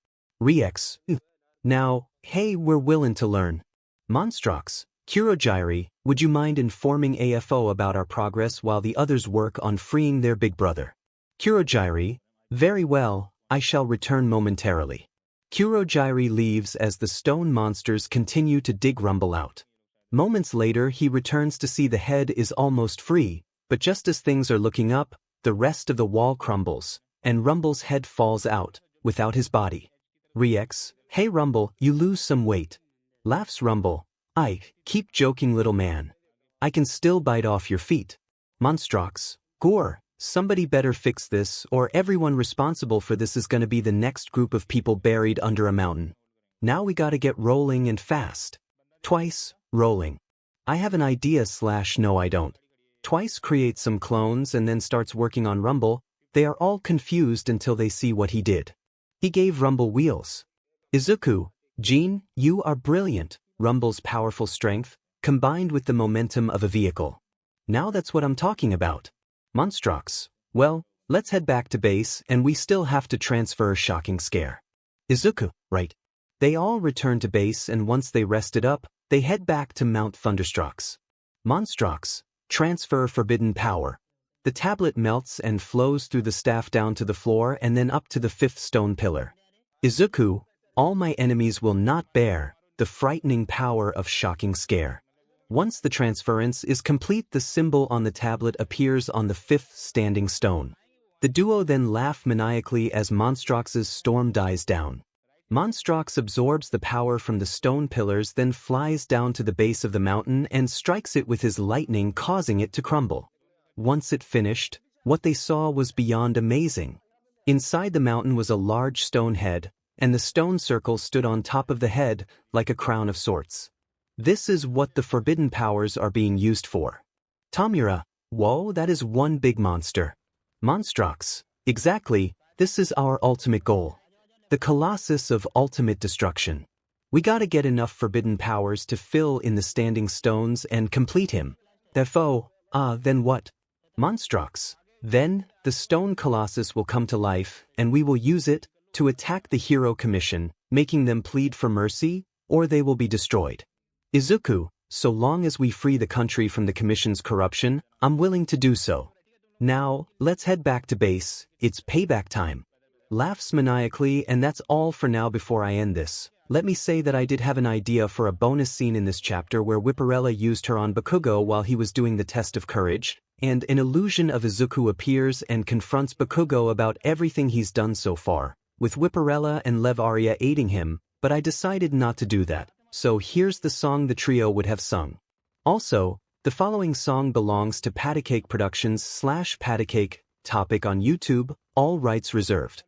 𝗃𝗧𝗏, now, hey, we're willing to learn. 𝗵𝘃𝗧𝗟𝗘, would you mind informing AFO about our progress while the others work on freeing their big brother? 𝗧𝗟𝗘, very well, I shall return momentarily. 𝗧𝗟𝗘 leaves as the stone monsters continue to dig Rumble out. Moments later he returns to see the head is almost free, but just as things are looking up, the rest of the wall crumbles, and Rumble's head falls out, without his body. Rex, hey Rumble, you lose some weight. Laughs Rumble, I keep joking little man. I can still bite off your feet. 𝗵𝘃𝗧𝗟𝗘, somebody better fix this or everyone responsible for this is gonna be the next group of people buried under a mountain. Now we gotta get rolling and fast. Twice, rolling. I have an idea / no I don't. Twice creates some clones and then starts working on Rumble. They are all confused until they see what he did. He gave Rumble wheels. Izuku, Jean, you are brilliant. Rumble's powerful strength, combined with the momentum of a vehicle. Now that's what I'm talking about. 𝗵𝘃𝗧𝗟𝗘, well, let's head back to base and we still have to transfer 𝗧𝗵𝗃𝗧𝗟. Izuku, right. They all return to base and once they rested up, they head back to Mount Thunderstrucks. 𝗵𝘃𝗧𝗟𝗘, transfer forbidden power. The tablet melts and flows through the staff down to the floor and then up to the 5th stone pillar. Izuku, all my enemies will not bear the frightening power of 𝗧𝗵𝗃𝗧𝗟. Once the transference is complete, the symbol on the tablet appears on the 5th standing stone. The duo then laugh maniacally as 𝗵𝘃𝗧𝗏's storm dies down. 𝗵𝘃𝗧𝗏 absorbs the power from the stone pillars, then flies down to the base of the mountain and strikes it with his lightning, causing it to crumble. Once it finished, what they saw was beyond amazing. Inside the mountain was a large stone head, and the stone circle stood on top of the head, like a crown of sorts. This is what the forbidden powers are being used for. Tamura, whoa, that is one big monster. 𝗵𝘃𝗧𝗏, exactly, this is our ultimate goal. The Colossus of ultimate destruction. We gotta get enough forbidden powers to fill in the standing stones and complete him. Therefore, then what? 𝗵𝘃𝗧𝗏, then, the stone Colossus will come to life, and we will use it to attack the Hero Commission, making them plead for mercy, or they will be destroyed. Izuku, so long as we free the country from the Commission's corruption, I'm willing to do so. Now, let's head back to base, it's payback time. Laughs maniacally, and that's all for now. Before I end this, let me say that I did have an idea for a bonus scene in this chapter where 𝗵𝘃𝗧𝗏 used her on Bakugo while he was doing the test of courage, and an illusion of Izuku appears and confronts Bakugo about everything he's done so far, with 𝗵𝘃𝗧𝗏 and 𝗬𝗏 aiding him, but I decided not to do that, so here's the song the trio would have sung. Also, the following song belongs to 𝗵𝘃𝗃 Productions /𝗵𝘃𝗃 topic on YouTube, all rights reserved.